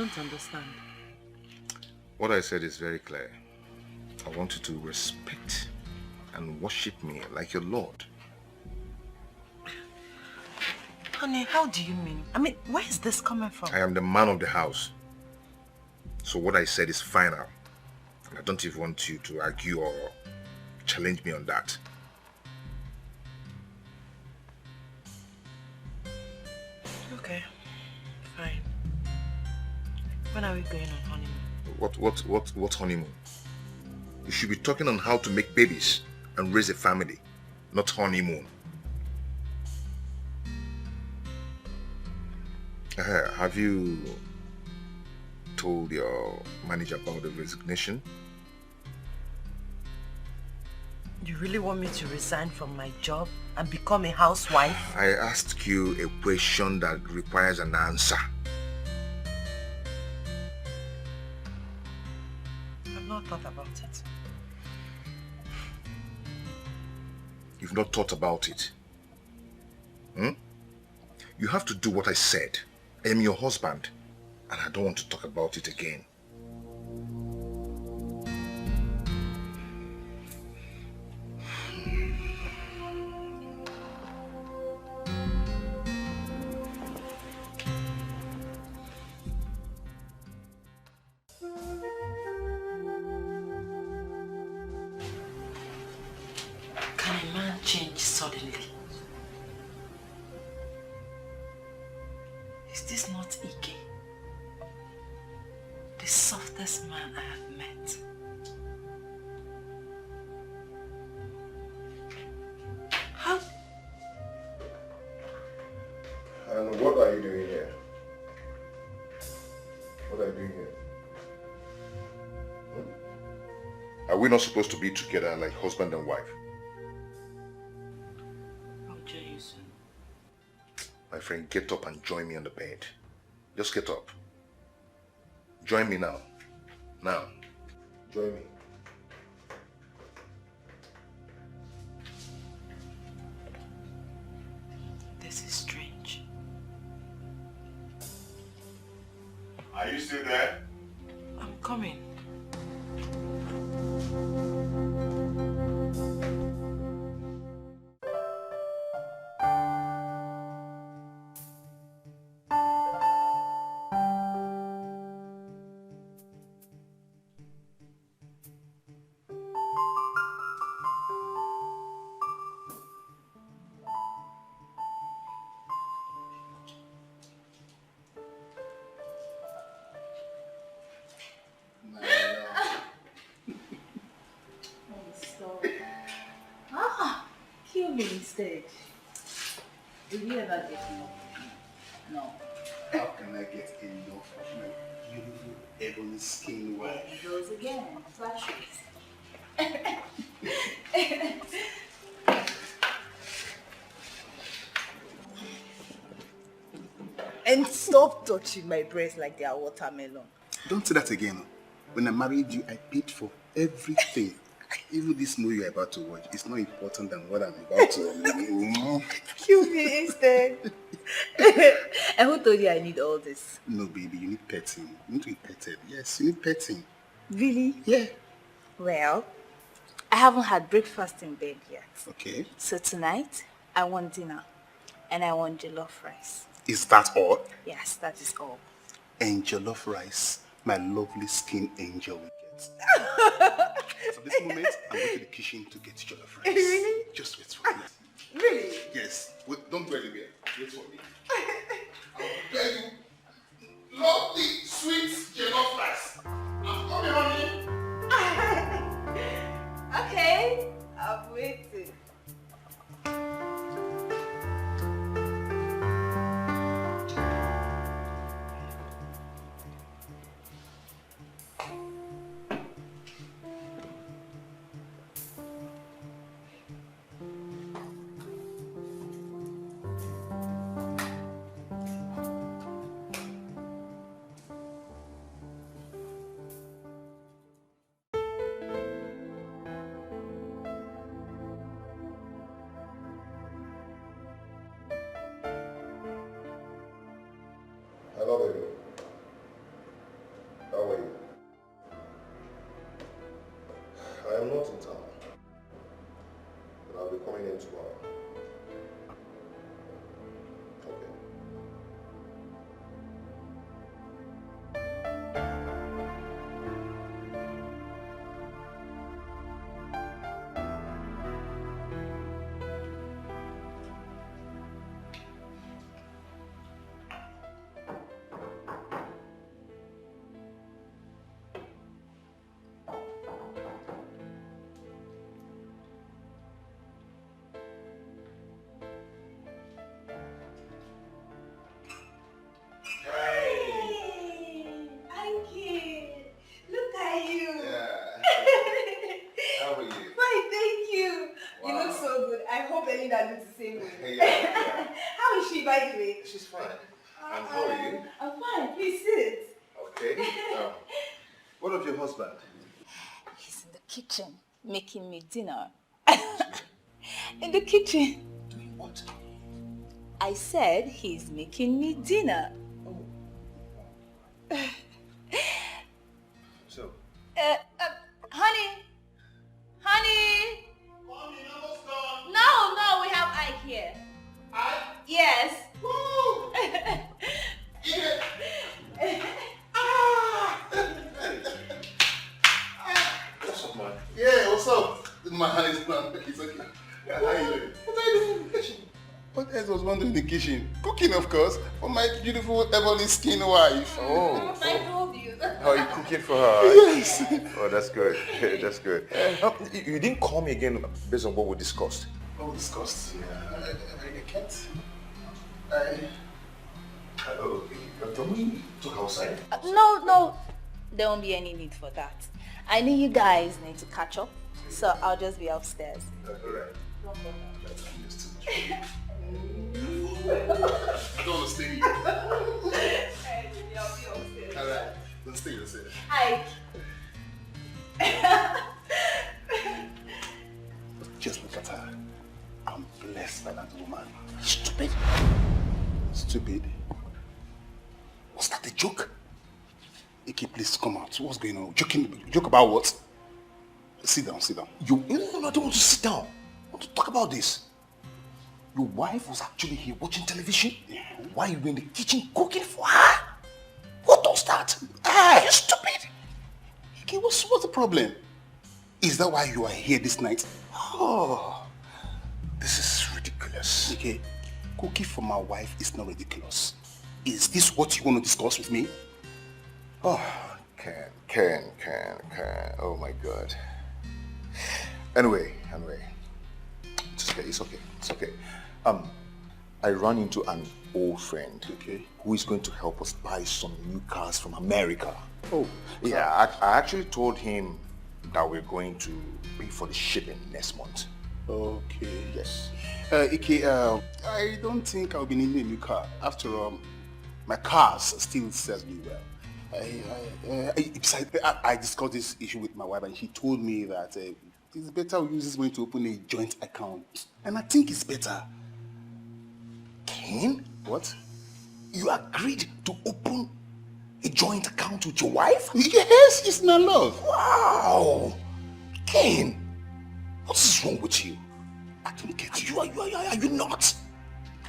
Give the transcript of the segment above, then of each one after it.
don't understand. What I said is very clear. I want you to respect and worship me like your Lord. Honey, how do you mean? I mean, where is this coming from? I am the man of the house. So what I said is final. And I don't even want you to argue or challenge me on that. Okay, fine. When are we going on honeymoon? What honeymoon? You should be talking on how to make babies and raise a family, not honeymoon. Have you told your manager about the resignation? You really want me to resign from my job and become a housewife? I asked you a question that requires an answer. I've not thought about it. You've not thought about it? You have to do what I said. I am your husband, and I don't want to talk about it again. Can a man change suddenly? Is this not Dikeh? The softest man I have met. How? And what are you doing here? What are you doing here? Are we not supposed to be together like husband and wife? I'll join you soon. My friend, get up and join me on the bed. Just get up. Join me now. Now. Join me. This is strange. Are you still there? I'm coming. Kill me instead. Will you ever get enough? No. How can I get enough of my beautiful ebony skin wife? There it goes again. Flashes. And stop touching my breasts like they are watermelon. Don't say that again. When I married you, I paid for everything. Even this movie you're about to watch is not important than what I'm about to. Kill me instead. And who told you I need all this? No, baby, you need petting. You need to be petted. Yes, you need petting. Really? Yeah. Well, I haven't had breakfast in bed yet. Okay. So tonight, I want dinner. And I want jollof rice. Is that all? Yes, that is all. And jollof rice, my lovely skin angel will get. So this moment, I'm going to the kitchen to get jollof rice. Really? Just wait for me. Really? Yes. Wait, don't go anywhere. Wait for me. I'll prepare you lovely, sweet jollof rice. I'm coming, honey. Okay, I'm waiting. I hope Elida looks the same way. Yeah. How is she, by the way? She's fine. And how are you? I'm fine. Please sit. Okay. What of your husband? He's in the kitchen making me dinner. In the kitchen. Doing what? I said he's making me dinner. So? Honey. Honey. Mommy, almost done. No, we have Ike here. Yes. Woo! Eat it. What's up, man? Yeah, what's up? My hand is done. It's okay. Yeah, how you doing? What are you doing in the kitchen? What else was one doing in the kitchen? Cooking, of course, for my beautiful ebony skin wife. Oh. I told you. Oh, you cooking for her? Yes. Oh, that's good. That's good. You didn't call me again based on what we discussed. What we discussed? Yeah, I can't. Can we talk outside? No. There won't be any need for that. I know you guys need to catch up, so I'll just be upstairs. Alright. I don't want to stay here. Alright. Let's stay. Ike. Just look at her. I'm blessed by that woman. Stupid. Stupid. Was that a joke? Iki, please come out. What's going on? Joke about what? Sit down. No, I don't want to sit down. I want to talk about this. Your wife was actually here watching television while you were in the kitchen cooking for her. What does that? You stupid. Iki, what's the problem? Is that why you are here this night? Oh, this is ridiculous. Okay, cooking for my wife is not ridiculous. Is this what you want to discuss with me? Oh, Ken. Oh my God. Anyway. It's okay. I ran into an old friend who is going to help us buy some new cars from America. Oh, yeah. I actually told him that we're going to pay for the shipping next month. okay. Yes. Iki, I don't think I'll be needing a new car. After all, my car still serves me well. I discussed this issue with my wife and she told me that it's better we use this money to open a joint account. And I think it's better. Ken? What? You agreed to open a joint account with your wife? Yes, it's my love. Wow! Ken, what is wrong with you? I don't get you. Are you not?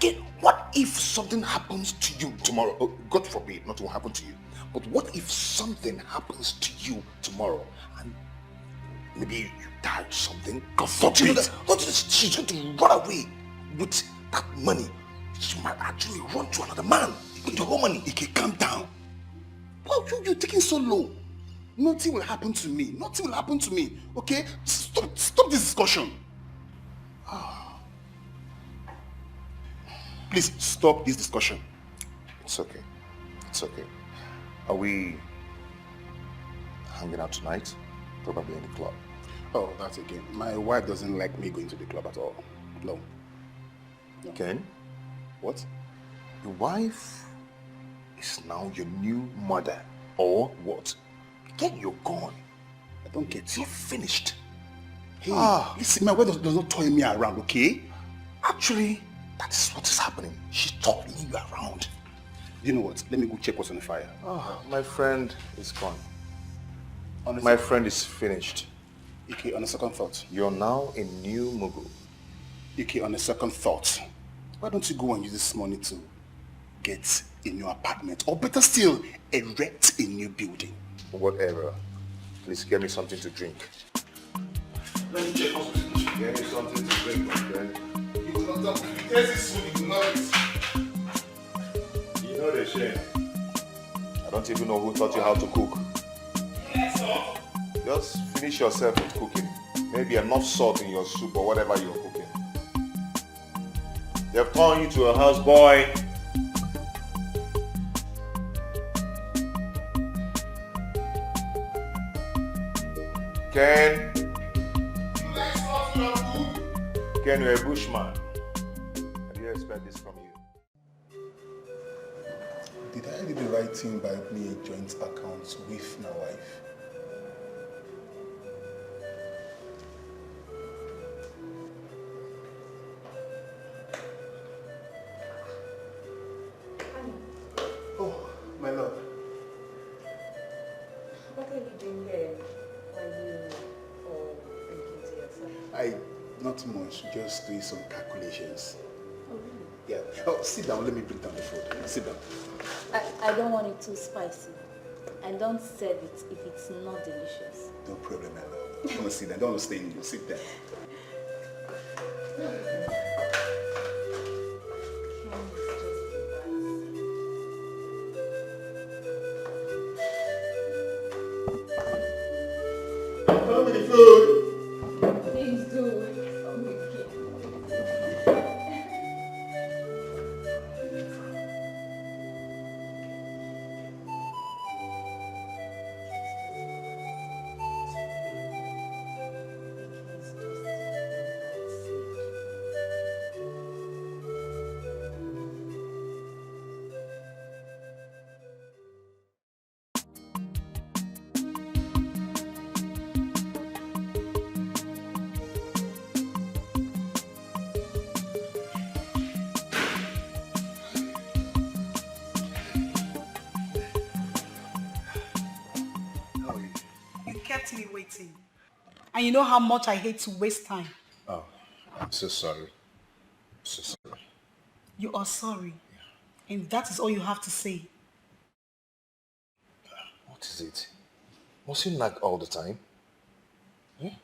Ken, what if something happens to you tomorrow? Oh, God forbid, nothing will happen to you. But what if something happens to you tomorrow and maybe you die or something? God forbid. She's going to run away with that money. She might actually run to another man with the whole money. Ike, calm down. Well, you're taking so low. Nothing will happen to me. Okay? Stop this discussion. Please stop this discussion. It's okay. Are we hanging out tonight? Probably in the club. Oh, that's again. My wife doesn't like me going to the club at all. No. Ken? What? Your wife is now your new mother, or what? Ken, you're gone. I don't get you. You're finished. Hey, listen, my wife does not toy me around, okay? Actually, that is what is happening. She's tossing you around. You know what? Let me go check what's on the fire. Oh, my friend is gone. Honestly, My friend is finished. Ike, on a second thought. You're now a new Mugu. Ike, on a second thought. Why don't you go and use this money to get a new apartment? Or better still, erect a new building. Whatever. Please get me something to drink. Let me check what's on the kitchen. Get me something to drink, my friend. There's this food, you know it. You know the shame. I don't even know who taught you how to cook. Yes, sir. Just finish yourself with cooking. Maybe enough salt in your soup or whatever you're cooking. They've turned you to a houseboy. Ken? You like salt in your food? Again, you're a bushman. I didn't expect this from you. Did I do the right thing by opening a joint account with my wife? Oh, my love. What are you doing here? Are you thinking to yourself? Not much, just doing some calculations. Oh, really? Yeah. Oh, sit down, let me bring down the food. Sit down. I don't want it too spicy. And don't serve it if it's not delicious. No problem, my love. Don't want to sit down, don't want to stay in you. Sit down. Come with the food. Please do. Me waiting. And you know how much I hate to waste time. Oh, I'm so sorry. I'm so sorry. You are sorry. Yeah. And that is all you have to say. What is it? Must you nag all the time? Hmm?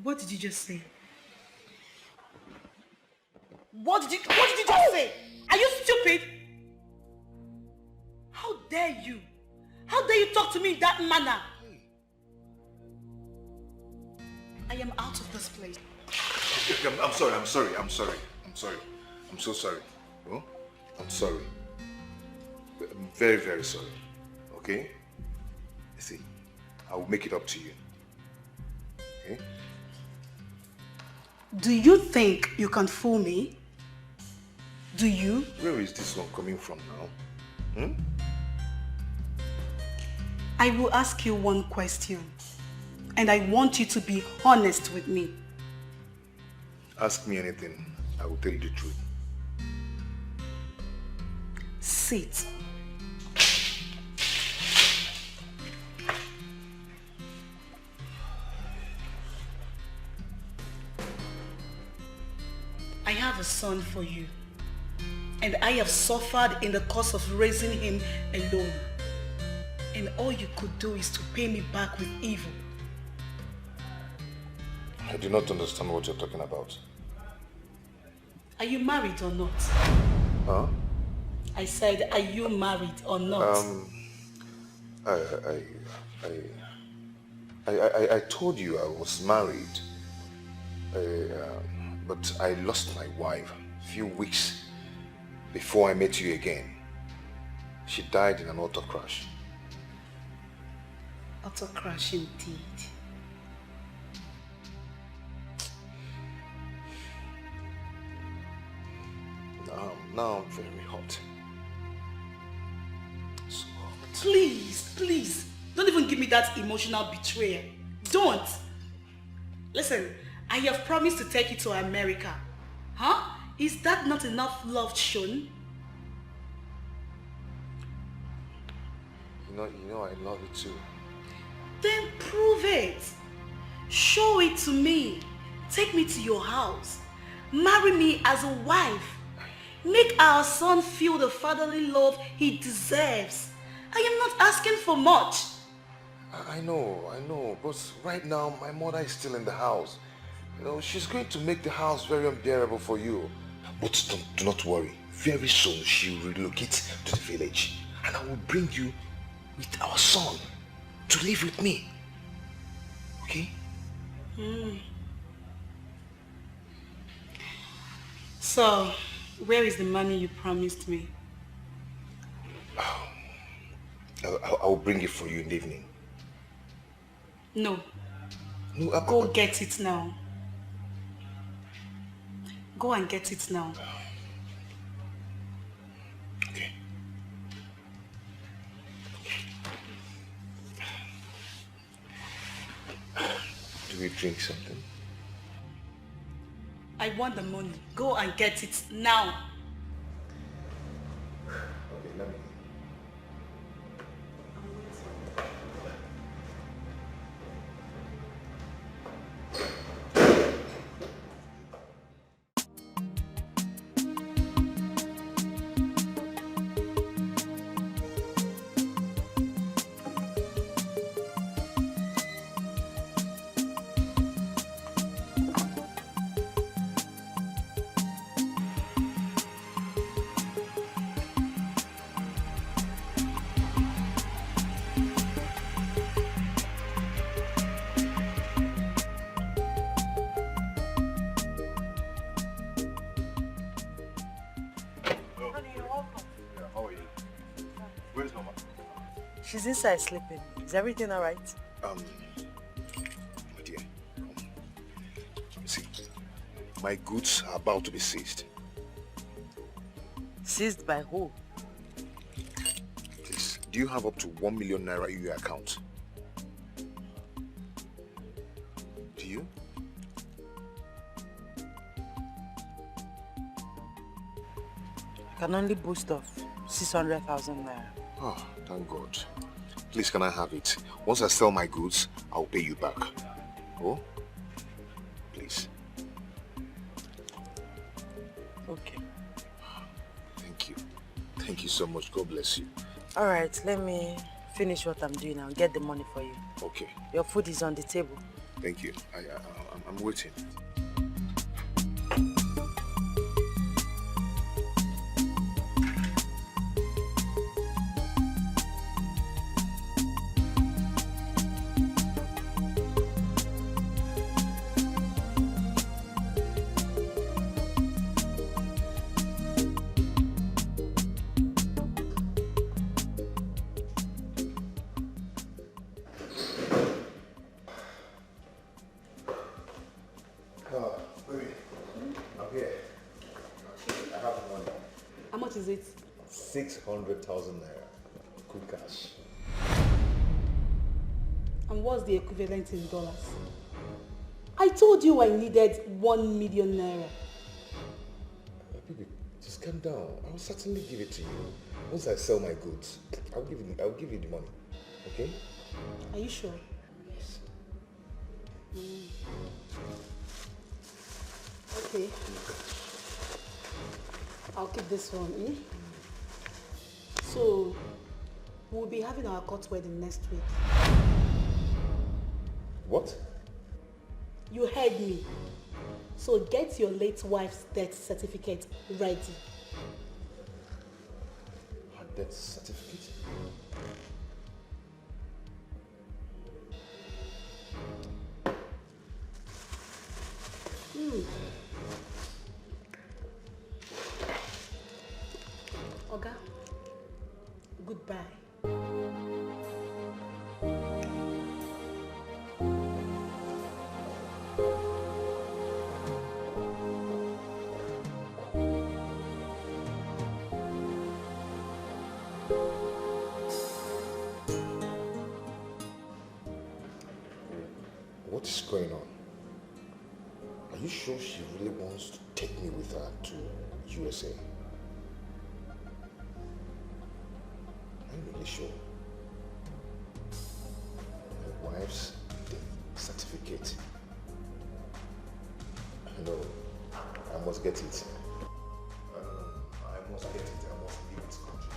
What did you just say? What did you just say? Are you stupid? How dare you? How dare you talk to me in that manner? I am out of this place. I'm sorry. I'm so sorry. Oh? I'm sorry. I'm very, very sorry. Okay? See, I will make it up to you. Okay? Do you think you can fool me? Do you? Where is this one coming from now? I will ask you one question. And I want you to be honest with me. Ask me anything. I will tell you the truth. Sit. I have a son for you. And I have suffered in the course of raising him alone. And all you could do is to pay me back with evil. I do not understand what you're talking about. Are you married or not? Huh? I said, are you married or not? I told you I was married, but I lost my wife a few weeks before I met you again. She died in an auto crash. Auto crash indeed. Now I'm very hot. So hot. Please, don't even give me that emotional betrayal. Don't. Listen, I have promised to take you to America. Huh? Is that not enough love shown? You know I love you too. Then prove it. Show it to me. Take me to your house. Marry me as a wife. Make our son feel the fatherly love he deserves. I am not asking for much. I know, but right now my mother is still in the house. You know, she's going to make the house very unbearable for you. But do not worry. Very soon she will relocate to the village. And I will bring you with our son to live with me. Okay? So, where is the money you promised me? I will bring it for you in the evening. No. No, Go get it now. Go and get it now. Okay. Do we drink something? I want the money. Go and get it now. Okay, let me. She's inside sleeping. Is everything all right? My dear, see, my goods are about to be seized. Seized by who? Please, do you have up to 1 million naira in your account? Do you? I can only boost off 600,000 naira. Oh, thank God. Please, can I have it? Once I sell my goods, I'll pay you back. Oh? Please. Okay. Thank you. Thank you so much. God bless you. All right, let me finish what I'm doing and get the money for you. Okay. Your food is on the table. Thank you. I'm waiting. Baby, I'm here. I have money. How much is it? 600,000 naira. Good cash. And what's the equivalent in dollars? I told you I needed 1 million naira. Baby, just calm down. I'll certainly give it to you. Once I sell my goods, I'll give you the money. Okay? Are you sure? Yes. Okay. I'll keep this one. So, we'll be having our court wedding next week. What? You heard me. So get your late wife's death certificate ready. Her death certificate? Oga, goodbye. What is going on? Are you sure she really wants to take me with her to USA? I'm really sure. My wife's death certificate. No, I must get it. I must get it. I must leave this country.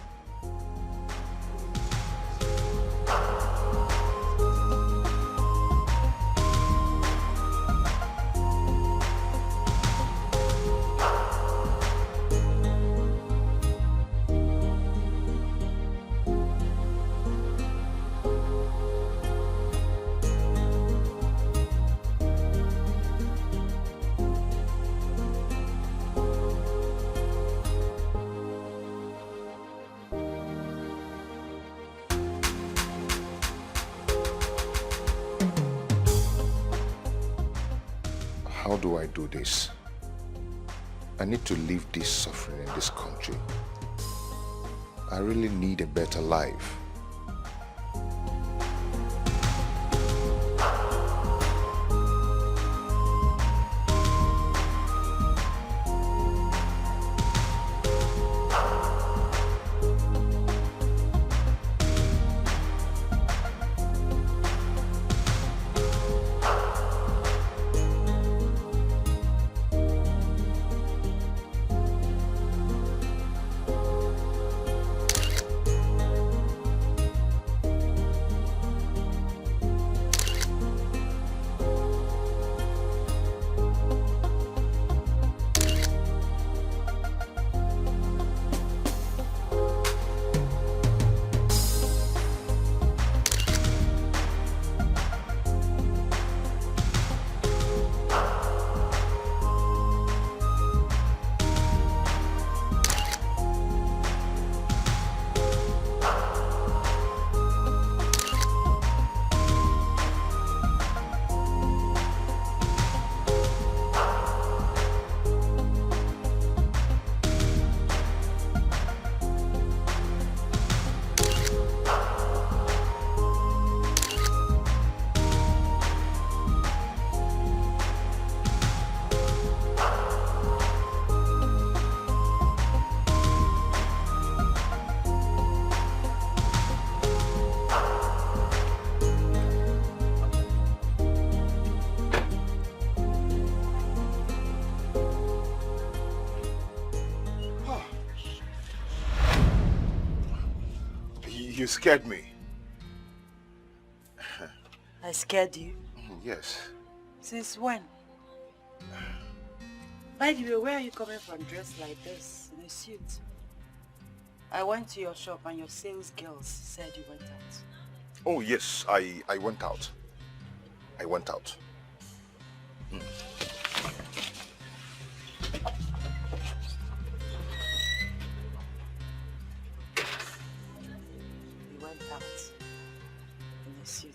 How do I do this? I need to leave this suffering in this country. I really need a better life. You scared me. I scared you? Yes. Since when? By the way, where are you coming from dressed like this, in a suit? I went to your shop and your sales girls said you went out. Oh yes, I went out. I went out. You went out in a suit.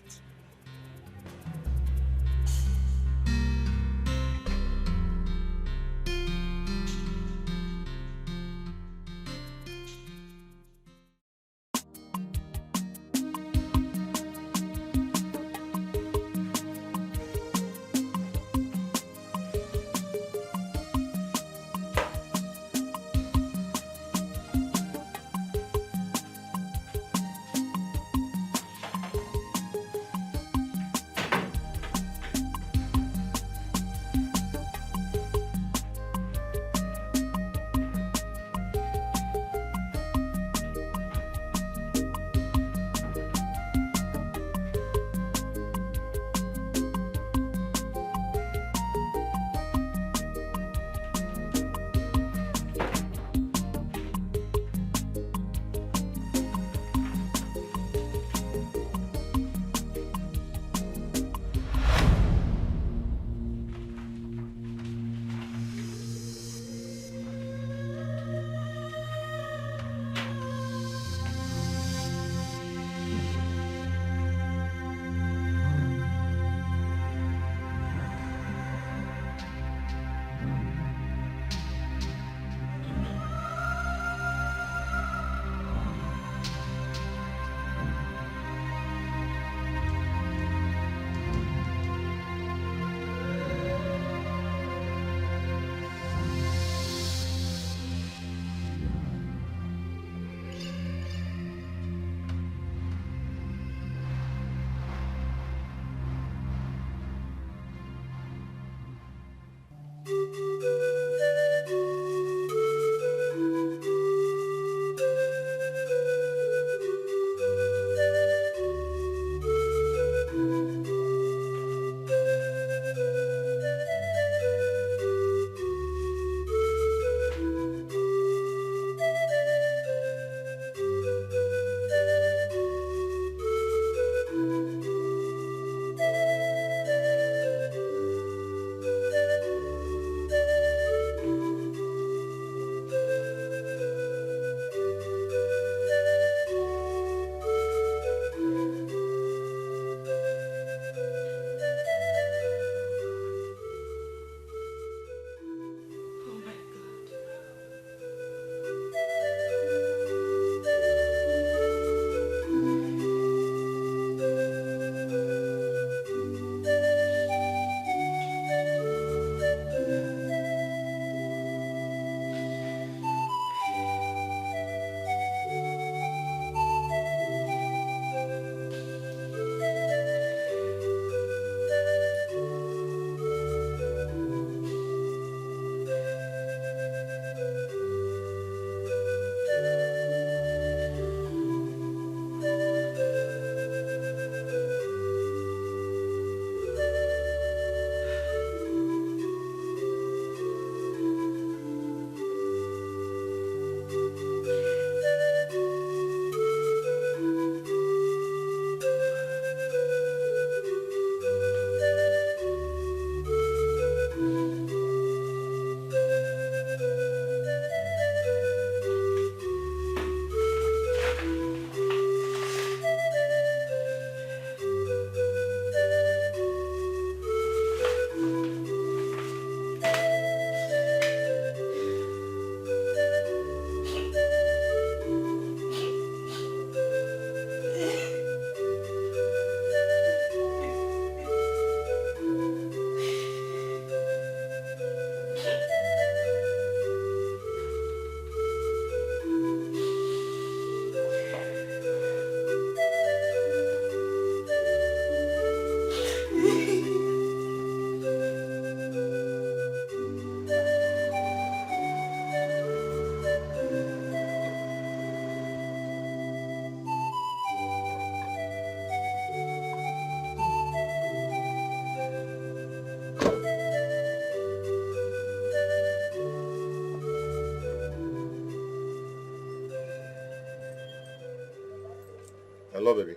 Hello, baby.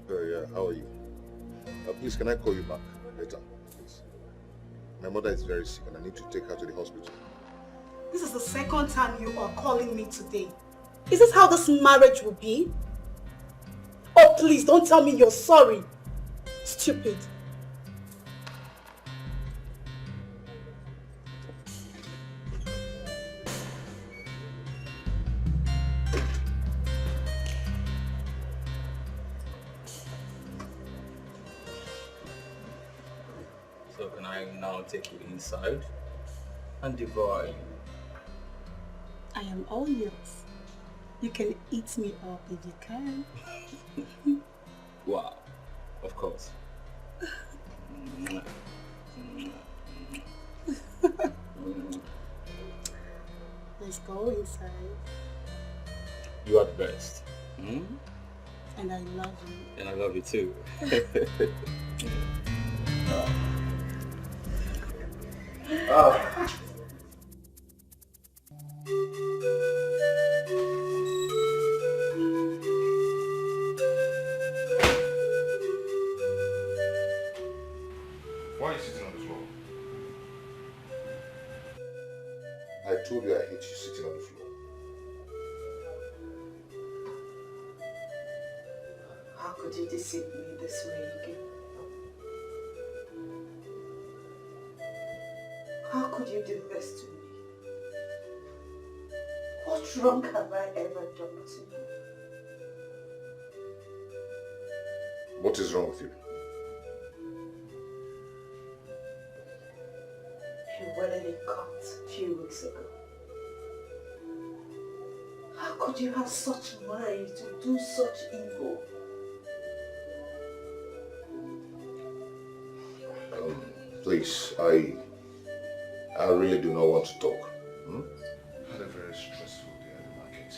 Yeah, how are you? Please, can I call you back later? Please. My mother is very sick and I need to take her to the hospital. This is the second time you are calling me today. Is this how this marriage will be? Oh, please, don't tell me you're sorry. Stupid. So can I now take you inside and devour you? I am all yours. You can eat me up if you can. Wow, of course. Let's go inside. You are the best. Hmm? And I love you. And I love you too. Why are you sitting on the floor? I told you I hate you sitting on the floor. How could you deceive me this way again? How could you do this to me? What wrong have I ever done to you? What is wrong with you? You wedded a cut a few weeks ago. How could you have such mind to do such evil? Please, I really do not want to talk. I had a very stressful day at the market.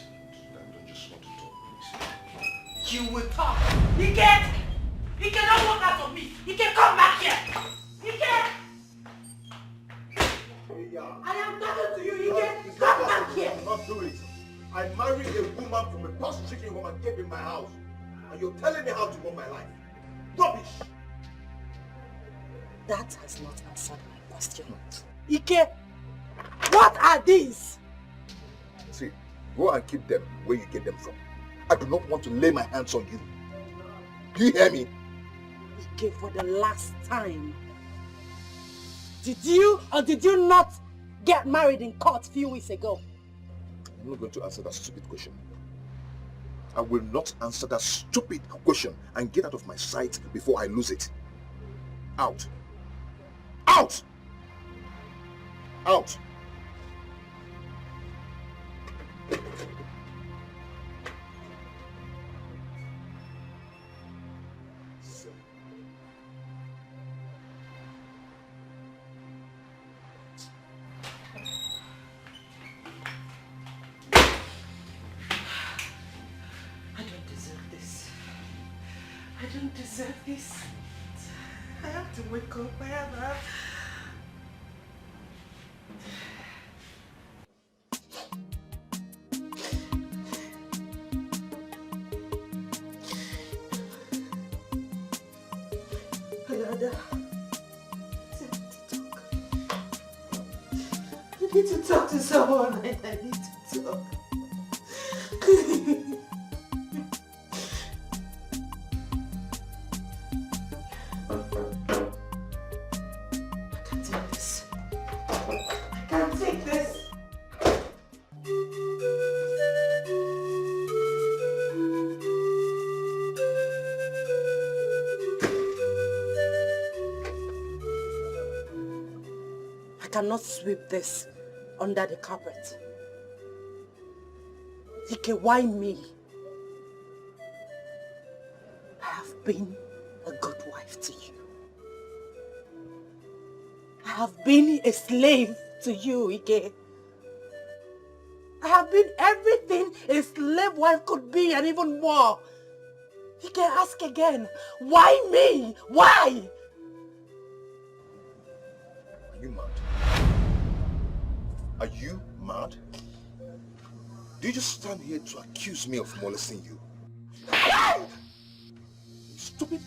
I don't just want to talk, please. You will talk. He cannot walk out of me. He can come back here. He can. I am talking to you. He can come back here. Not do it. I married a woman from a past-stricken home and kept in my house. And you're telling me how to run my life. Rubbish! That has not answered my question. Ike, what are these? See, go and keep them where you get them from. I do not want to lay my hands on you. Do you hear me? Ike, for the last time. Did you or did you not get married in court a few weeks ago? I'm not going to answer that stupid question. I will not answer that stupid question and get out of my sight before I lose it. Out. Out! Out! I don't deserve this. I have to wake up. I have. Alada, I need to talk to someone. I need to talk. Cannot sweep this under the carpet. Dikeh, why me? I have been a good wife to you. I have been a slave to you, Ike. I have been everything a slave wife could be and even more. Ike, ask again. Why me? Why? Are you mad? Are you mad? Do you just stand here to accuse me of molesting you? stupid?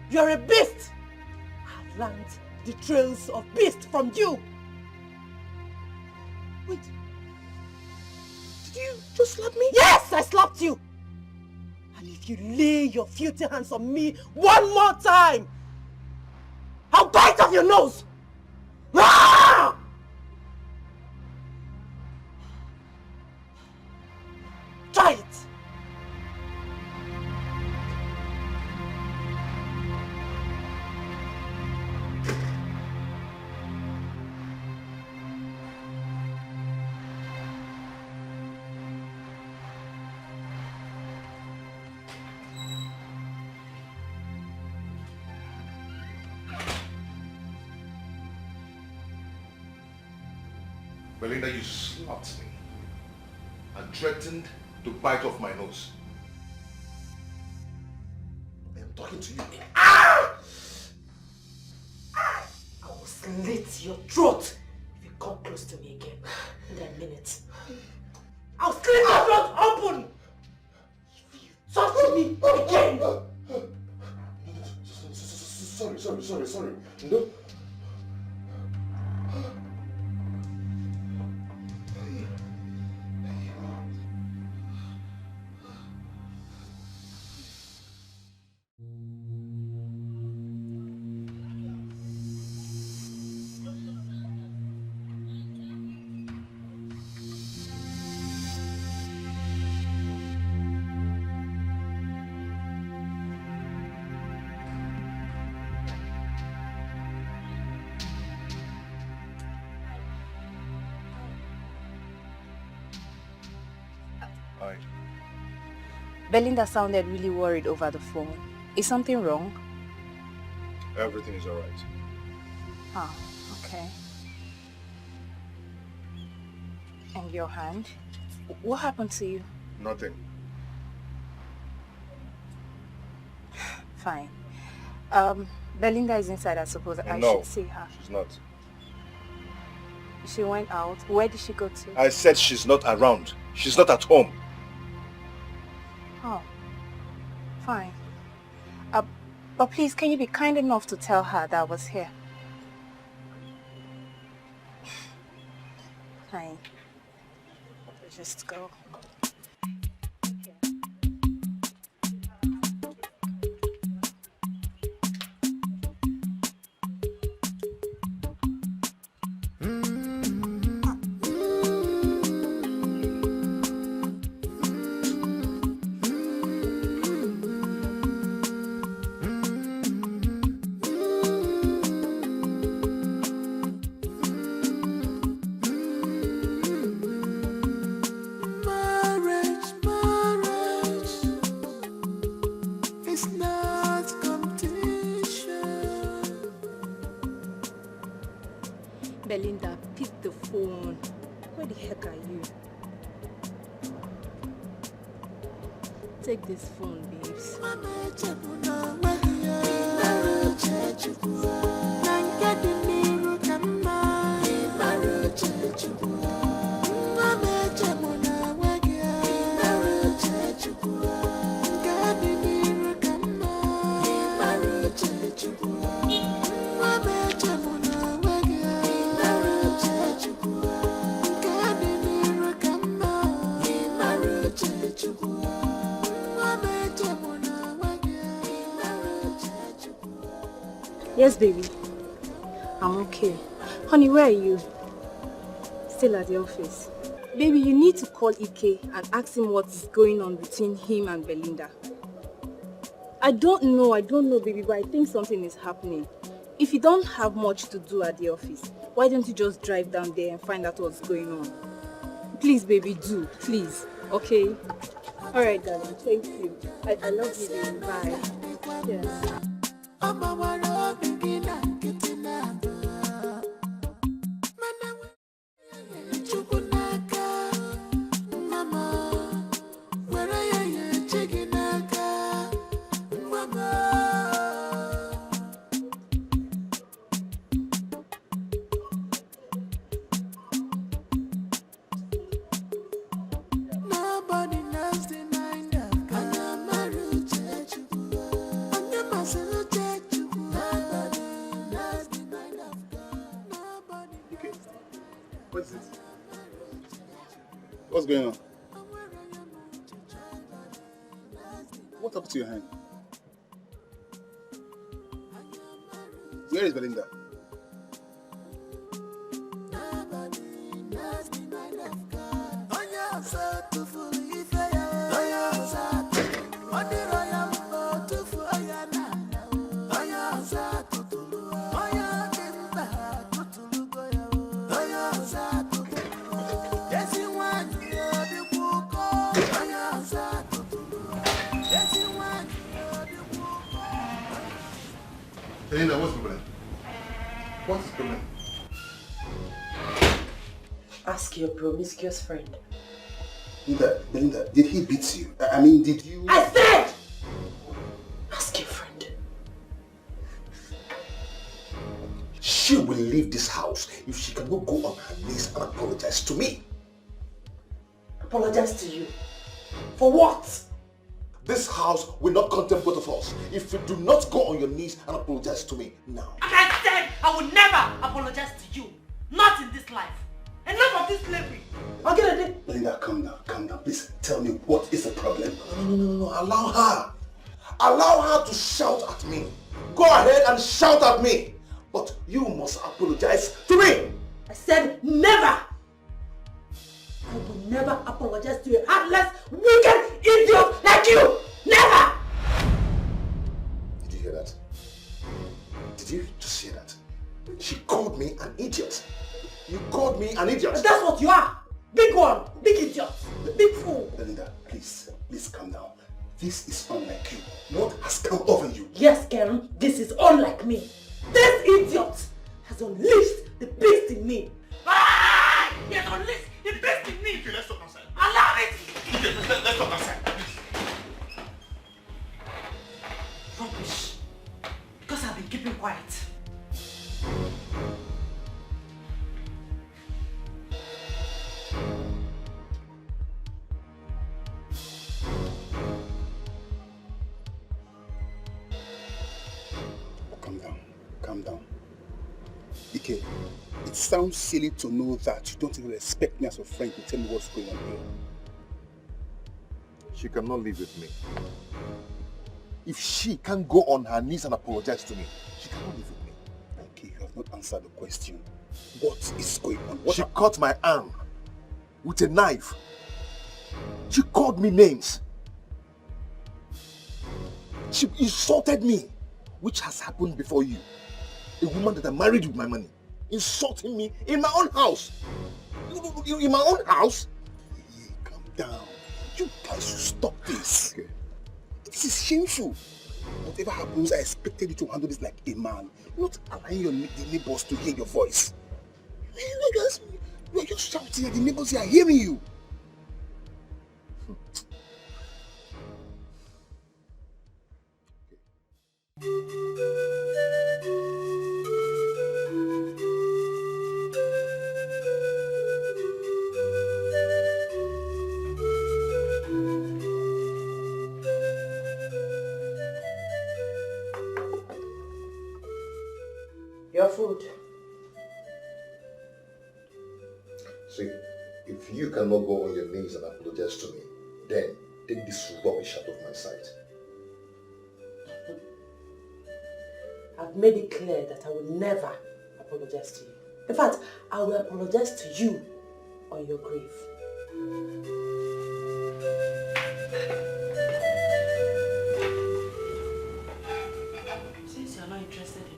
You're a beast! I've learned the trails of beast from you! Wait. Did you just slap me? Yes, I slapped you! And if you lay your filthy hands on me one more time, I'll bite off your nose! Ah! Try it! Belinda, you slapped me and threatened to bite off my nose. I am talking to you. Ah! I will slit your throat if you come close to me again in a minute. I'll slit your throat open if you touch me again. Sorry. No. Belinda sounded really worried over the phone. Is something wrong? Everything is alright. Ah, okay. And your hand? What happened to you? Nothing. Fine. Belinda is inside, I suppose. I should see her. She's not. She went out. Where did she go to? I said she's not around. She's not at home. Oh, fine. But please, can you be kind enough to tell her that I was here? Fine. Just go. Belinda, pick the phone. Where the heck are you? Take this phone, babes. Yes, baby. I'm okay. Honey, where are you? Still at the office. Baby, you need to call Ike and ask him what is going on between him and Belinda. I don't know, baby, but I think something is happening. If you don't have much to do at the office, why don't you just drive down there and find out what's going on? Please, baby, do. Please. Okay? Alright, darling. Thank you. I love you, baby. Bye. Yes. What's going on? What happened to your hand? Where is Belinda? Belinda, what's the problem? What's the problem? Ask your promiscuous friend. Belinda, did he beat you? I mean, did you... I said! Ask your friend. She will leave this house if she cannot go on her knees and apologize to me. Apologize to you? For what? This house will not contain both of us if you do not go on your knees and apologize to me now. Like I said, I will never apologize to you. Not in this life. Enough of this slavery. Okay, Belinda, calm down. Please tell me what is the problem. No. Allow her. Allow her to shout at me. Go ahead and shout at me. But you must apologize to me. I said never. I will never apologize to a heartless, wicked idiot like you. Never. Did you hear that? Did you just hear that? She called me an idiot. You called me an idiot. But that's what you are. Big one. Big idiot. Big fool. Belinda, please calm down. This is unlike you. What has come over you? Yes, Karen, this is unlike me. This idiot has unleashed the beast in me. Ah! He has unleashed the beast in me. Okay, let's talk outside. Allow it. Okay, let's talk outside. Rubbish. Because I've been keeping quiet. Calm down. Dikeh, it sounds silly to know that you don't even respect me as a friend to tell me what's going on here. She cannot live with me. If she can't go on her knees and apologize to me, she cannot live with me. Okay, you have not answered the question. What is going on? She cut my arm with a knife. She called me names. She insulted me, which has happened before you. A woman that I married with my money, insulting me in my own house. In my own house? Hey, calm down. You guys should stop this. Okay. This is shameful. Whatever happens, I expected you to handle this like a man, not allowing the neighbors to hear your voice. You are just shouting at the neighbors, are hearing you. Your food. See, if you cannot go on your knees and apologize to me, then take this rubbish out of my sight. I've made it clear that I will never apologize to you. In fact, I will apologize to you on your grave. Since you're not interested in food.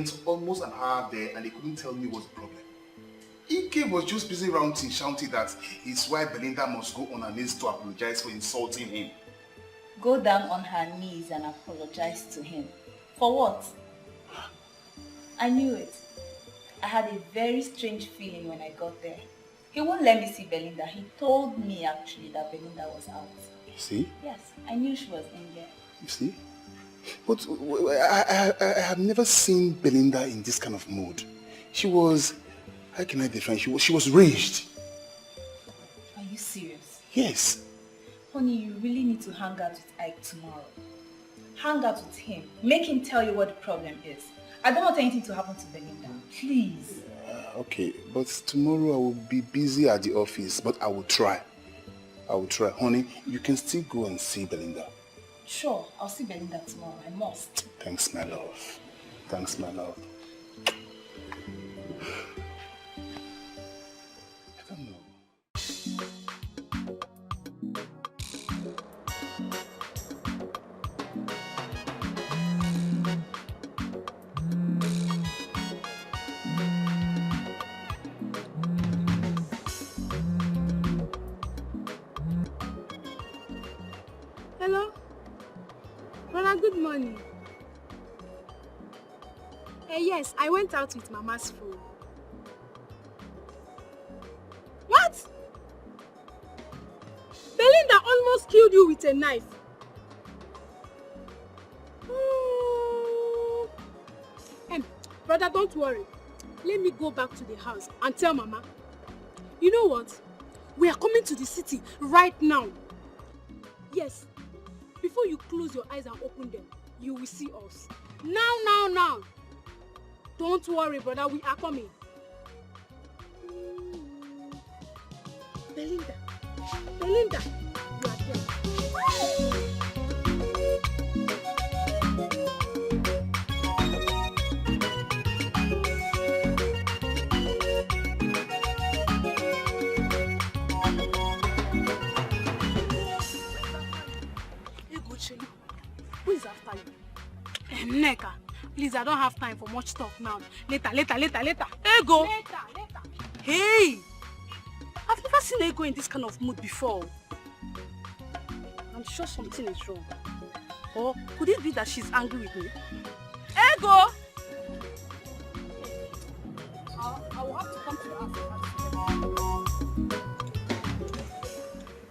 spent almost an hour there and they couldn't tell me what's the problem. Ike was just busy ranting, shouting that his wife Belinda must go on her knees to apologize for insulting him. Go down on her knees and apologize to him. For what? I knew it. I had a very strange feeling when I got there. He won't let me see Belinda. He told me actually that Belinda was out. You see? Yes, I knew she was in there. You see? But I have never seen Belinda in this kind of mood. She was, how can I define? She was raged. Are you serious? Yes. Honey, you really need to hang out with Ike tomorrow. Hang out with him. Make him tell you what the problem is. I don't want anything to happen to Belinda. Please. Okay, but tomorrow I will be busy at the office, but I will try. I will try. Honey, you can still go and see Belinda. Sure, I'll see Belinda tomorrow. I must. Thanks, my love. Thanks, my love. I don't know. Hello? Brother, good morning. Yes, I went out with Mama's food. What? Belinda almost killed you with a knife. Brother, don't worry. Let me go back to the house and tell Mama. You know what? We are coming to the city right now. Yes. Before you close your eyes and open them, you will see us. Now. Don't worry, brother. We are coming. Belinda. You are here. Who is after you? Neka, please, I don't have time for much talk now. Later. Ego! Later. Hey! I've never seen Ego in this kind of mood before. I'm sure something is wrong. Or could it be that she's angry with me? Ego! I will have to come to your house.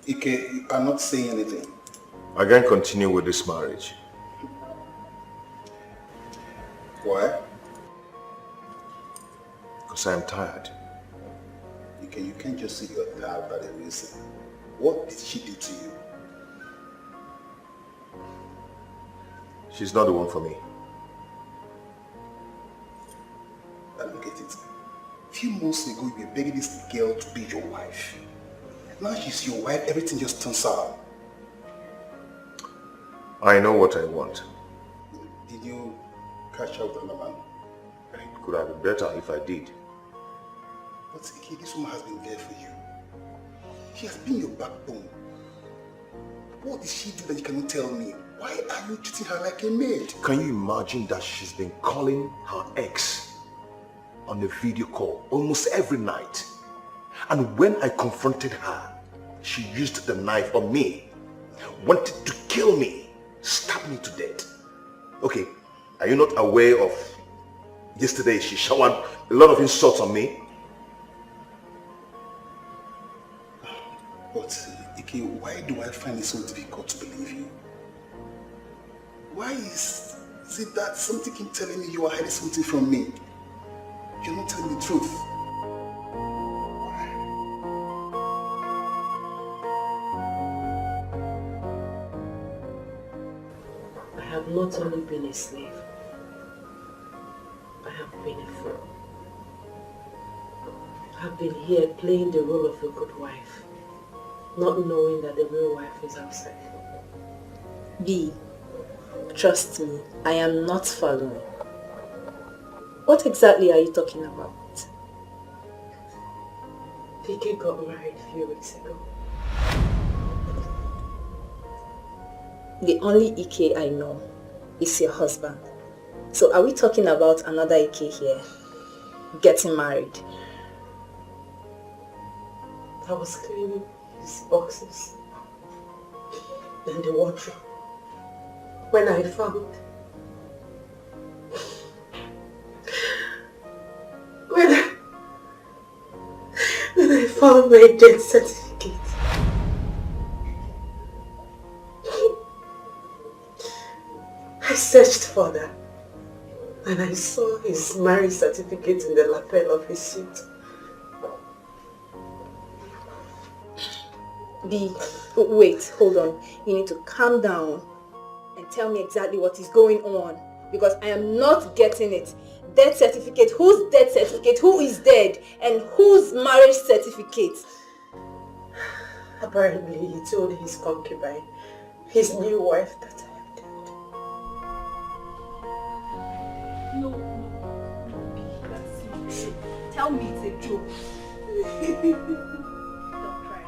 Ike, you are not saying anything. I can't continue with this marriage. Why? Because I am tired. You can't just say you're tired by the reason. What did she do to you? She's not the one for me. Now look at it. A few months ago, you were begging this girl to be your wife. Now she's your wife, everything just turns out. I know what I want. Did you catch up with another man? It could have been better if I did. But Ike, this woman has been there for you. She has been your backbone. What did she do that you cannot tell me? Why are you treating her like a maid? Can you imagine that she's been calling her ex on a video call almost every night? And when I confronted her, she used the knife on me, wanted to kill me, stab me to death. Okay, are you not aware of yesterday she showered a lot of insults on me? But Ike, why do I find it so difficult to believe you? Why is it that something keeps telling me you are hiding something from me? You're not telling the truth. I have not only been a slave, I have been a fool. I have been here playing the role of a good wife, not knowing that the real wife is outside. B, trust me, I am not following. What exactly are you talking about? Dikeh got married a few weeks ago. The only Ike I know is your husband. So are we talking about another Ike here? Getting married? I was cleaning his boxes in the wardrobe when I found my death certificate. I searched for that and I saw his marriage certificate in the lapel of his suit. Wait, hold on. You need to calm down and tell me exactly what is going on, because I am not getting it. Death certificate? Whose death certificate? Who is dead? And whose marriage certificate? Apparently he told his concubine, his new wife, that I am dead. No, that's not true. Tell me it's a joke. Don't cry.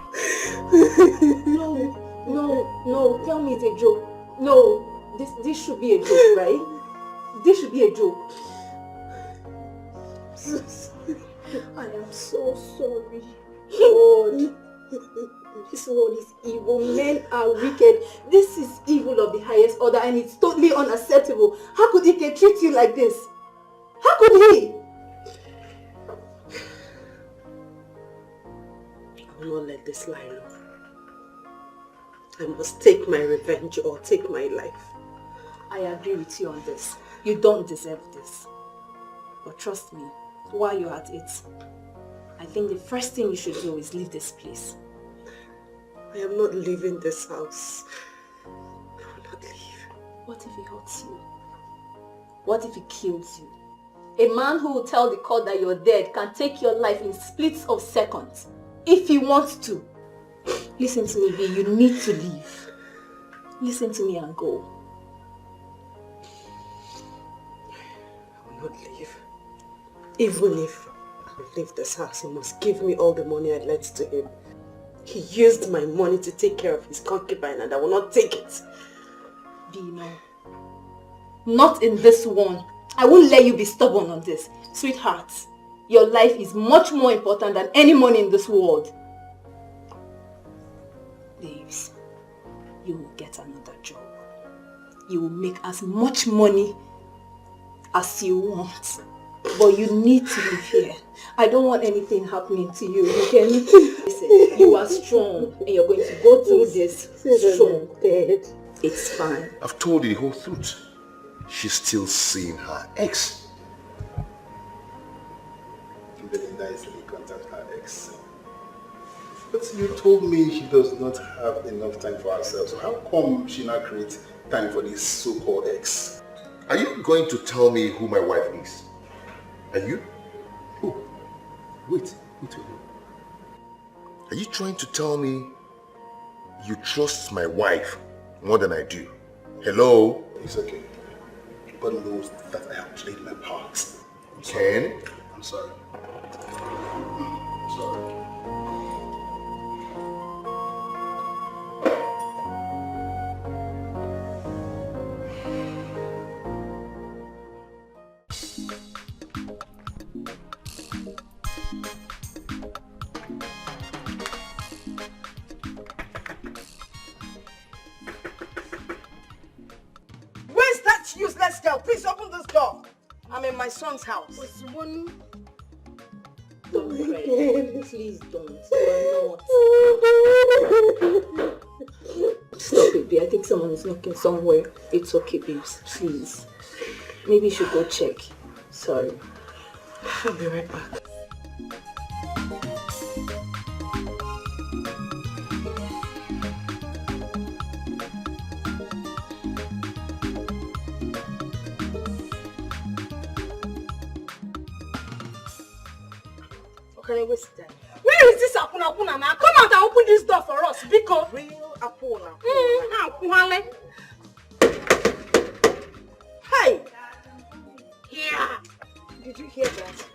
No, tell me it's a joke. No, this should be a joke, right? This should be a joke. I am so sorry. God. This world is evil. Men are wicked. This is evil of the highest order and it's totally unacceptable. How could Ike treat you like this? How could he? I will not let this lie low. I must take my revenge or take my life. I agree with you on this. You don't deserve this. But trust me, while you're at it, I think the first thing you should do is leave this place. I am not leaving this house. I will not leave. What if he hurts you? What if he kills you? A man who will tell the court that you're dead can take your life in splits of seconds. If he wants to. Listen to me, B. You need to leave. Listen to me and go. I will not leave. Even if I leave this house, he must give me all the money I lent to him. He used my money to take care of his concubine and I will not take it. B, no. Not in this one. I won't let you be stubborn on this. Sweetheart, your life is much more important than any money in this world. Babes, you will get another job. You will make as much money as you want. But you need to live here. I don't want anything happening to you. You can listen. You are strong and you're going to go through this strong. It's fine. I've told you the whole truth. She's still seeing her ex. Belinda easily contact her ex. But you told me she does not have enough time for herself. So how come she now creates time for this so-called ex? Are you going to tell me who my wife is? Are you? Oh, wait. Are you trying to tell me you trust my wife more than I do? Hello? It's okay. God knows that I have played my part. Ken? I'm sorry. I'm sorry. Useless girl, please open this door. I'm in my son's house. What's one? Don't cry. Please don't. You are not. Stop it, babe. I think someone is knocking somewhere. It's okay, babes. Please. Maybe you should go check. Sorry. I'll be right back. Where is this Apuna now? Come out and open this door for us, because real Apuna. Hey! Yeah! Did you hear that?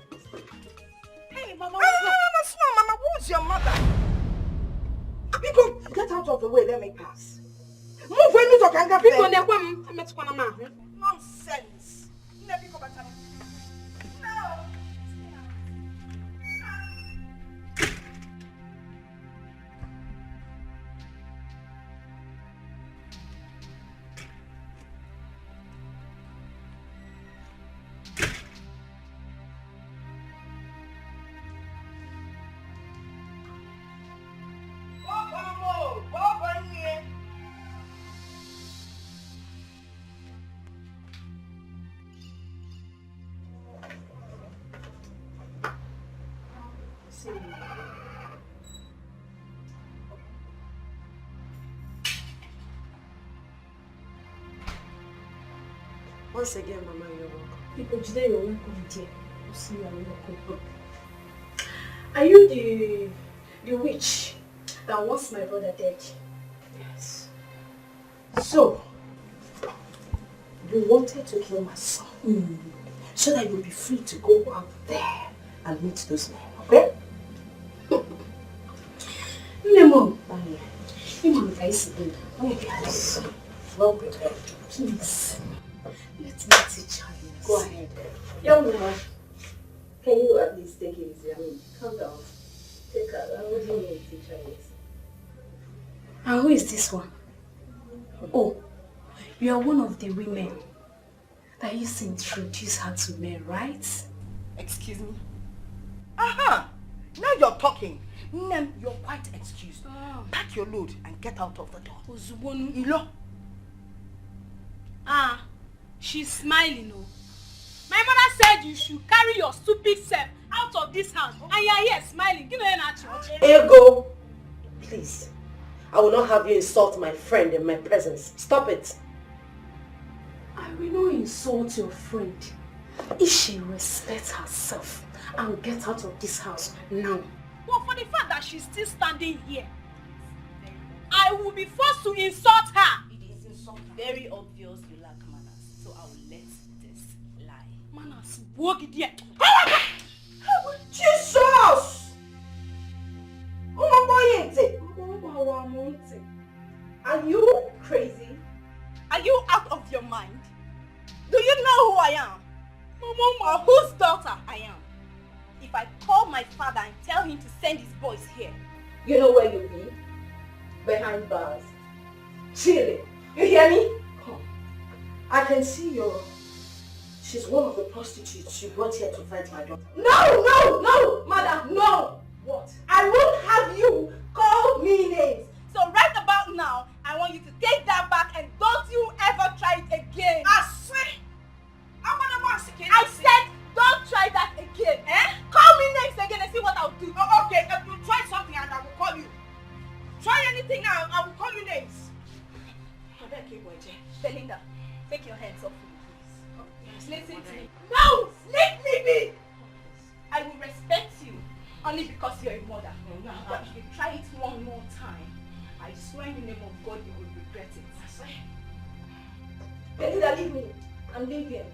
Hey, Mama. Mama, who's your mother? People, get out of the way, let me pass. Move when you talk and get nonsense. see you. Once again, Mama, you're welcome. People today you're welcome, dear. You see, you're welcome. Are you the witch that wants my brother dead? Yes. So, you wanted to kill my son, so that you'll be free to go out there and meet those men, okay? Lemon, Lemon, I see you. Please, well prepared. Please, let me teach her. Go ahead. Young woman, can you at least take it easy? I mean, calm down. Take her. What do you mean teach her this? And who is this one? Oh, you are one of the women that used to introduce her to men, right? Excuse me? Aha! Now you're talking. Nem, you're quite excused. Pack your load and get out of the door. Ilo. She's smiling, oh. My mother said you should carry your stupid self out of this house, and you're here smiling. Give me an answer. Ego! Please. I will not have you insult my friend in my presence. Stop it. I will not insult your friend if she respects herself and get out of this house now. But for the fact that she's still standing here, I will be forced to insult her. It is very obvious you lack manners, so I will let this lie. Manners, walk it here. Jesus! Are you crazy? Are you out of your mind? Do you know who I am? Or whose daughter I am? If I call my father and tell him to send his boys here, You know where you'll be? Behind bars. Chilling. You hear me? Come. I can see she's one of the prostitutes you brought here to fight my daughter. No, madam, no! What? I won't have you call me names. so right about now, I want you to take that back and don't you ever try it again. I said don't try that again. Call me names again and see what I'll do. Oh, okay, if you try something and I will call you. Try anything now, I will call you names. Belinda, take your hands off me, please. Listen to me. No! Let me be! I will respect you only because you're a mother. But if you try it one more time, I swear in the name of God you will regret it. Belinda, leave me. I'm leaving.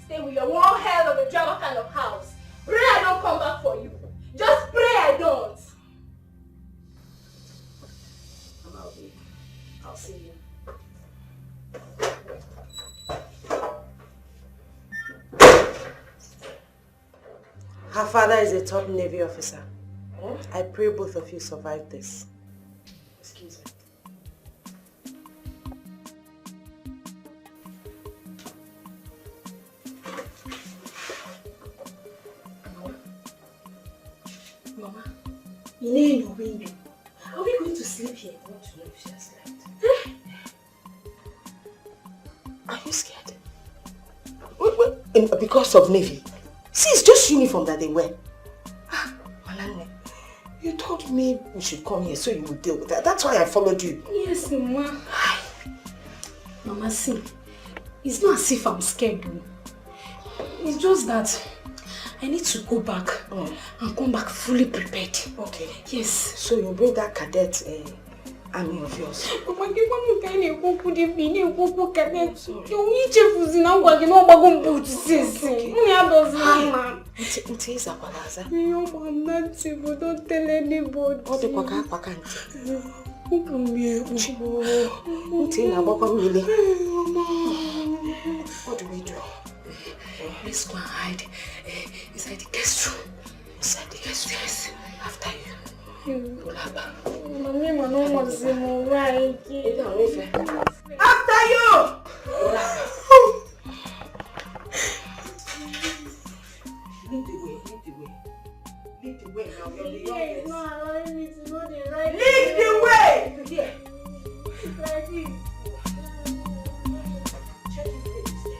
Stay with your one hell of a drama kind of house. Pray I don't come back for you. Just pray I don't. I'm out here. I'll see you. Her father is a top Navy officer. I pray both of you survive this. Excuse me. Mama, in your window. Are we going to sleep here? I want to know if she has slept. Are you scared? Because of Navy? See, it's just uniform that they wear. Malane, you told me we should come here so you would deal with that. That's why I followed you. Yes, Mama. Mama, see, it's not as if I'm scared, though. It's just that I need to go back and come back fully prepared. Okay. Yes. So you bring that cadet army of yours. Mama, give me kind of cook the video, cook cadet. You need to use now, but you know what I'm going to say. Mama, it is a palaza. No, I'm not safe. Don't tell anybody. What the paka? Come here. What do we do? Let's go and hide inside the guest room. Inside the guest room? Yes. After you. Mommy, I don't want to see more right. After you! Lead the way. Lead the way now. You're the youngest. It's not allowing me to know the right. Lead the way! Here. It's like this. Check this place.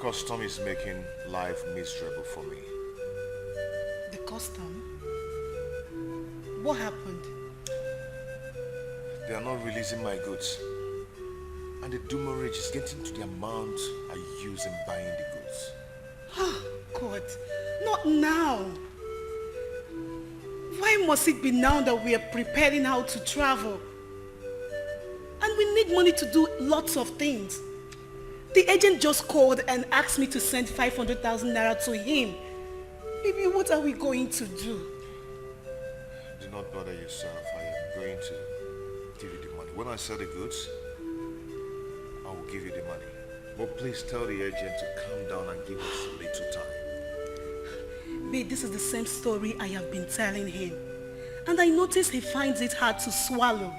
custom is making life miserable for me. The custom? What happened? They are not releasing my goods. And the demurrage is getting to the amount I use in buying the goods. Oh, God. Not now. Why must it be now that we are preparing how to travel? And we need money to do lots of things. The agent just called and asked me to send 500,000 naira to him. Baby, what are we going to do? Do not bother yourself. I am going to give you the money. When I sell the goods, I will give you the money. But please tell the agent to calm down and give us a little time. Babe, this is the same story I have been telling him. And I notice he finds it hard to swallow.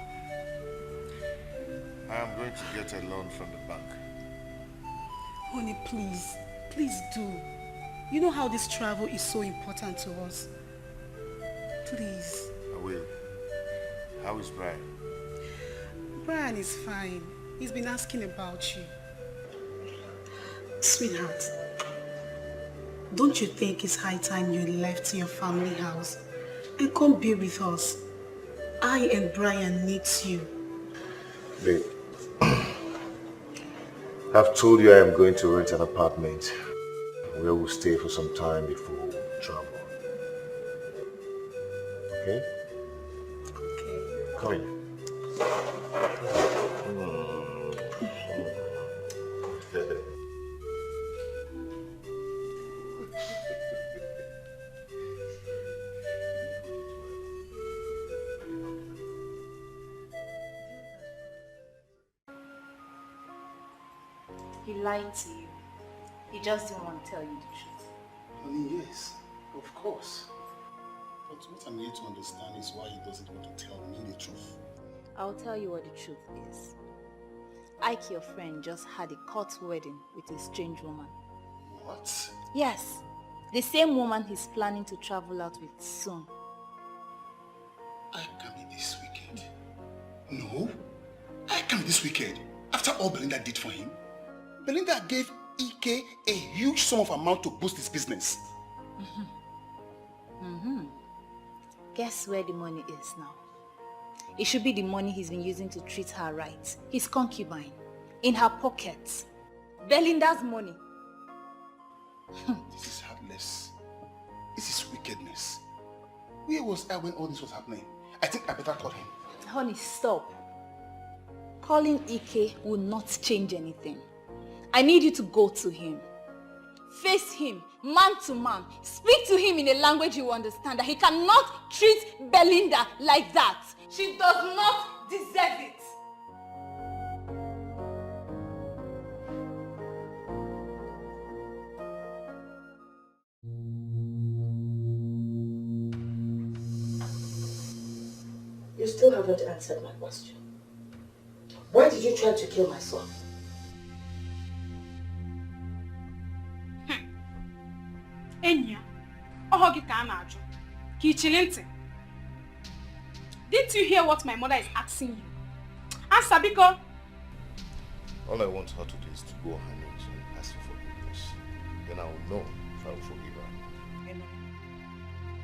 I am going to get a loan from the bank. Honey, please. Please do. You know how this travel is so important to us. Please. I will. How is Brian? Brian is fine. He's been asking about you. Sweetheart, don't you think it's high time you left your family house and come be with us? I and Brian need you. Babe, I've told you I am going to rent an apartment where we'll stay for some time before we travel. Okay? Okay. Come in. He lied to you. He just didn't want to tell you the truth. Honey, yes, of course. But what I'm here to understand is why he doesn't want to tell me the truth. I'll tell you what the truth is. Ike, your friend, just had a court wedding with a strange woman. What? Yes, the same woman he's planning to travel out with soon. I can't be this wicked. No, I can't be this wicked. After all Belinda did for him, Belinda gave Ike a huge sum of amount to boost his business. Guess where the money is now? It should be the money he's been using to treat her right. His concubine. In her pockets. Belinda's money. This is heartless. This is wickedness. Where was I when all this was happening? I think I better call him. Honey, stop. Calling Ike will not change anything. I need you to go to him. Face him, man to man. Speak to him in a language you understand, that he cannot treat Belinda like that. She does not deserve it. You still haven't answered my question. Why did you try to kill my son? Enya, oho ka na-ajụ. Ka ichili ntị. Didn't you hear what my mother is asking you? Answer, biko. All I want her to do is to go on her knees and ask for forgiveness. Then I will know if I will forgive her.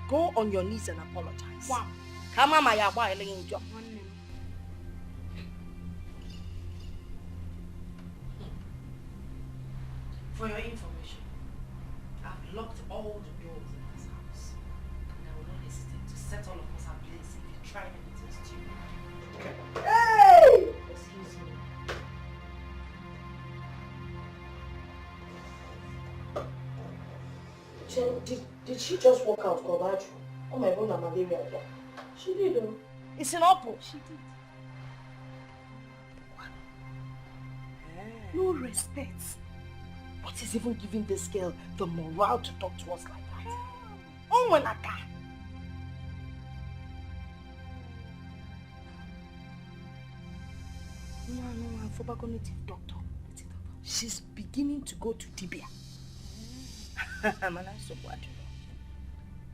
Go on your knees and apologize. Wow. Kama ma ya gba ele njọ. For your information, I've locked all the doors in this house. And I will not hesitate to set all of us ablaze if you try anything stupid. Hey! Excuse me. Chen, did she just walk out of that room? Oh my god, malaria again. She did though. It's an apple. She did. No respect. What is even giving this girl the morale to talk to us like that? Oh my god. No, I'm for cognitive doctor. She's beginning to go to Dibia.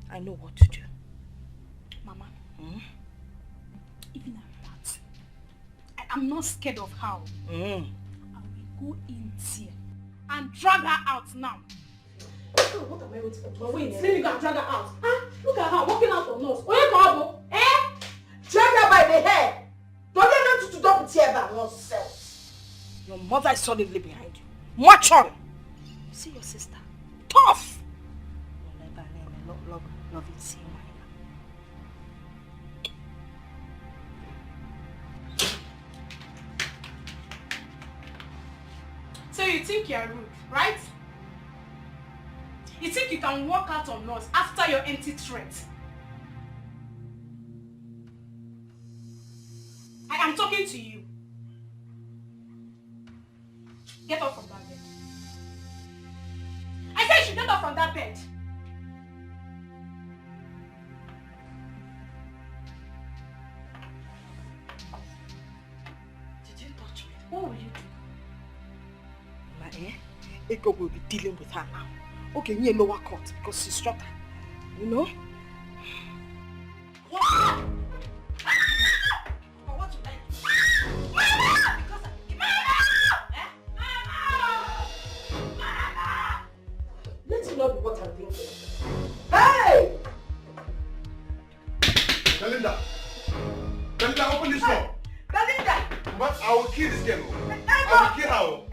I know what to do. Mama, even at that, I'm not scared of how. I will go in there and drag her out now. What am I waiting for? Wait, let me go and drag her out. Huh? Look at her walking out on us. Where you eh? Drag her by the hair. Don't let them to dump it here by oneself. Your mother is solidly behind you. Mature. See your sister. Tough. Love it, see so you think you're rude, right? You think you can walk out on us after your empty threat? I am talking to you. Get up from that bed. I said you should get up from that bed. Did you touch me? What will you do? Ego will be dealing with her now. Okay, near lower court because she's struck her. You know? What? Let it not be what I'm thinking. Hey! Belinda! Belinda, open this door! Belinda! What? I will kill this girl. I will kill her.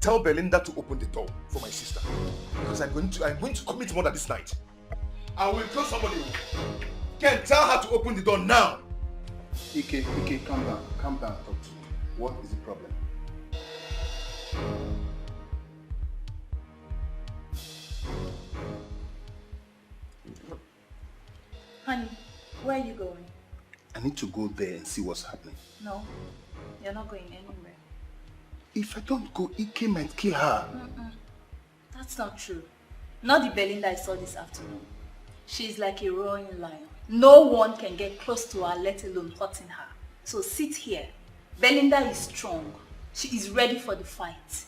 Tell Belinda to open the door for my sister. Because I'm going to commit murder this night. I will kill somebody. Ken, tell her to open the door now. Ike, calm down. Calm down, talk to me. What is the problem? Honey, where are you going? I need to go there and see what's happening. No, you're not going anywhere. If I don't go, Ike might kill her. That's not true. Not the Belinda I saw this afternoon. She's like a roaring lion. No one can get close to her, let alone hurting her. So sit here. Belinda is strong. She is ready for the fight.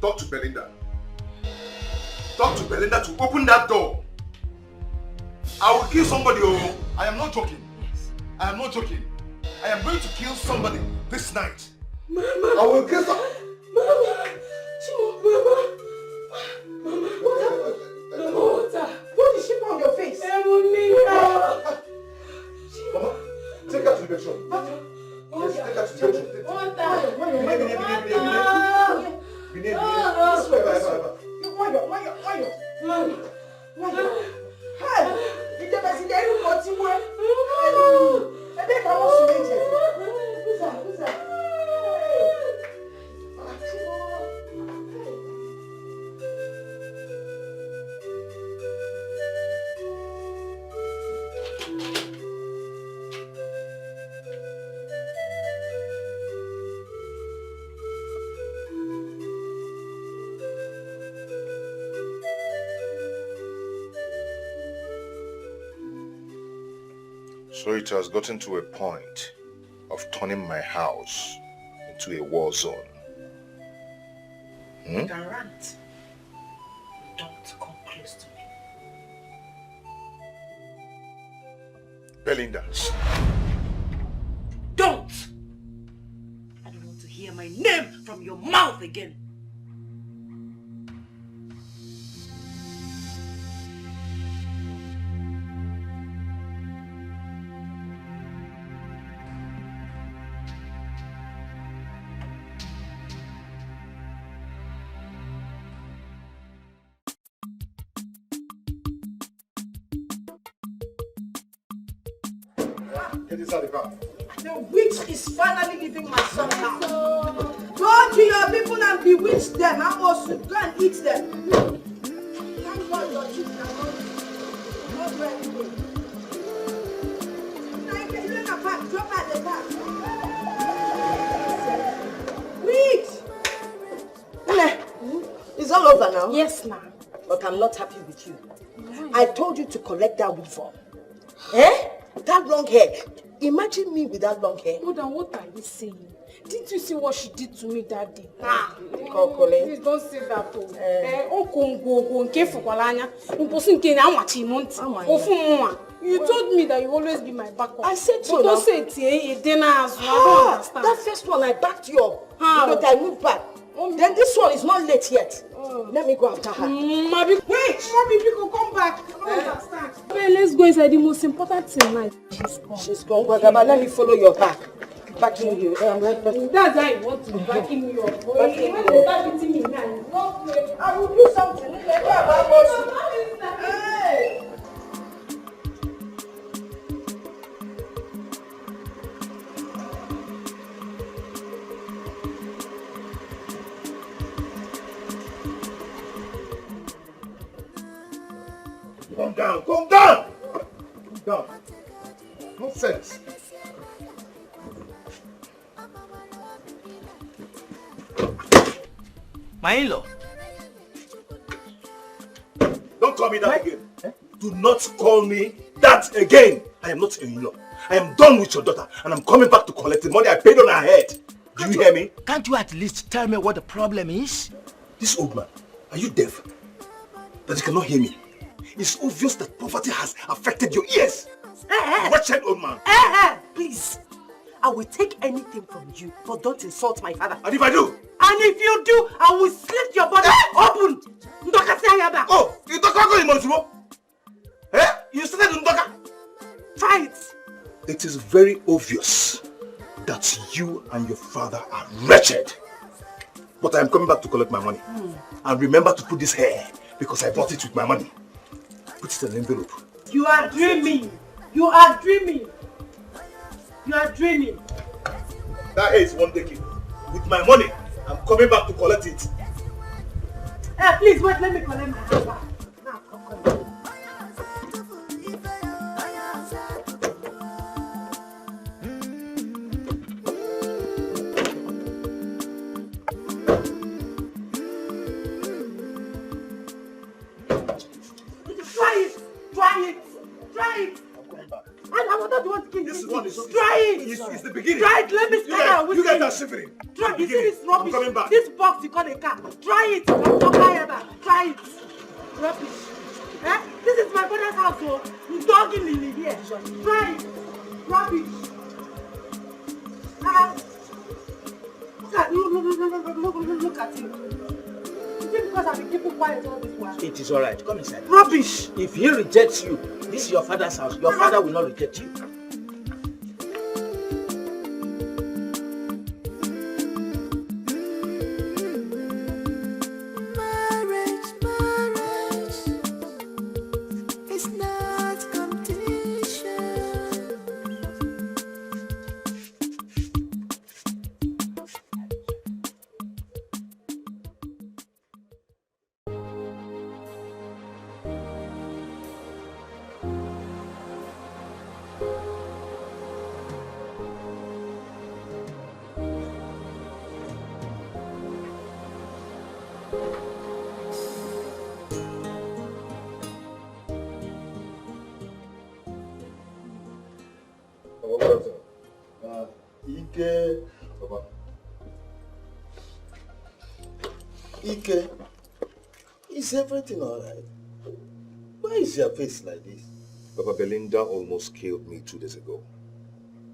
Talk to Belinda. Talk to Belinda to open that door. I will kill somebody. Oh, I am not joking. Yes. I am not joking. I am going to kill somebody this night. Mama. I will kill some. Mama. Chimo, Mama. Mama. Water. Mama, water. What is she on your face? Mama, take her to the bedroom. Yes, take her to the bedroom. So it has gotten to a point of turning my house into a war zone. You can rant. Don't come close to me. Belinda. Don't! I don't want to hear my name from your mouth again. Get inside the car. The witch is finally leaving my son now. Go to your people and bewitch them. I must go and eat them. Thank God your children are not ready. Drop at the back. Witch! It's all over now. Yes, ma'am. But I'm not happy with you. I told you to collect that weave. Eh? That long hair. Imagine me with that long hair. Mother, what are you saying? Didn't you see what she did to me that day? Please don't say that. You told me that you always be my backup. I said so. But don't say it here, dinner as well. I don't understand. That first one I backed you up. How? But I moved back. Then this one is not late yet. Let me go after her. Wait! Mommy, people come back. I don't understand. Well, let's go inside. The most important thing now. She's gone. Let me follow your back. Backing you. That's how you want to backing me up. Backing When you. they start beating me now, I will do something. Hey! Calm down, calm down! Calm down. Nonsense. My in-law. Don't call me that again. Do not call me that again. I am not your in-law. I am done with your daughter and I'm coming back to collect the money I paid on her head. Do you hear me? Can't you at least tell me what the problem is? This old man, are you deaf? That you cannot hear me? It's obvious that poverty has affected your ears. Wretched old man. Please. I will take anything from you, but don't insult my father. And if I do? And if you do, I will slit your body open. Oh, you don't go in Monsumo? Eh? You started Ndoka? Try it. It is very obvious that you and your father are wretched. But I am coming back to collect my money. And remember to put this hair, because I bought it with my money. Put it in an envelope. You are dreaming. You are dreaming. You are dreaming. That hair is one taking. With my money, I'm coming back to collect it. Hey, please wait, let me collect my hand back. Now, come. Try it. I'm coming back. I wanted to want to kill This you. one is Try it. It's the beginning. Try it. Let me start with you guys are shivering. Try it. You see this I'm rubbish? coming back. This box you call a car. Try it. Try it. Rubbish. Eh? This is my father's house, so he's dogging Lily here. Try it. Rubbish. Look at him. Is it because I've been keeping quiet all this while? It is alright. Come inside. Rubbish. If he rejects you, this is your father's house. Your father will not reject you. Ike. Papa. Ike. Is everything alright? Why is your face like this? Papa, Belinda almost killed me 2 days ago.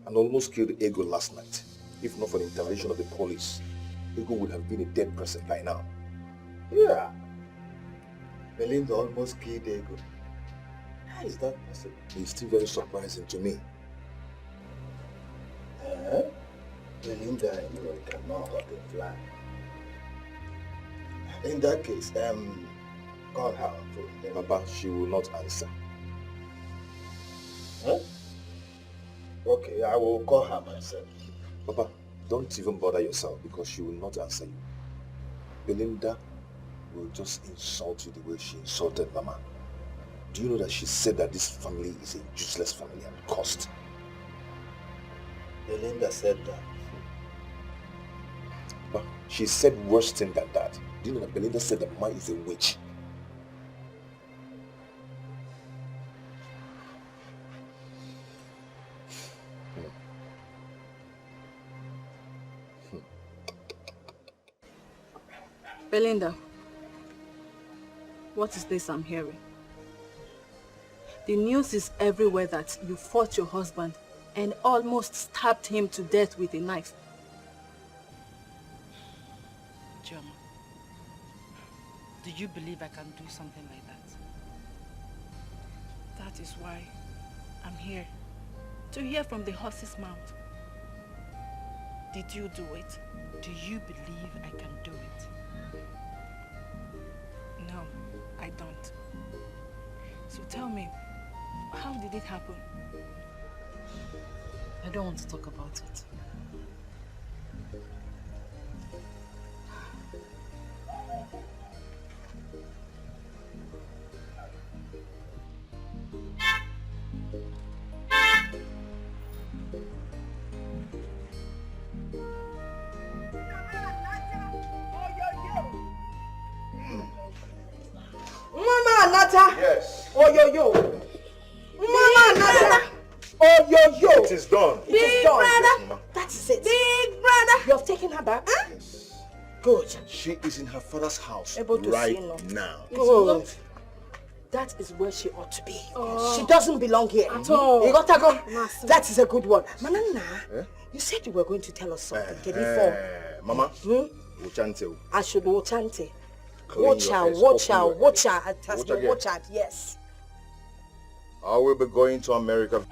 And almost killed Ego last night. If not for the intervention of the police, Ego would have been a dead person by now. Yeah. Belinda almost killed Ego. How is that possible? It's still very surprising to me. Belinda, you cannot hurt a fly. In that case, call her on phone. Papa, she will not answer. Huh? Okay, I will call her myself. Papa, don't even bother yourself because she will not answer you. Belinda will just insult you the way she insulted Mama. Do you know that she said that this family is a useless family and cursed? Belinda said that. But she said worse thing than that. Do you know that Belinda said that Mama is a witch? Belinda, what is this I'm hearing? The news is everywhere that you fought your husband and almost stabbed him to death with a knife. Joma, do you believe I can do something like that? That is why I'm here, to hear from the horse's mouth. Did you do it? Do you believe I can do it? No, I don't. So tell me, how did it happen? I don't want to talk about it. Mama Nata. Yes. Oh yo yo. Mama Nata. Oh yo yo. It is done. It is done. Yes, Mama. That is it. Big brother. You have taken her back, huh? Yes. Good. She is in her father's house Able to right see now. Good. That is where she ought to be. She doesn't belong here. At all. You got to go. That is a good one. Manana, you said you were going to tell us something. Get it for? Mama, Ochante. I should watch auntie. Clean Watch your out, eyes, watch open out, your watch eyes. out. It has Watch been again. watch out, yes. I will be going to America.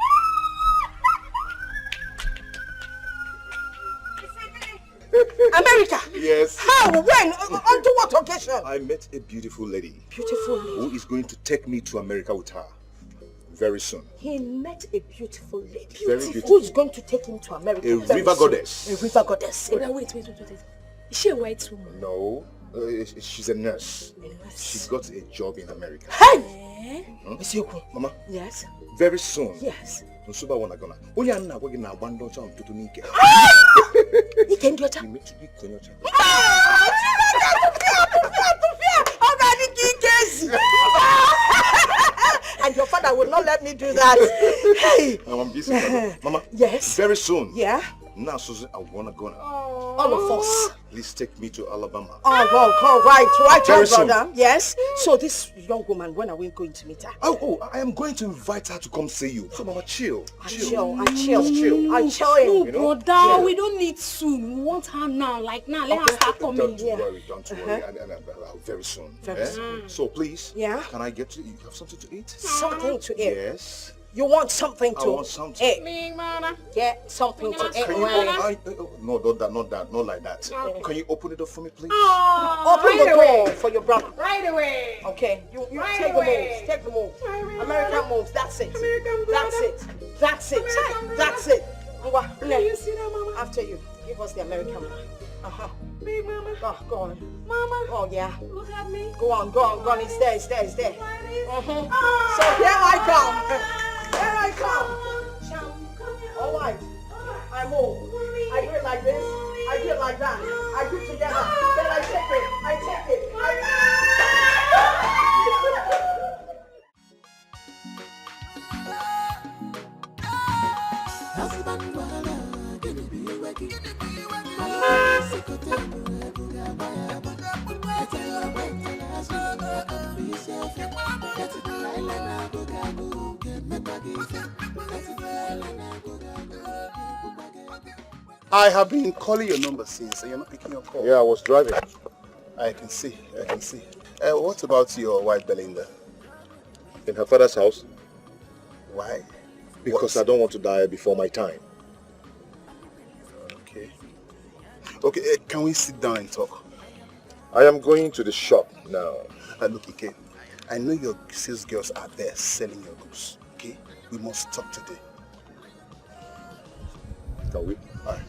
America? Yes. How? When? On to what occasion? I met a beautiful lady. Beautiful lady. Who is going to take me to America with her very soon. He met a beautiful lady. Very beautiful. Who is going to take him to America? A very river soon. goddess. A river goddess. Wait. Is she a white woman? No, she's a nurse. She got a job in America. Hey! Mama, Yes? very soon. Yes. Nsuba wana gonna. Onye anna wagi na wando cha mtutu nike. Ike ndiocha. Ike ndiocha. And your father will not let me do that. Hey! I'm busy. Mama. Yes? Very soon. Yeah? Now, Susan, I wanna go now. All of us. Please take me to Alabama. Oh, well, right, Very brother. soon. Yes? So this young woman, when are we going to meet her? Oh, I am going to invite her to come see you. So, Mama, chill. I chill. You know? Brother, we don't need soon. We want her now, like now. Let her start coming. Don't worry. And very soon. Very soon. So, please, Yeah? can I get you have something to eat? Something to eat. Yes. You want something to I want something. eat. Big brother. Get something to eat. Can you no, not like that. Okay. Can you open it up for me, please? Open the door for your brother. Right away. Okay, you Right take away. the moves. Right American moves. That's it. American That's brother. it. That's it. American That's it. Ngwa, Can you see that, Mama? after you, give us the American one. Big Mama. Go on. Mama. Oh yeah. Look at me. Go on. It's there. So Like this. here I come. Here I come. All right. I move. I do it like this. I do it like that. I do it together. Then I take it. Husband, brother, give me a wacky I have been calling your number since and you're not picking your call. Yeah, I was driving. I can see. What about your wife, Belinda? In her father's house. Why? Because I don't want to die before my time. Okay, can we sit down and talk? I am going to the shop now. Look, Ike, I know your sales girls are there selling your goods. Okay? We must talk today. Can we? All right.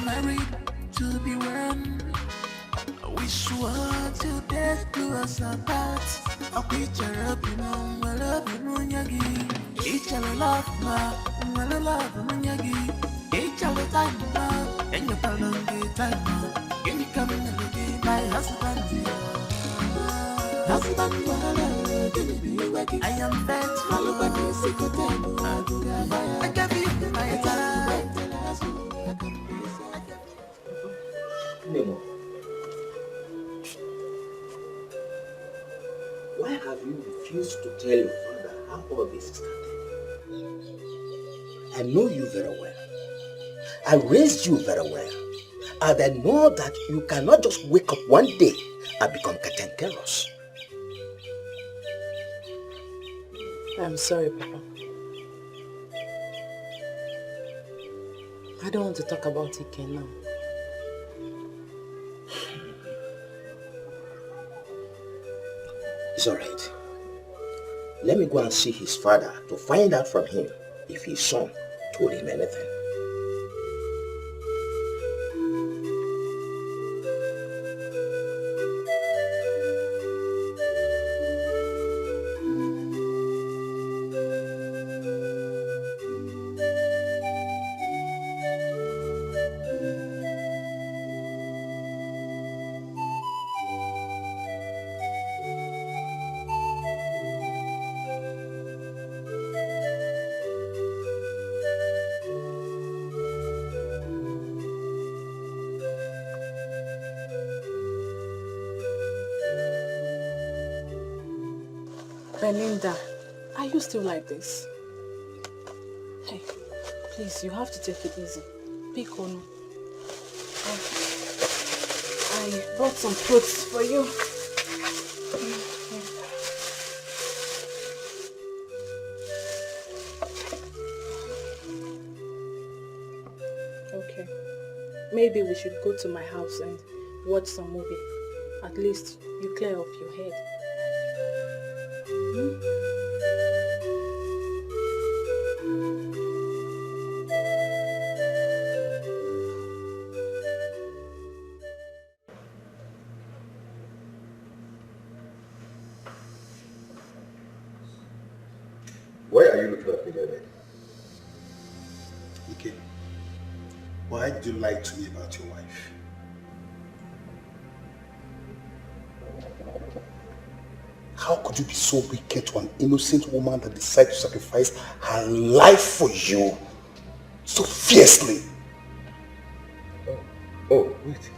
Married to be one. We swore to death do us apart. A picture up in on my love in Munyagi. Each other love ma, my love Munyagi. Each other time ma, and your palongi time ma. Can you come in and be my husband? I am faithful, but you see, I gave you my time. Nemo, why have you refused to tell your father how all this started? I know you very well. I raised you very well. And I know that you cannot just wake up one day and become cantankerous. I'm sorry, Papa. I don't want to talk about Ike now. It's alright. Let me go and see his father to find out from him if his son told him anything. Belinda, are you still like this? Hey, please, you have to take it easy. Pick on. I brought some fruits for you. Okay. Maybe we should go to my house and watch some movie. At least you clear off your head. Why are you looking at me like that? Ike, why did you lie to me about your wife? How could you be so wicked to an innocent woman that decided to sacrifice her life for you so fiercely? Oh, wait.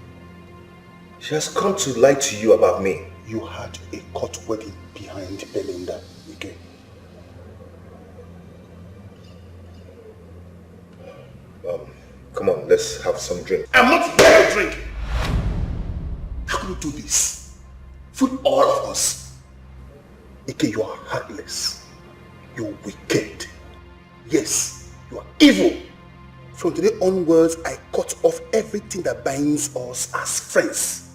She has come to lie to you about me. You had a court wedding behind Belinda, Ike. Come on, let's have some drink. I'm not here to drink! How can you do this? Fool all of us. Ike, you are heartless. You're wicked. Yes, you are evil. From today onwards, I cut off everything that binds us as friends.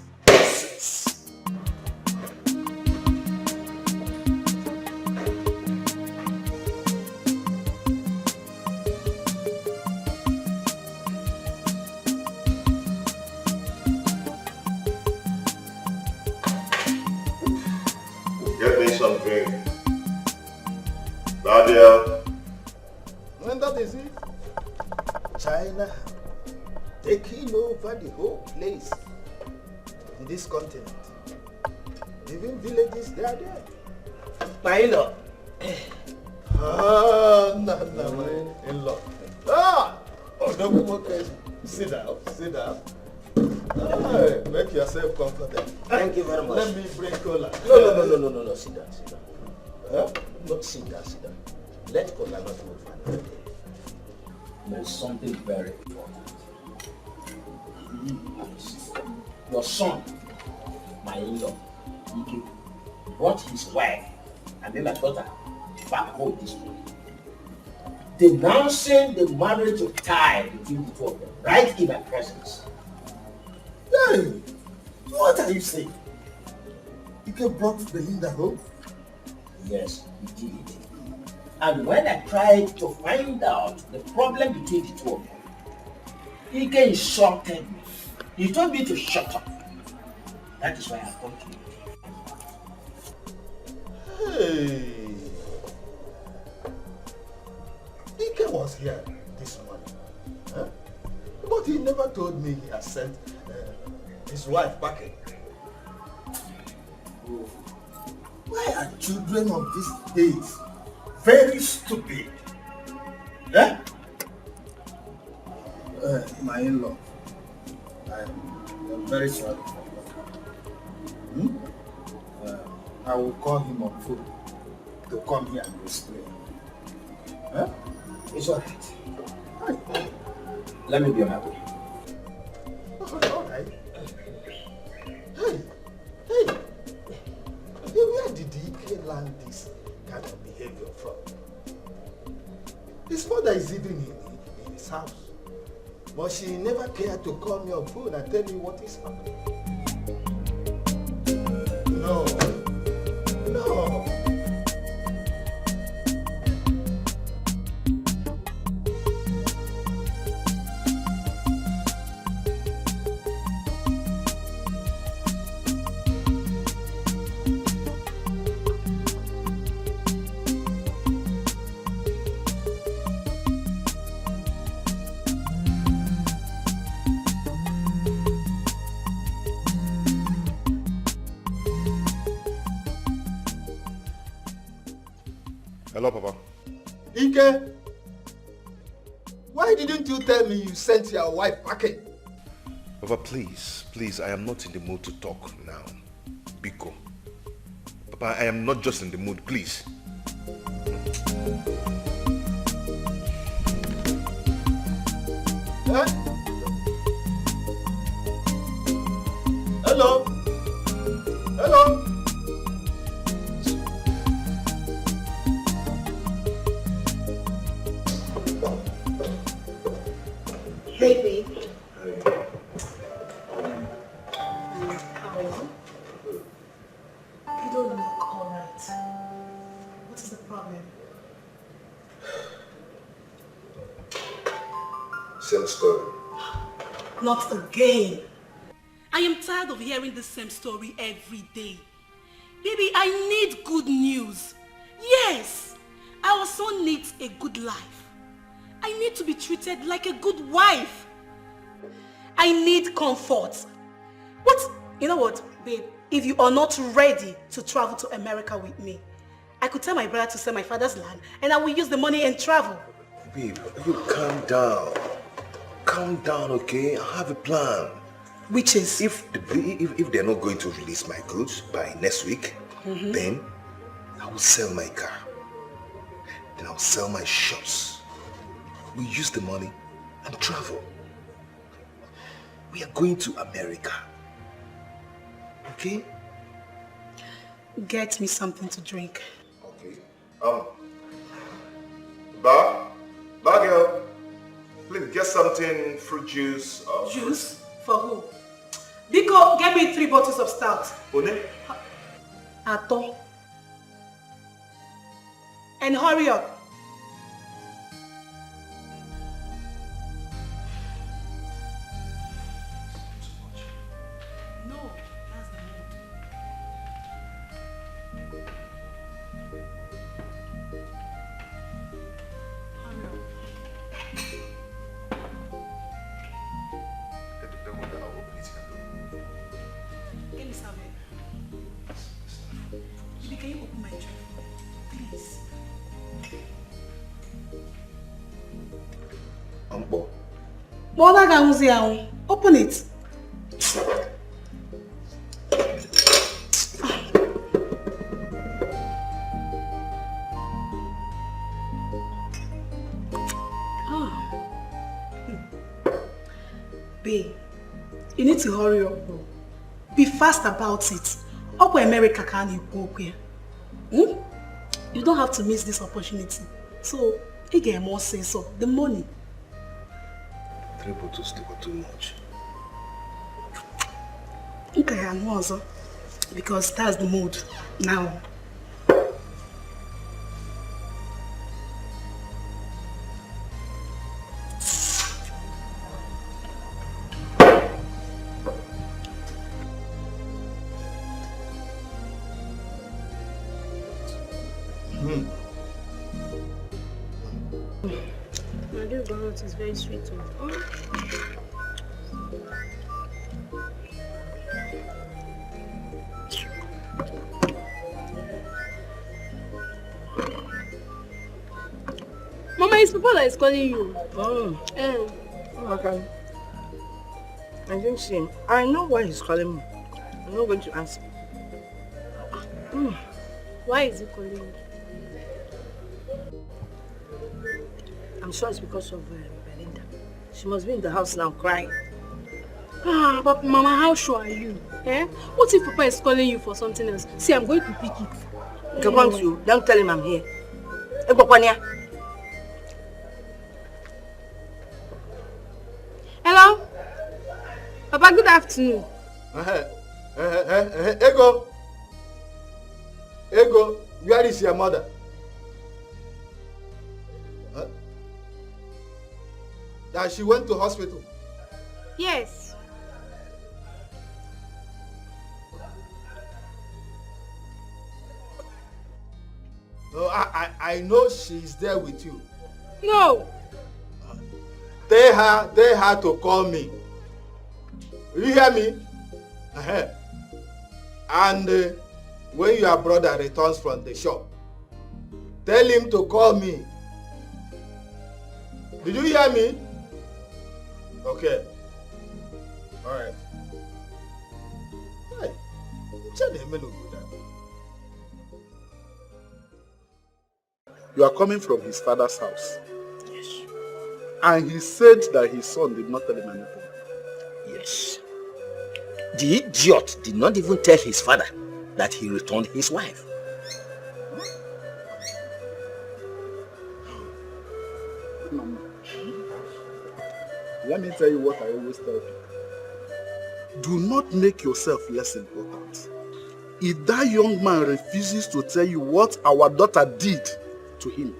Get me some drink. Nadia. And that is it. China taking over the whole place in this continent. Even villages, they are there. My in-law. Ah, no, my in-law. Ah! Oh, don't okay. Sit down, sit down. Ah, make yourself comfortable. Thank you very much. Let me bring cola. No, sit down, sit down. Huh? Not sit down, sit down. Let cola not move for another day. There's something very important. Your son, my in-law, Dikeh, brought his wife and then my daughter back home this morning, denouncing the marriage tie between the two of them, right in my presence. Hey, what are you saying? Dikeh brought Belinda home? Yes, he did. And when I tried to find out the problem between the two of them, Dikeh insulted me. He told me to shut up. That is why I come to you. Hey, Dikeh was here this morning, huh? But he never told me he had sent his wife packing. Why are children of these days very stupid? Eh? My in-law, I'm very sorry for that. I will call him on phone to come here and explain. Huh? It's all right. Let me be on my way. All right. Hey, where did Dikeh learn this kind of behavior from? His mother is even in his house, but she never cared to call me on phone and tell me what is happening. No. Hello, Papa. Dikeh, why didn't you tell me you sent your wife packing? Papa, please, I am not in the mood to talk now. Biko. Papa, I am not just in the mood, please. Huh? Hello? Hello? Baby. How are you? You don't look alright. What is the problem? Same story. Not again. I am tired of hearing the same story every day. Baby, I need good news. Yes, our son needs a good life. I need to be treated like a good wife. I need comfort. What? You know what, babe? If you are not ready to travel to America with me, I could tell my brother to sell my father's land and I will use the money and travel. Babe, you calm down. Calm down, okay? I have a plan. Which is? If they're not going to release my goods by next week, then I will sell my car. Then I'll sell my shops. We use the money and travel. We are going to America. Okay? Get me something to drink. Okay. Bar girl, please get something, fruit juice. Juice? For who? Biko, get me 3 bottles of stout. Only? Ato. And hurry up. No, that's the mood. Hurry up. Give me some. Can you open my tray for me? Please. Ambo. Open it. Babe, you need to hurry up, bro. Be fast about it. Up America can you go here? You don't have to miss this opportunity. So, you get more sense of the money. 3 bottles still got too much. Okay, and also because that's the mood now. It's very sweet too. Mama, it's Papa that is calling you. Okay. I didn't see him. I know why he's calling me. I'm not going to answer. Why is he calling you? I'm sure it's because of Belinda. She must be in the house now crying. But Mama, how sure are you? What if Papa is calling you for something else? See, I'm going to pick it. Okay, once you don't tell him I'm here. Hello? Papa, good afternoon. Ego, where is your mother? That she went to hospital? Yes. No, I know she's there with you. No. Tell her to call me. Will you hear me? And when your brother returns from the shop, tell him to call me. Did you hear me? Okay. Alright. Hey, You are coming from his father's house. Yes. And he said that his son did not tell him anything. Yes. The idiot did not even tell his father that he returned his wife. Let me tell you what I always tell people. Do not make yourself less important. If that young man refuses to tell you what our daughter did to him,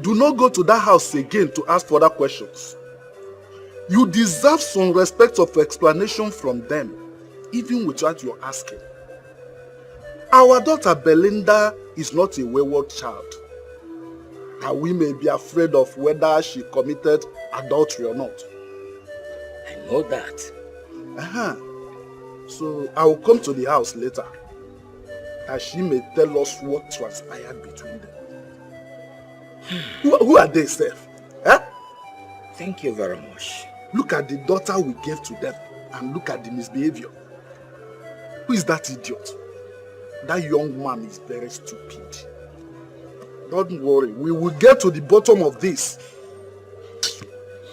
do not go to that house again to ask further questions. You deserve some respect of explanation from them, even without your asking. Our daughter Belinda is not a wayward child, and we may be afraid of whether she committed adultery or not. I know that. So I will come to the house later, that she may tell us what transpired between them. Who are they, Seth? Thank you very much. Look at the daughter we gave to them, and look at the misbehavior. Who is that idiot? That young man is very stupid. Don't worry, we will get to the bottom of this.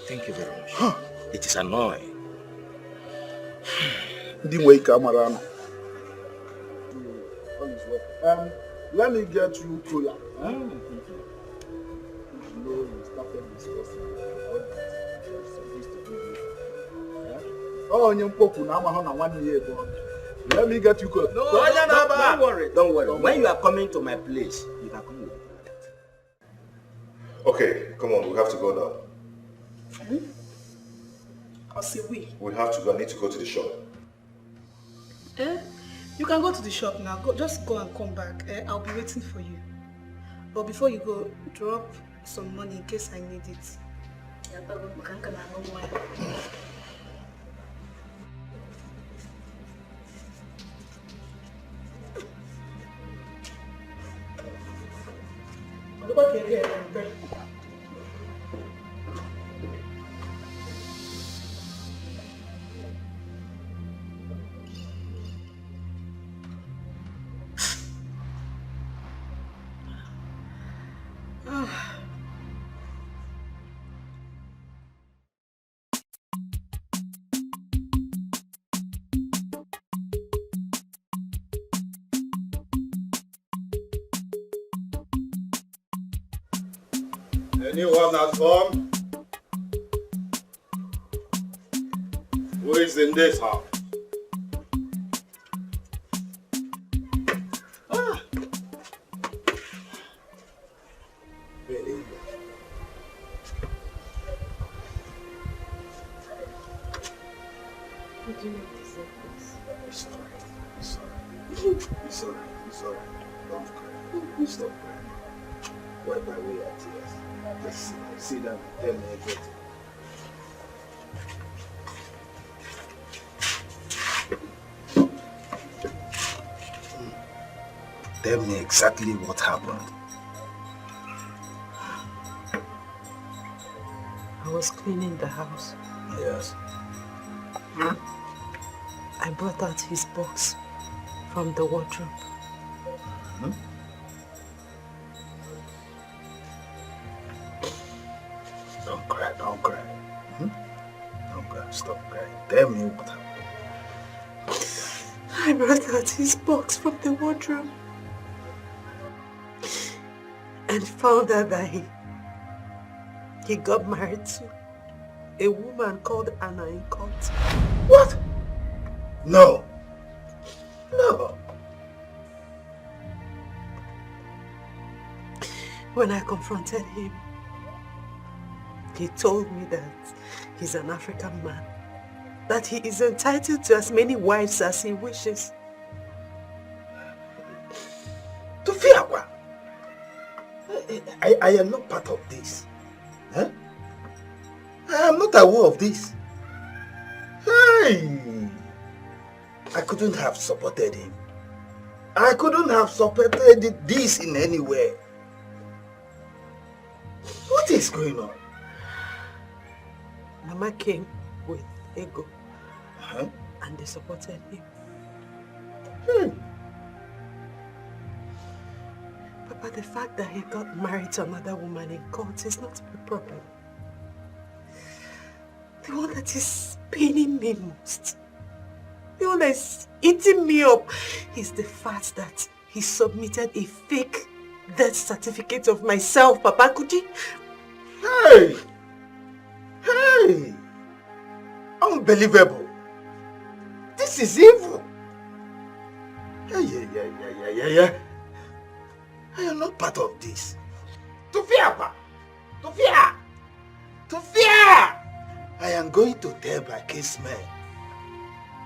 Thank you very much. It is annoying. Let me get you Koya. You started discussing all that you're supposed to do. Let me get you Koya. Don't worry, don't worry. When you are coming to my place, you can come with me. Okay, come on, we have to go now. I'll say we. We have to go. I need to go to the shop. You can go to the shop now. Just go and come back. I'll be waiting for you. But before you go, drop some money in case I need it. Look at here, okay? Anyone at home? Who is in this house? Really? Would you not deserve this? It's alright. It's alright. It's alright. It's alright. Don't cry. Stop crying. Wipe away your tears. Just sit down and tell me everything. Tell me exactly what happened. I was cleaning the house. Yes. I brought out his box from the wardrobe. Don't cry, don't cry. Don't cry, stop crying. Tell me what happened. I brought out his box from the wardrobe and found out that he got married to a woman called Anna in court. What? No. No. When I confronted him, he told me that he's an African man, that he is entitled to as many wives as he wishes. Tufiawa, I am not part of this. Huh? I am not aware of this. Hey! I couldn't have supported him. I couldn't have supported this in any way. What is going on? Mama came with ego and they supported him. Papa, the fact that he got married to another woman in court is not a problem. The one that is paining me most, the one that is eating me up, is the fact that he submitted a fake death certificate of myself, Papa. Could you? Hey! Hey! Unbelievable! This is evil! Yeah. I am not part of this. Tufia! I am going to tell my case man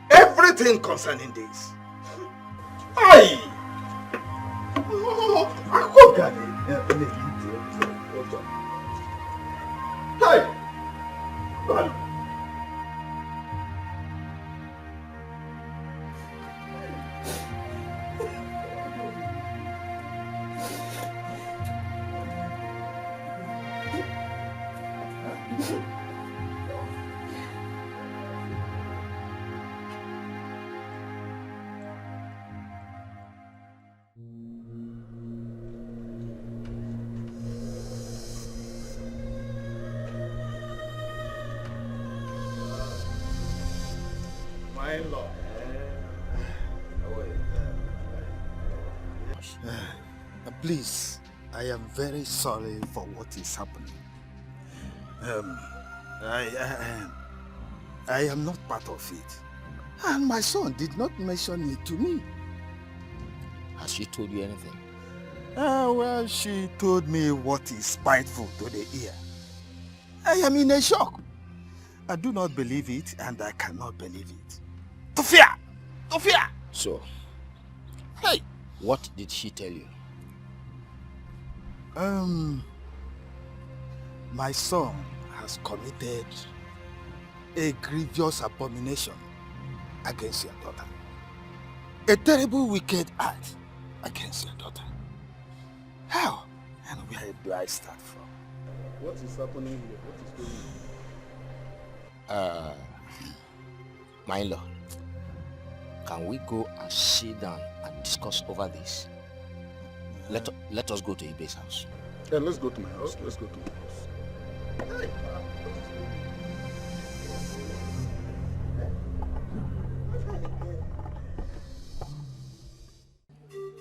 everything concerning this. Hey! I hope that Hey! Run! Please, I am very sorry for what is happening. I am not part of it. And my son did not mention it to me. Has she told you anything? Well, she told me what is spiteful to the ear. I am in a shock. I do not believe it and I cannot believe it. Tufia! So, hey, what did she tell you? My son has committed a grievous abomination against your daughter. A terrible wicked act against your daughter. How? And where do I start from? What is happening here? What is going on? My in-law, can we go and sit down and discuss over this? Let us go to Ibe's house. Yeah, let's go to my house. Let's go to my house.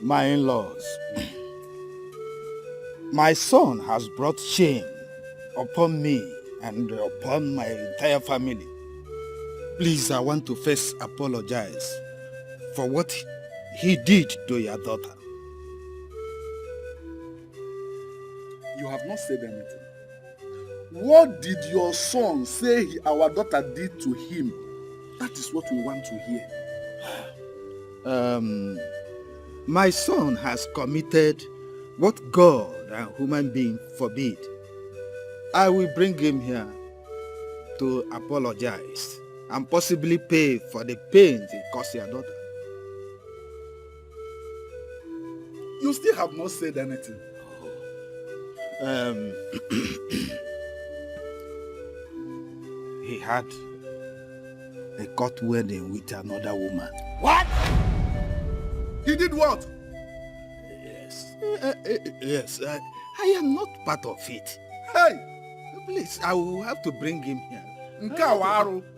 My in-laws, my son has brought shame upon me and upon my entire family. Please, I want to first apologize for what he did to your daughter. You have not said anything. What did your son say our daughter did to him? That is what we want to hear. My son has committed what God and human being forbid. I will bring him here to apologize and possibly pay for the pains he caused your daughter. You still have not said anything. He had a court wedding with another woman. What? He did what? Yes, I am not part of it. Hey! Please, I will have to bring him here.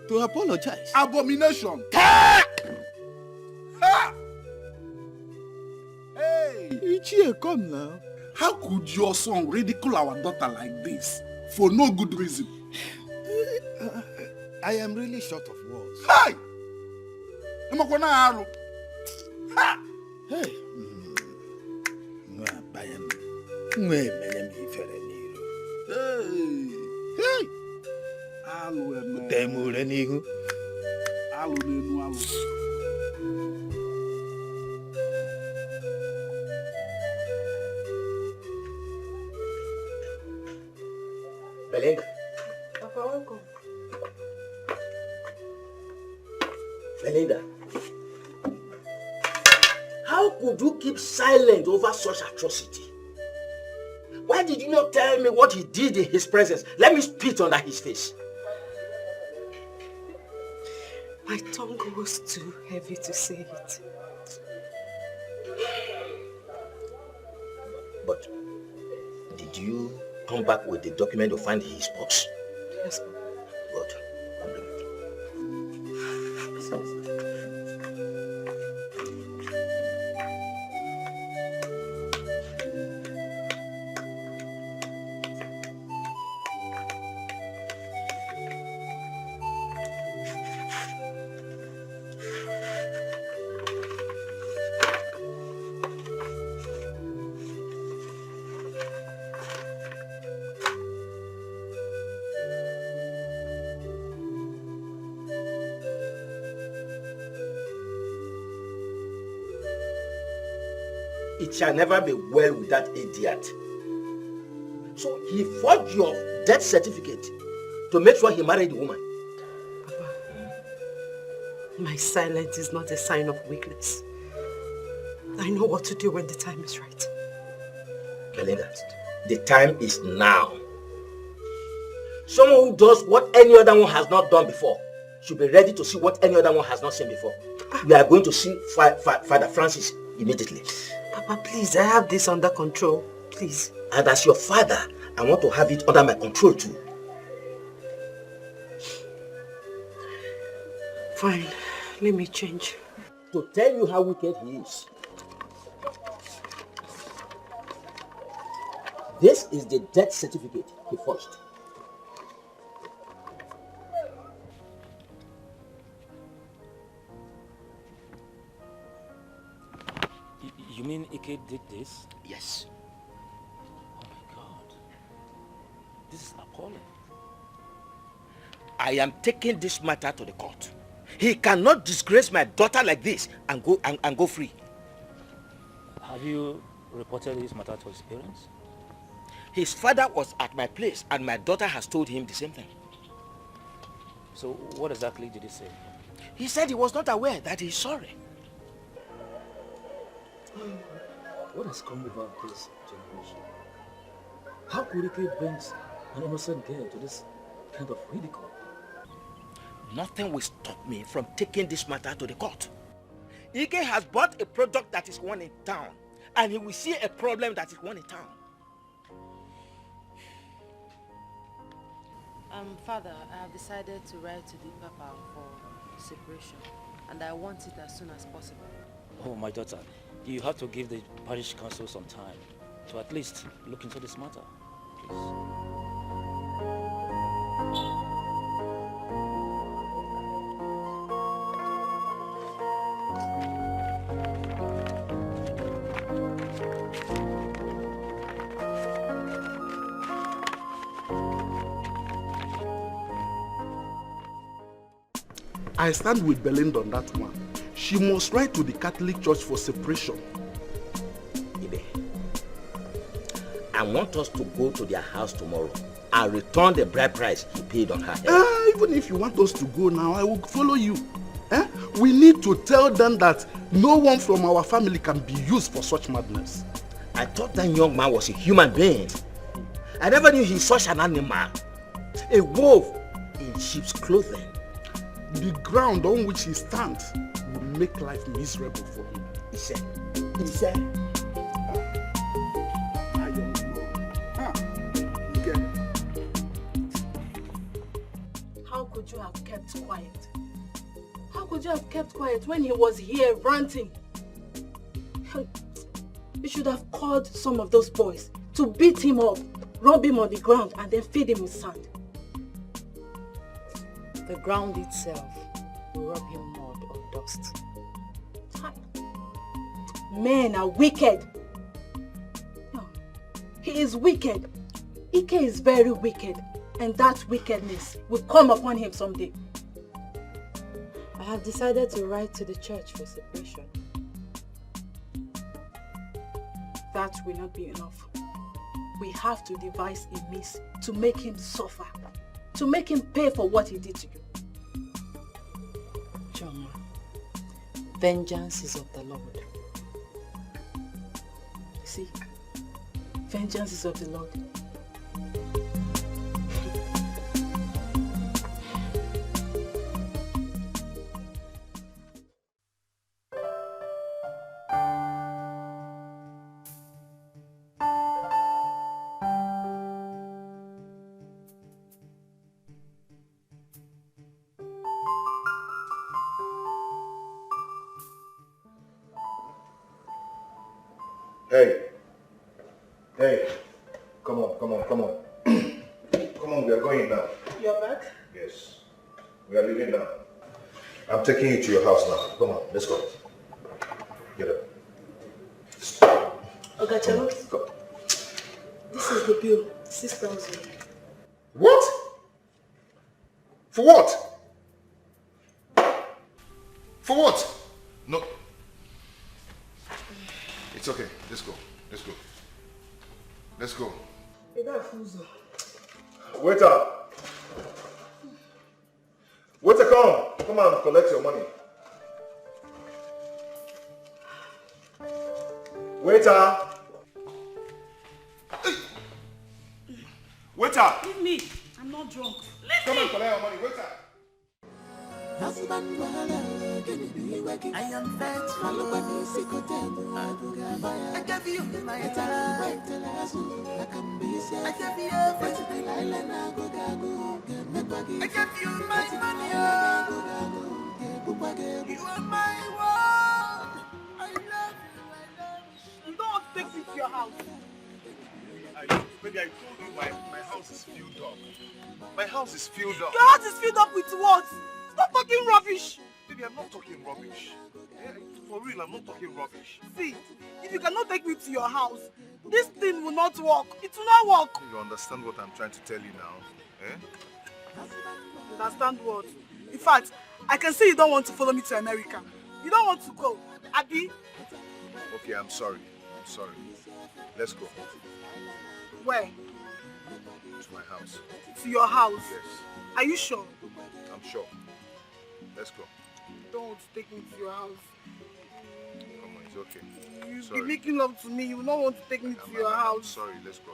To apologize. Abomination. Ha! Hey! Ichie, come now. How could your son ridicule our daughter like this for no good reason? I am really short of words. Hey! Hey! Hey! Belinda. Papa, welcome. Belinda. How could you keep silent over such atrocity? Why did you not tell me what he did in his presence? Let me spit under his face. My tongue was too heavy to say it. But did you come back with the document you find in his box? Yes, Papa. Good. It shall never be well with that idiot. So he forged your death certificate to make sure he married the woman. Papa, my silence is not a sign of weakness. I know what to do when the time is right. Belinda, the time is now. Someone who does what any other one has not done before should be ready to see what any other one has not seen before. We are going to see Father Francis immediately. Papa, please, I have this under control. Please. And as your father, I want to have it under my control too. Fine. Let me change. To tell you how wicked he is. This is the death certificate he forged. You mean Ike did this? Yes. Oh my God. This is appalling. I am taking this matter to the court. He cannot disgrace my daughter like this and go free. Have you reported this matter to his parents? His father was at my place and my daughter has told him the same thing. So what exactly did he say? He said he was not aware that he's sorry. What has come about this generation? How could Ike bring an innocent girl to this kind of ridicule? Nothing will stop me from taking this matter to the court. Ike has bought a product that is one in town, and he will see a problem that is one in town. Father, I have decided to write to the Papa for separation, and I want it as soon as possible. Oh, my daughter, you have to give the parish council some time to at least look into this matter. Please. I stand with Belinda on that one. She must write to the Catholic Church for separation. Ibe, I want us to go to their house tomorrow and return the bride price he paid on her head. Even if you want us to go now, I will follow you. We need to tell them that no one from our family can be used for such madness. I thought that young man was a human being. I never knew he's such an animal. A wolf in sheep's clothing. The ground on which he stands will make life miserable for him. He said. I don't know. Okay. How could you have kept quiet? How could you have kept quiet when he was here ranting? You should have called some of those boys to beat him up, rub him on the ground, and then feed him with sand. The ground itself will rub him mud or dust. Men are wicked. No, he is wicked. Ike is very wicked, and that wickedness will come upon him someday. I have decided to write to the church for separation. That will not be enough. We have to devise a means to make him suffer, to make him pay for what he did to you. Choma, vengeance is of the Lord. You see, vengeance is of the Lord. Hey, come on. Come on, we are going now. You're back? Yes, we are leaving now. I'm taking you to your house now. Come on, let's go. Get up. Ogachalo, this is the bill, 6,000. What? For what? For what? No. It's okay. Let's go. Let's go. Waiter! Waiter, come! Come and collect your money. Waiter! Waiter! Leave me. I'm not drunk. Come and collect your money. Waiter! I am faithful. I gave you my time. I gave you everything. I gave you my money. You are my world. I love you. You don't want to take me to your house. Maybe I told you my house is filled up. My house is filled up. Your house is filled up with what? Stop talking rubbish. Baby, I'm not talking rubbish. For real, I'm not talking rubbish. See, if you cannot take me to your house, this thing will not work. It will not work. You understand what I'm trying to tell you now? Understand what? In fact, I can see you don't want to follow me to America. You don't want to go, Abi. Okay, I'm sorry. Let's go. Where? To my house. To your house? Yes. Are you sure? I'm sure. Let's go. Don't want to take me to your house. Come on, it's okay. You'll be making love to me. You don't want to take me to your house. Sorry, let's go,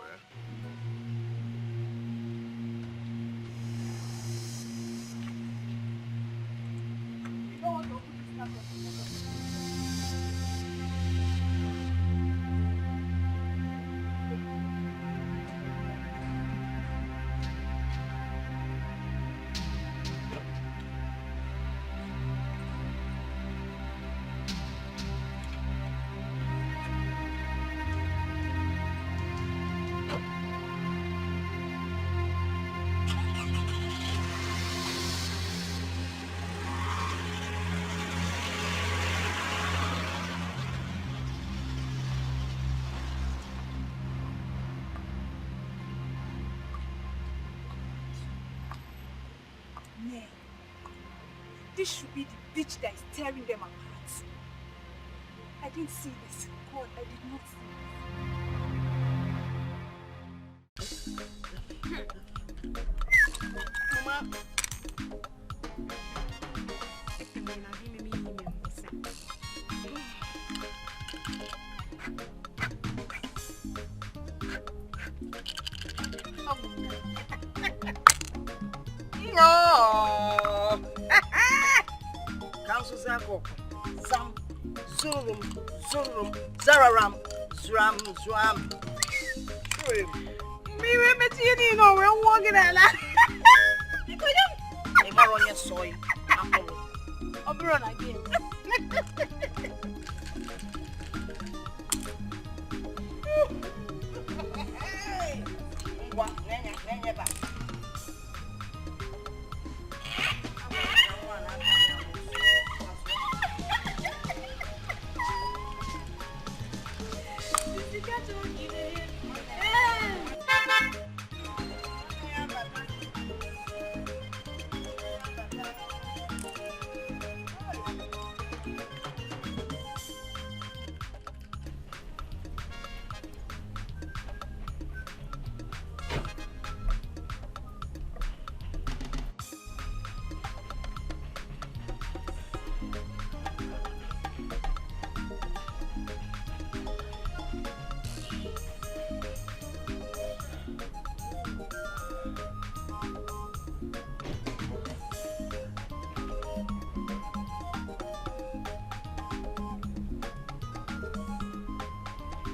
This should be the bitch that is tearing them apart. I didn't see this. God, I did not see this. Mama. No. Council Zako. Zam. Zurum. Zurum. Zararam. Zram. Zram. Me, we know we're walking at that. I'm on your soil. I'm run again.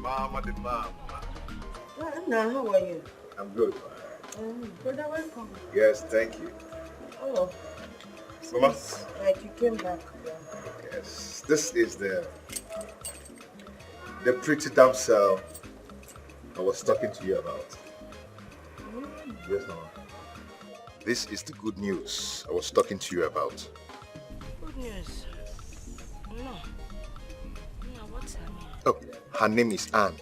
Mama the mama. Now, how are you? I'm good. Brother, welcome. Yes, thank you. Oh, Mama? like you came back. Yes, this is the pretty damsel I was talking to you about. Yes, Mama. This is the good news I was talking to you about. Good news. No. No, what's her name? Oh, her name is Anne.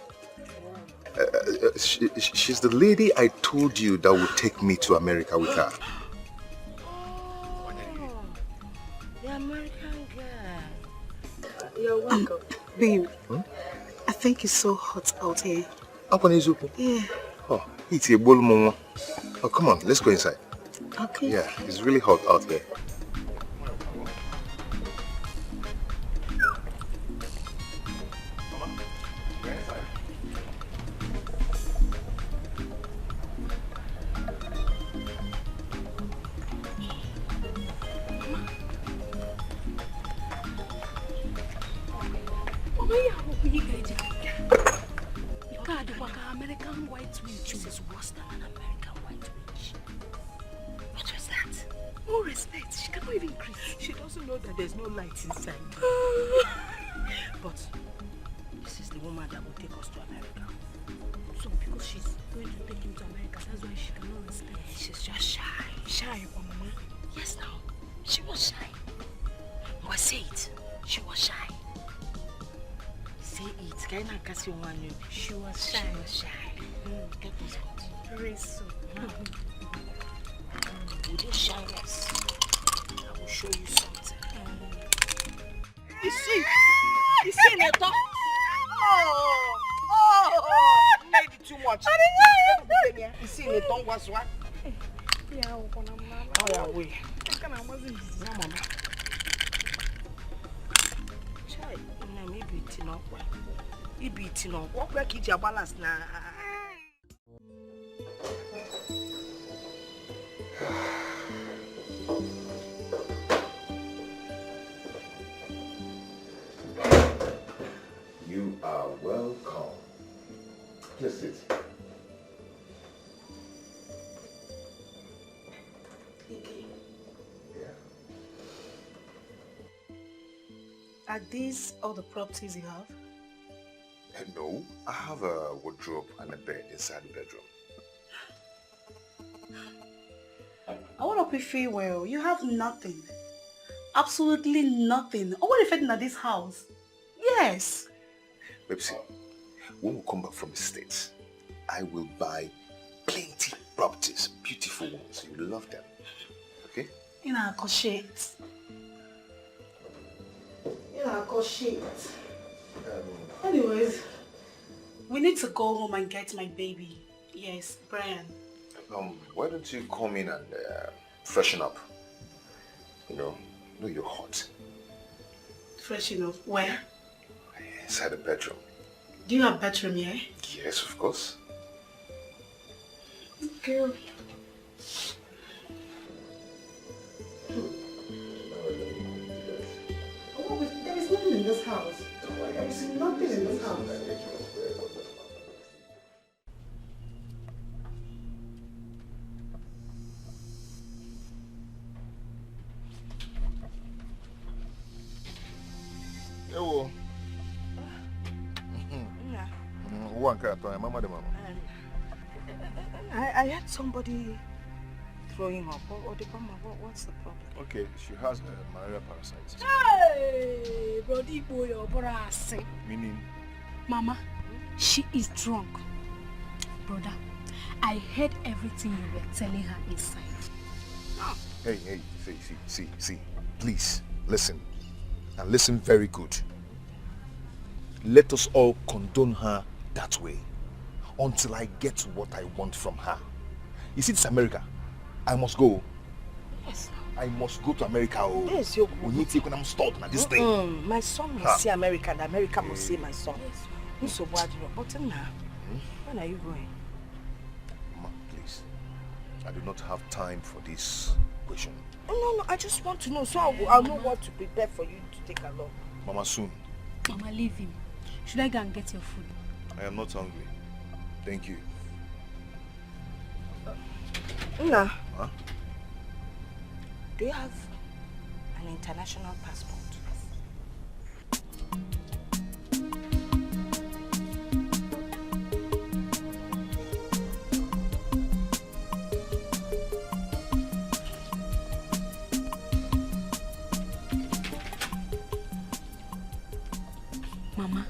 She's the lady I told you that would take me to America with her. Oh, the American girl. You're welcome. Babe, I think it's so hot out here. Yeah. Oh, it's a bull mama. Oh, come on, let's go inside. Okay. Yeah, it's really hot out there. American white witch. This is worse than an American white witch. What was that? No respect. She cannot even greet. She doesn't know that there's no light inside. But this is the woman that will take us to America. So because she's going to take him to America, that's why she cannot respect. She's just shy. Shy, Mama. Yes, now. She was shy. But say it. She was shy. Say it. She was shy. She was shy. Get this one. Very soon. With your shyness, I will show you something. You see? You see, Neto? Oh! Made it too much. You see, Neto was what? Yeah, oh, yeah, wait. Mama. Chai, maybe it's not well. Maybe it's not. What will keep your balance now? are welcome. Please sit. Are these all the properties you have? No, I have a wardrobe and a bed inside the bedroom. I want to prefer well. You have nothing. Absolutely nothing. I want to fit in this house. Yes. Babe, see, when we come back from the States, I will buy plenty properties, beautiful ones. You love them. Okay? In our shit. In our shit. Anyways, we need to go home and get my baby. Yes, Brian. Why don't you come in and freshen up? You know you're hot. Freshen up? Where? Inside the bedroom. Do you have a bedroom here? Yes, of course. Okay. Oh, there is nothing in this house. There is nothing in this house. Hello. I had somebody throwing up. What's the problem? Okay, she has malaria parasites. Hey, brody boy, your brass. Meaning? Mama, she is drunk. Brother, I heard everything you were telling her inside. Hey, see, please, listen. And listen very good. Let us all condone her that way until I get what I want from her. You see, this America. I must go. Yes. I must go to America. Oh. Yes, you we need to when I'm stalled on this thing. My son must see America and America must see my son. Yes. So what do you know? But now, when are you going? Mama, please. I do not have time for this question. No, I just want to know so I'll know what to prepare for you to take along. Mama, soon. Mama, leave him. Should I go and get your food? I am not hungry. Thank you. Nna, huh? Do you have an international passport? Mama,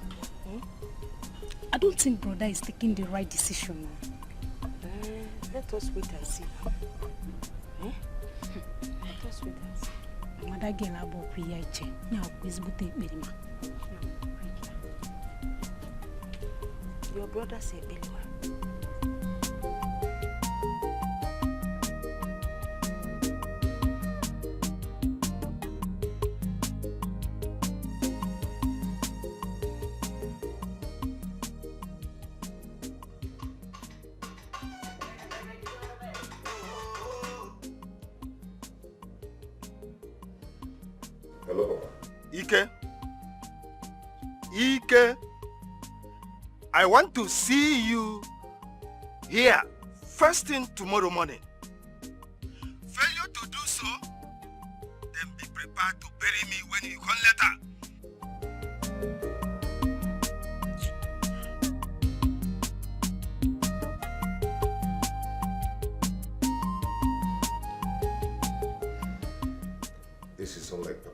I don't think brother is taking the right decision now. Let us wait and see. Let us wait and see. Mother girl about PIJ. Now, please put it with me. Your brother said Belima. Hello, Papa. Ike, I want to see you here first thing tomorrow morning. Failure to do so, then be prepared to bury me when you come later. This is unlike Papa.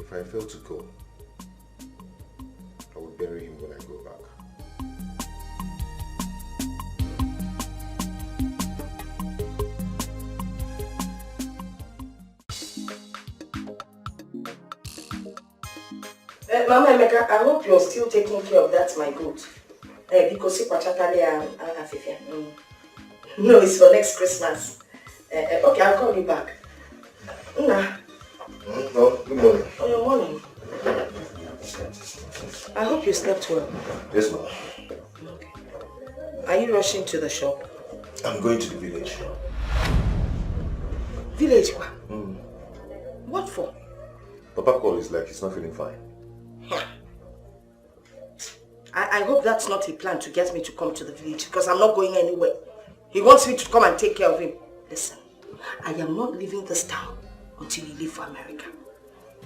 If I fail to go, I will bury him when I go back. Mama Emeka, I hope you're still taking care of that, my goat. Because no, it's for next Christmas. Okay, I'll call you back. Nna. No, good morning. Oh, your morning. I hope you slept well. Yes, ma'am. Okay. Are you rushing to the shop? I'm going to the village. Village? Mm. What for? Papa called is like he's not feeling fine. I hope that's not a plan to get me to come to the village, because I'm not going anywhere. He wants me to come and take care of him. Listen, I am not leaving this town until you leave for America.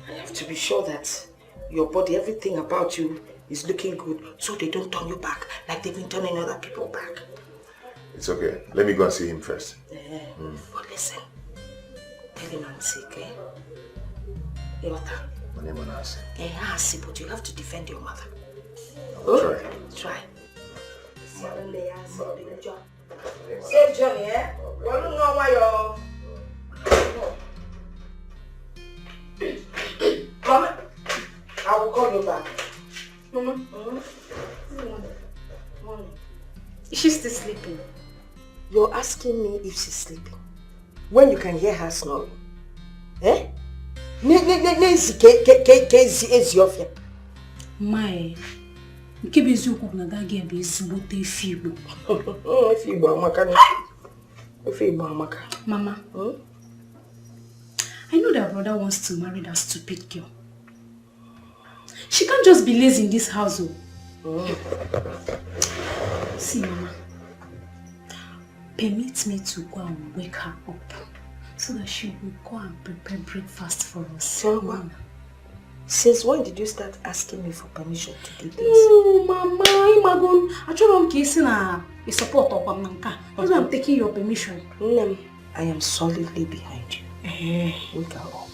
I have to be sure that your body, everything about you is looking good, so they don't turn you back like they've been turning other people back. It's okay. Let me go and see him first. But listen, tell him I'm sick, eh? Yota. My name is Nancy. But you have to defend your mother. Try. Safe journey, eh? Well, you know why you're... Mama, I will call you back. Mama. Is she still sleeping? You're asking me if she's sleeping when you can hear her snoring. Eh? My, nke bụ eziokwu na gaga ebe ezigbote efe Igbo. Efe Igbo amaka. Mama, I know that brother wants to marry that stupid girl. She can't just be lazy in this house. See, Mama, permit me to go and wake her up so that she will go and prepare breakfast for us. Since when did you start asking me for permission to do this? Oh, Mama, I told you to support of Nanka. That's why I'm taking your permission. I am solidly behind you. Wake her up.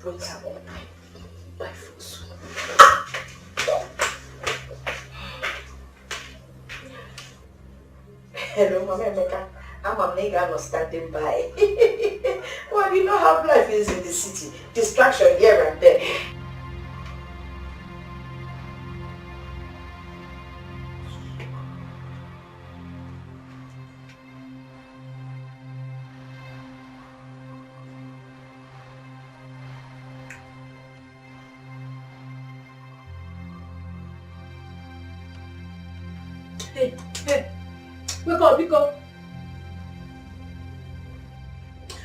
Wake her up. By force. Hello, Mama Emeka. I'm a nigga not standing by. Well, you know how life is in the city. Distraction here and there. Hey, wake up, wake up.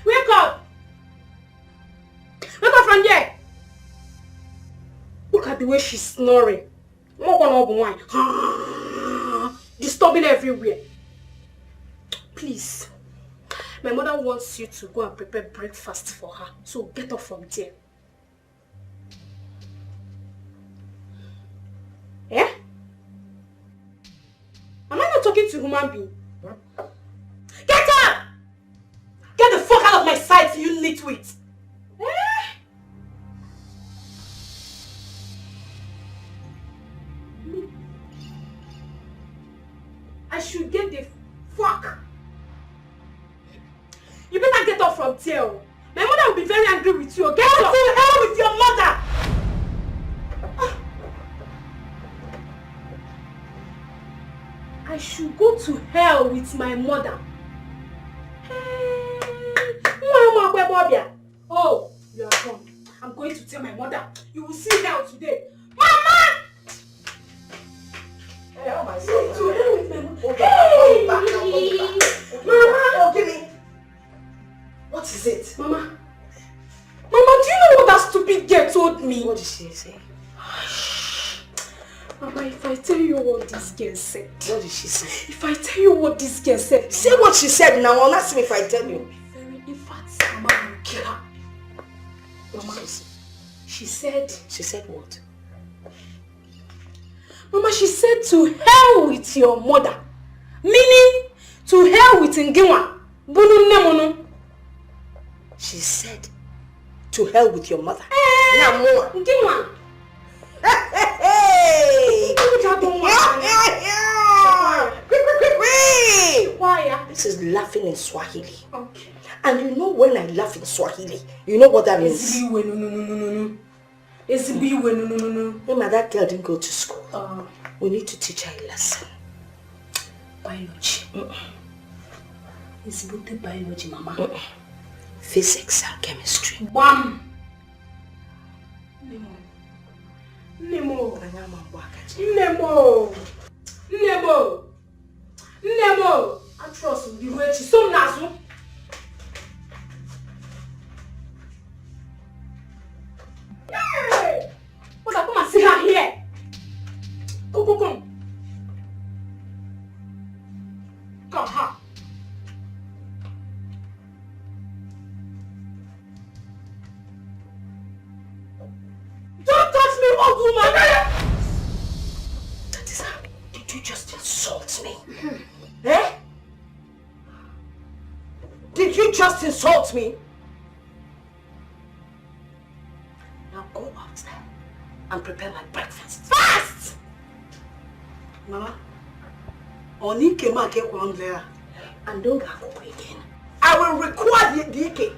Wake up! Wake up from there! Look at the way she's snoring. Disturbing everywhere. Please. My mother wants you to go and prepare breakfast for her. So get up from there. Eh? Am I not talking to a human being? Get up! Get the fuck out of my sight, you nitwit! I should get the fuck. You better get up from there. My mother will be very angry with you. Get up! To hell with your mother! I should go to hell with my mother. Oh, you are gone. I'm going to tell my mother. You will see hell today. Mama! Hey, oh my God. To hell with my mother. Hey! Mama! Oh, give me. What is it? Mama. Mama, do you know what that stupid girl told me? What did she say? Mama, if I tell you what this girl said. What did she say? If I tell you what this girl said. Say what she said now. I'll ask me if I tell you. In fact, Mama will kill her. Mama, she said... She said what? Mama, she said to hell with your mother. Meaning, to hell with Ngiwa. She said, to hell with your mother. Ngiwa. Hey! This is laughing in Swahili. Okay. And you know when I laugh in Swahili, you know what that means? No. Remember that girl didn't go to school. We need to teach her a lesson. Biology. It's about the biology, Mama. Physics and chemistry. Bam! Nemo. I trust you. The way she's so nice. Hey! What, come and see her here? just insult me? Now go out there and prepare my breakfast. Fast! Mama, Onny came out there. And don't go again. I will record the Dikeh.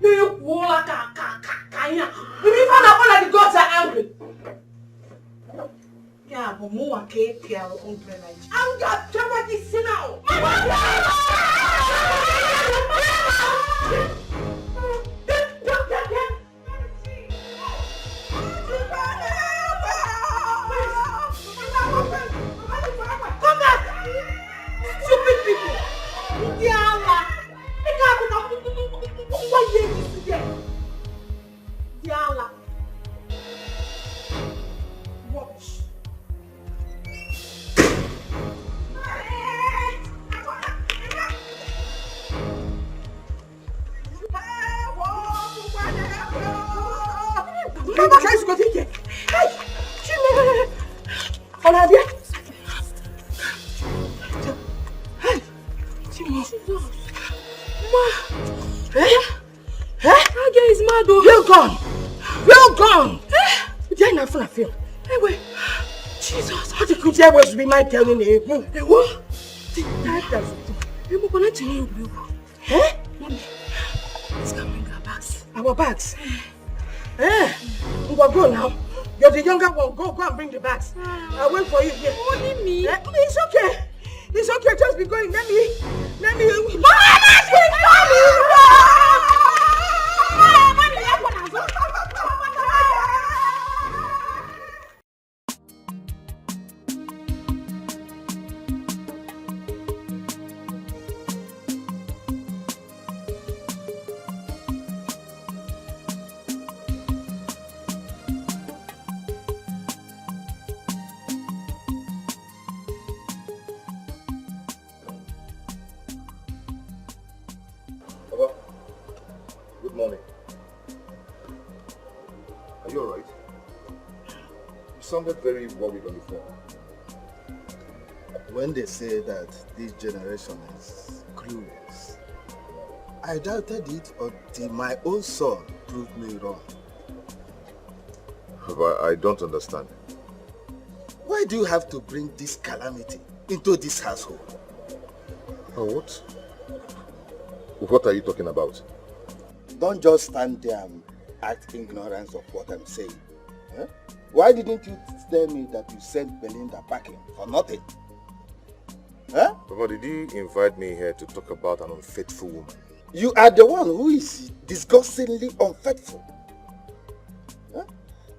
You found out all the gods are angry. Yeah, but more cake here on play like. I'm just trying to see now. Come back! Stupid people! Diala! What year is today? Diala! Rubbish! Mama, can you go take it? Hey! On a bien? Hey! Jesus! Ma! Eh? That girl is mad though. You're gone! You're gone! You're not full of fear. Hey, wait. Jesus! How the good was be my telling you? Hey, what? That doesn't. You're going to you. Eh? Mommy, let's go bring our bags. Our bags? Eh? We'll go now. You're the younger one. Go and bring the bags. I'll wait for you here. Only me? Eh? It's okay. It's okay. Just be going. Let me. Mama, she's coming! Good morning. Are you alright? You sounded very worried on the phone. When they say that this generation is clueless, I doubted it until my own son proved me wrong. But I don't understand. Why do you have to bring this calamity into this household? Oh, what? What are you talking about? Don't just stand there and act ignorance of what I'm saying. Eh? Why didn't you tell me that you sent Belinda packing for nothing? Huh? Papa, did you invite me here to talk about an unfaithful woman? You are the one who is disgustingly unfaithful. Huh?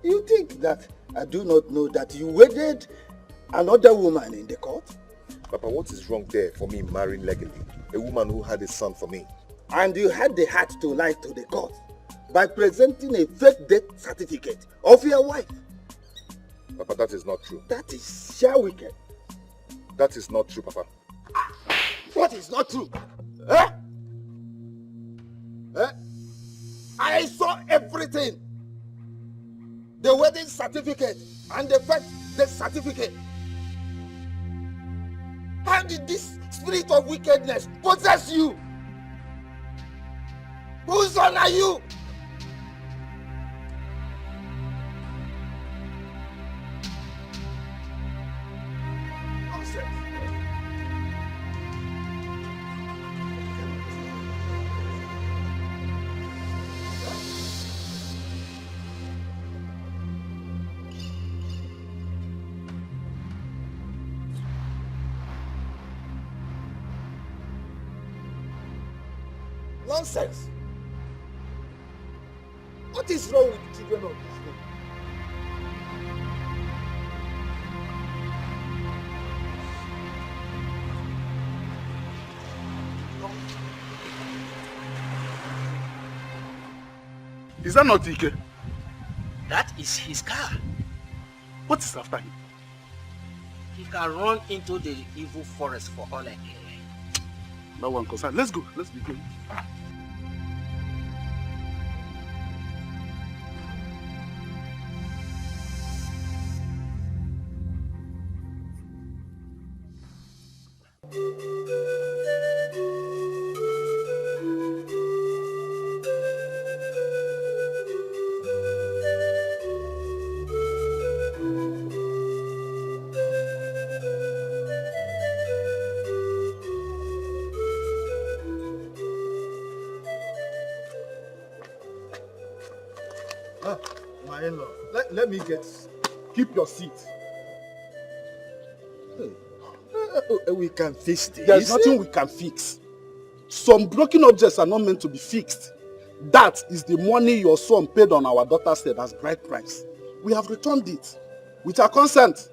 You think that I do not know that you wedded another woman in the court? Papa, what is wrong there for me marrying legally a woman who had a son for me? And you had the heart to lie to the court by presenting a fake death certificate of your wife. Papa, that is not true. That is sheer wicked. That is not true, Papa. What is not true? Eh? Eh? I saw everything. The wedding certificate and the fake death certificate. How did this spirit of wickedness possess you? Whose son are you? Nonsense. Nonsense. What is wrong with the children of this day? Is that not Dikeh? That is his car. What is after him? He can run into the evil forest for all I care. That one concern. Let's go. Let's be going. let me get... Keep your seat. We can fix this. There's nothing we can fix. Some broken objects are not meant to be fixed. That is the money your son paid on our daughter's head as bride price. We have returned it with our consent.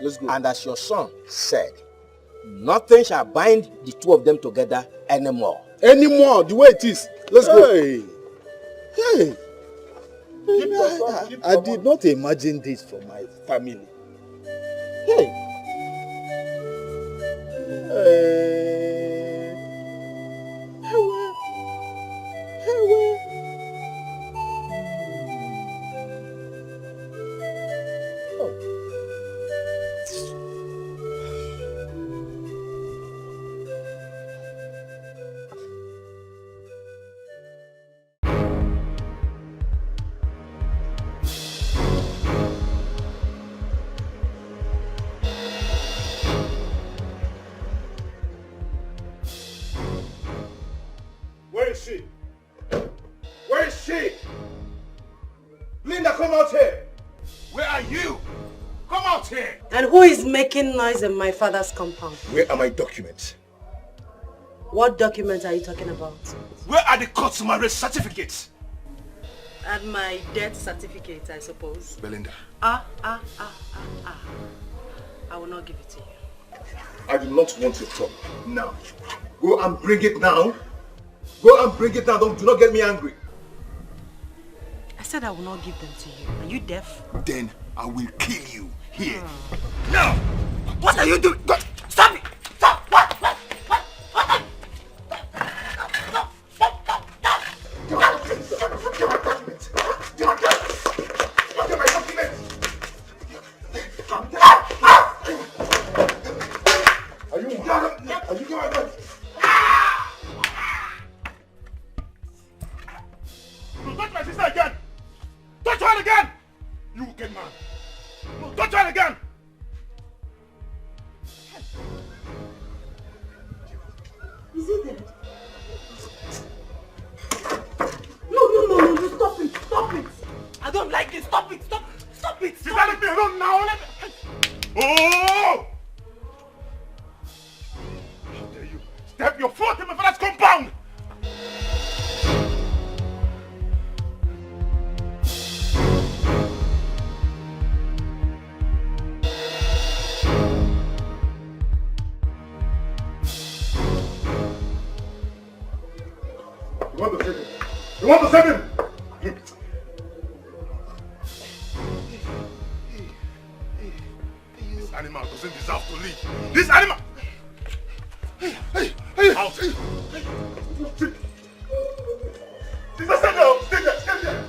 Let's go. And as your son said, nothing shall bind the two of them together anymore. Anymore, the way it is. Let's go. Hey. I did not imagine this for my family. Hey. Where is she? Where is she? Linda, come out here! Where are you? Come out here! And who is making noise in my father's compound? Where are my documents? What documents are you talking about? Where are the court marriage certificates? And my death certificate, I suppose. Belinda. I will not give it to you. I do not want your trouble. Now. Go and bring it now. Go and bring it now. Do not get me angry. I said I will not give them to you. Are you deaf? Then I will kill you here. Now! What are you doing? Stop it! Stop! What? Give my documents! Give my documents! Are you mad? Are you mad? Don't touch my sister again! Touch her again! You wicked man! No, touch her again! Is he dead? No, stop it! Stop it! I don't like this! Stop it! Stop it! Sister, let me alone now! Oh! How dare you step your foot in my father's compound! You want to save him? You want to save him? This animal doesn't deserve to live. This animal! Out! Sister, stay there! Stay there! Stay there!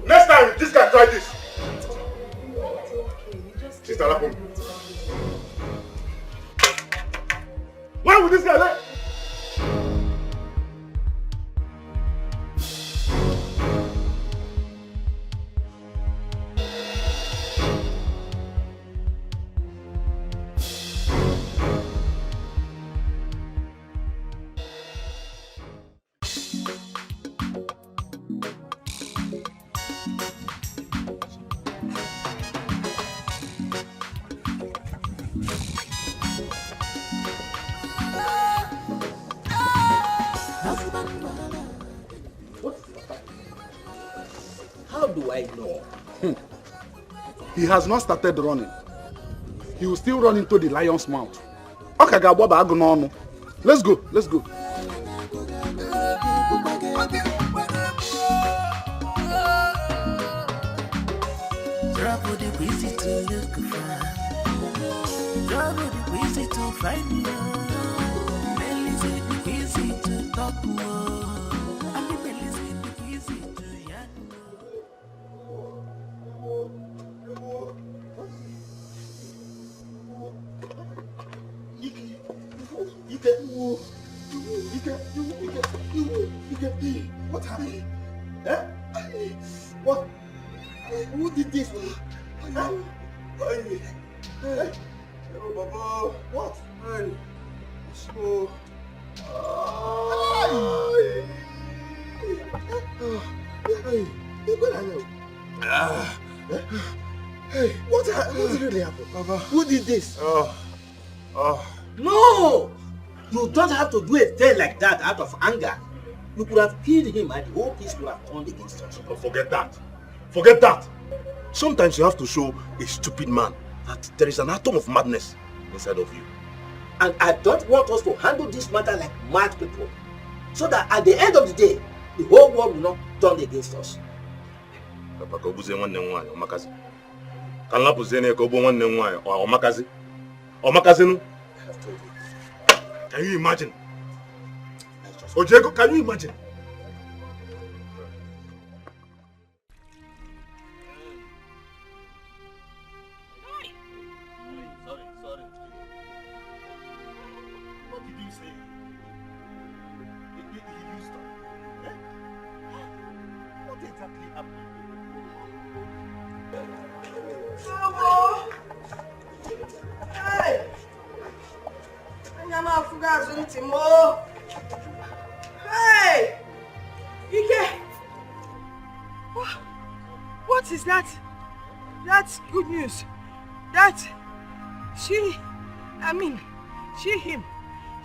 Next time, this guy try this. Sister Lapum. Where will this guy lay? How do I know? He has not started running. He will still run into the lion's mouth. Let's go, let's go. Trouble the easy to look for. Trouble the easy to find you. Melissa the easy to talk to. And the Melissa the easy to yak. What happened? Eh? What? Who did this? Huh? Hey. Hey. Oh, Baba. What? Hey. So. Hey. Hey. What really happened? Baba. Who did this? No! You don't have to do a thing like that out of anger. You could have killed him and the whole case would have turned against us. Oh, forget that. Forget that. Sometimes you have to show a stupid man that there is an atom of madness inside of you. And I don't want us to handle this matter like mad people. So that at the end of the day, the whole world will not turn against us. Papa, can you imagine? Ojego, can you imagine? Sorry. What did you say? Did you stop? Eh? What exactly happened? Hey! I'm forgetting Timo. Hey! Dikeh! What is that? That's good news. That she, him.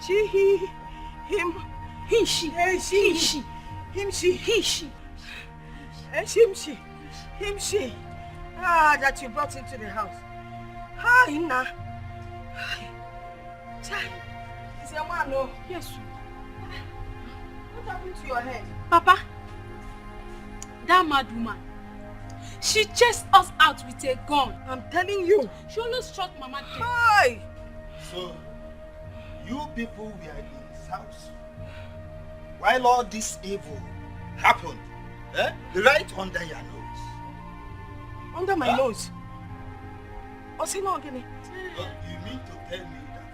She, he, him. He, she. Hey, she, he, she. Him, she. He, she. Him, she. Him, she. That you brought into the house. Hi, Ina. Hi. Child. Is your man, no? Yes. What happened to your head? Papa, that mad woman, she chased us out with a gun. I'm telling you. She almost shot Mama dead. Hi! So, you people were in his house while all this evil happened, right under your nose. Under my nose? Osino Ogini. You mean to tell me that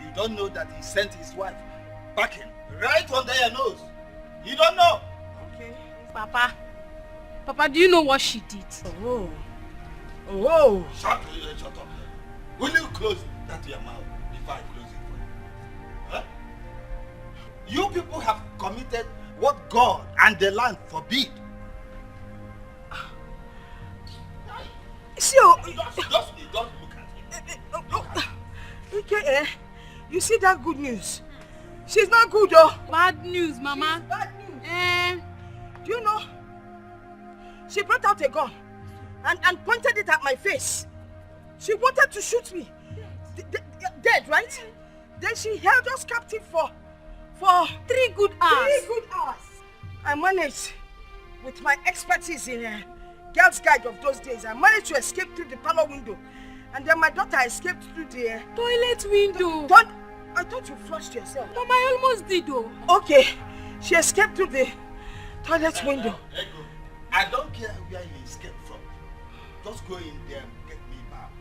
you don't know that he sent his wife packing right under your nose? You don't know? Okay. Papa, do you know what she did? Oh. Shut up. Will you close that your mouth before I close it for you? Huh? You people have committed what God and the land forbid. See, just don't look at him. Dikeh, you see that good news? She's not good, though. Bad news, Mama. She's bad news. Do you know? She brought out a gun and pointed it at my face. She wanted to shoot me. Dead, right? Then she held us captive for 3 good hours. 3 good hours. I managed, with my expertise in Girls' Guide of those days, I managed to escape through the parlor window. And then my daughter escaped through the toilet window. I thought you flushed yourself. Mama, I almost did though. Okay, she escaped through the toilet window. Ego, I don't care where you escaped from. Just go in there and get me back.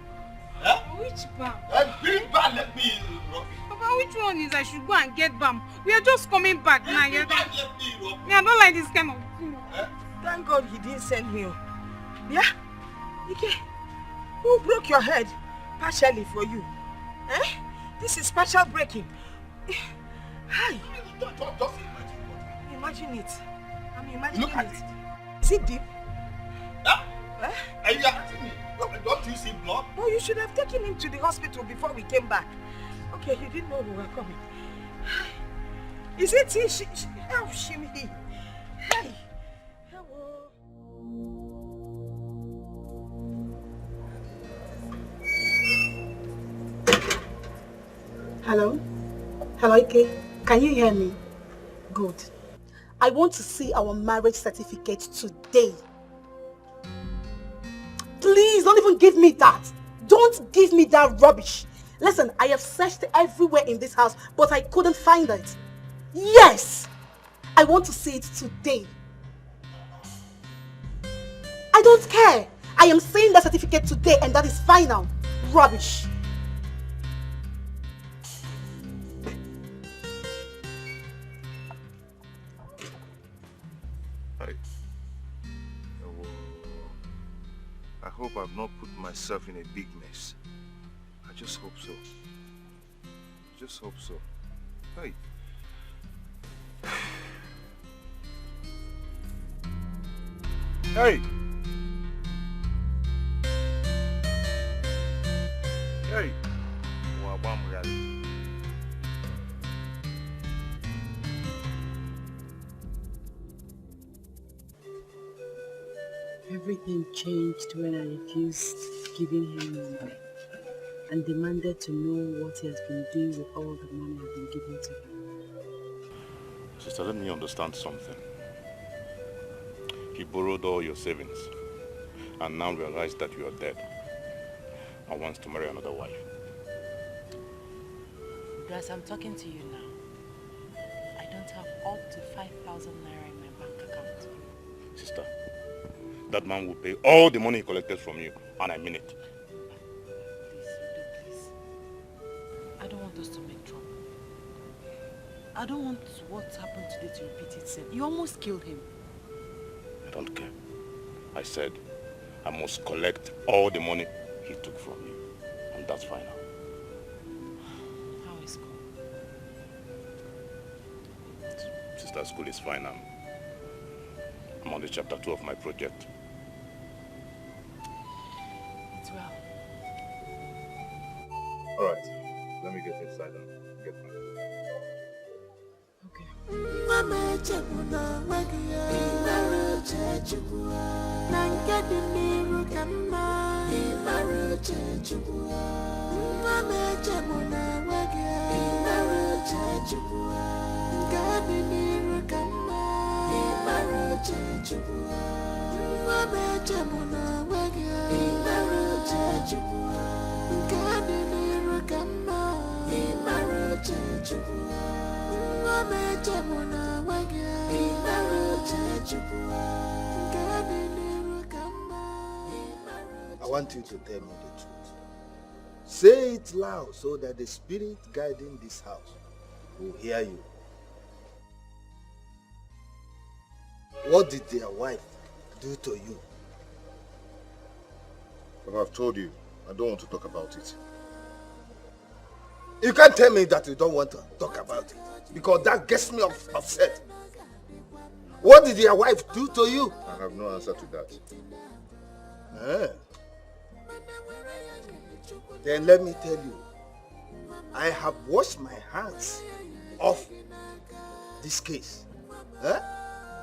Huh? Which balm? Bring back, let me rub it. Papa, which one is I should go and get balm? We are just coming back now. Bring back, let me rub it. I don't like this kind of thing. Thank God he didn't send me. Yeah? Dikeh, who broke your head partially for you? This is partial breaking. Hi. Just imagine what. Imagine it. I'm imagining Look at it. it. Is it deep? Huh? Are you asking me? Don't you see blood? No, you should have taken him to the hospital before we came back. Okay, you didn't know we were coming. Is it he? Oh, shimmy. Hey. Hello? Hello, Ike? Can you hear me? Good. I want to see our marriage certificate today. Please, don't even give me that. Don't give me that rubbish. Listen, I have searched everywhere in this house, but I couldn't find it. Yes! I want to see it today. I don't care. I am seeing that certificate today and that is final. Rubbish. I hope I've not put myself in a big mess. I just hope so. Just hope so. Hey. Hey! Hey! Everything changed when I refused giving him money and demanded to know what he has been doing with all the money I've been giving to him. Sister, let me understand something. He borrowed all your savings and now realized that you are dead and wants to marry another wife. As I'm talking to you now, I don't have up to 5,000 naira in my bank account. Sister, that man will pay all the money he collected from you, and I mean it. Please. I don't want us to make trouble. I don't want what happened today to repeat itself. You almost killed him. I don't care. I said I must collect all the money he took from you, and that's final. How is school? Sister, school is fine. I'm on the chapter 2 of my project. It's well. All right, let me get inside and get my... I want you to tell me the truth. Say it loud so that the spirit guiding this house will hear you. What did their wife do to you? But I've told you, I don't want to talk about it. You can't tell me that you don't want to talk about it, because that gets me upset. What did your wife do to you? I have no answer to that. Then let me tell you, I have washed my hands off this case.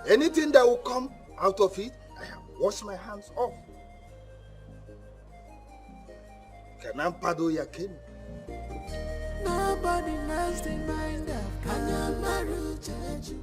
Anything that will come out of it, I have washed my hands off. Kanampado Yakin. Nobody knows the mind of Kanamaru Jeju.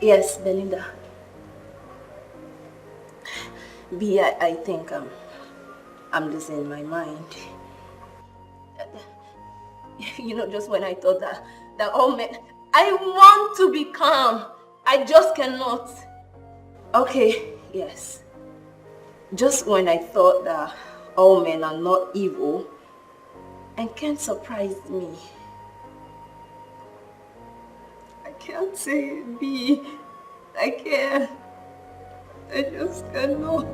Yes, Belinda. B, I think I'm losing my mind. You know, just when I thought that all men... I want to be calm. I just cannot. Okay, yes. Just when I thought that all men are not evil and can't surprise me. I can't say it, B. I can't. I just cannot.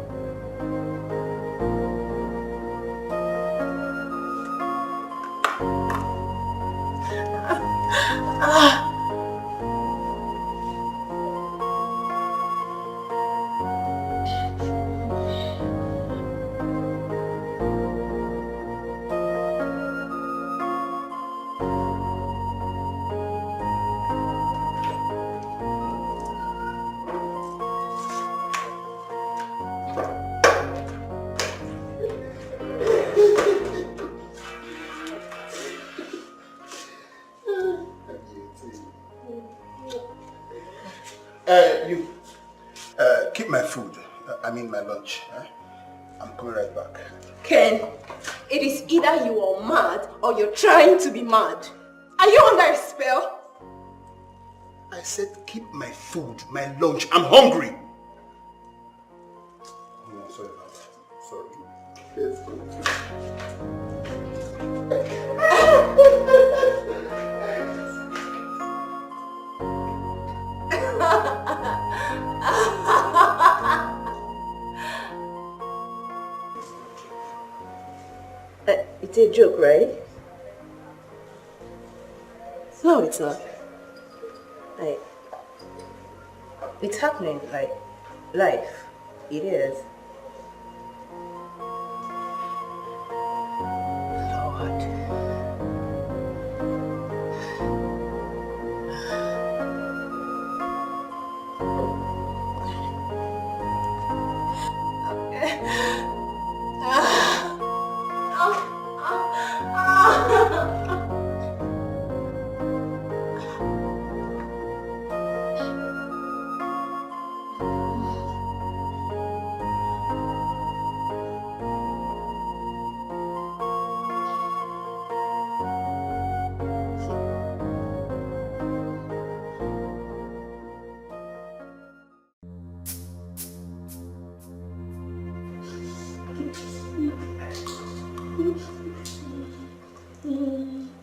Keep my food. I mean my lunch. I'm coming right back. Ken, it is either you are mad or you're trying to be mad. Are you under a spell? I said keep my food, my lunch. I'm hungry. No, sorry about that. Sorry. Yes. It's a joke, right? No, it's not. Like, it's happening, like, life. It is.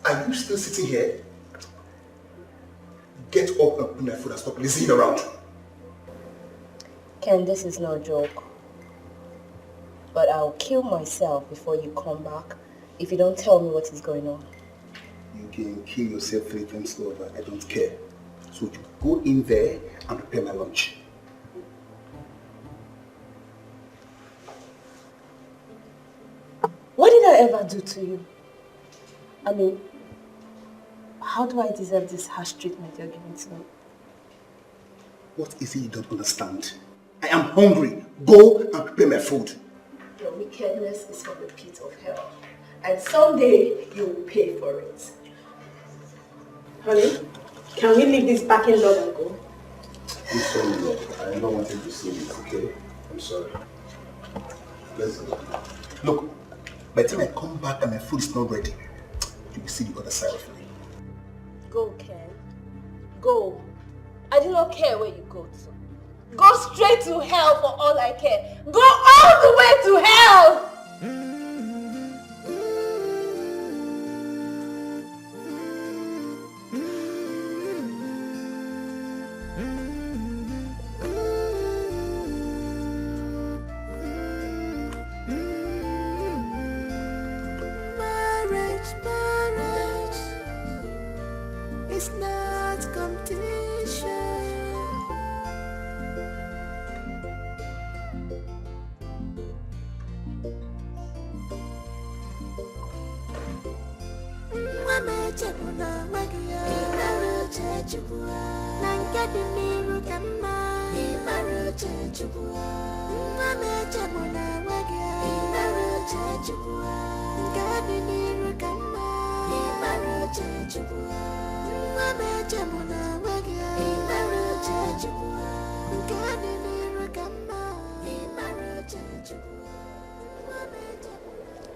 Are you still sitting here? Get up and put my food and stop listening around. Ken, this is no joke. But I'll kill myself before you come back if you don't tell me what is going on. You can kill yourself 3 times over. I don't care. So you go in there and prepare my lunch. What did I ever do to you? I mean, how do I deserve this harsh treatment you're giving to me? What is it you don't understand? I am hungry. Go and prepare my food. Your wickedness is from the pit of hell. And someday you will pay for it. Honey, can we leave this parking lot and go? I'm sorry, Lord. I don't want you to see this, okay? I'm sorry. Let's go. Look, by the time I come back and my food is not ready, you will see the other side of me. Go, Ken. Go. I do not care where you go to. Go straight to hell for all I care. Go all the way to hell!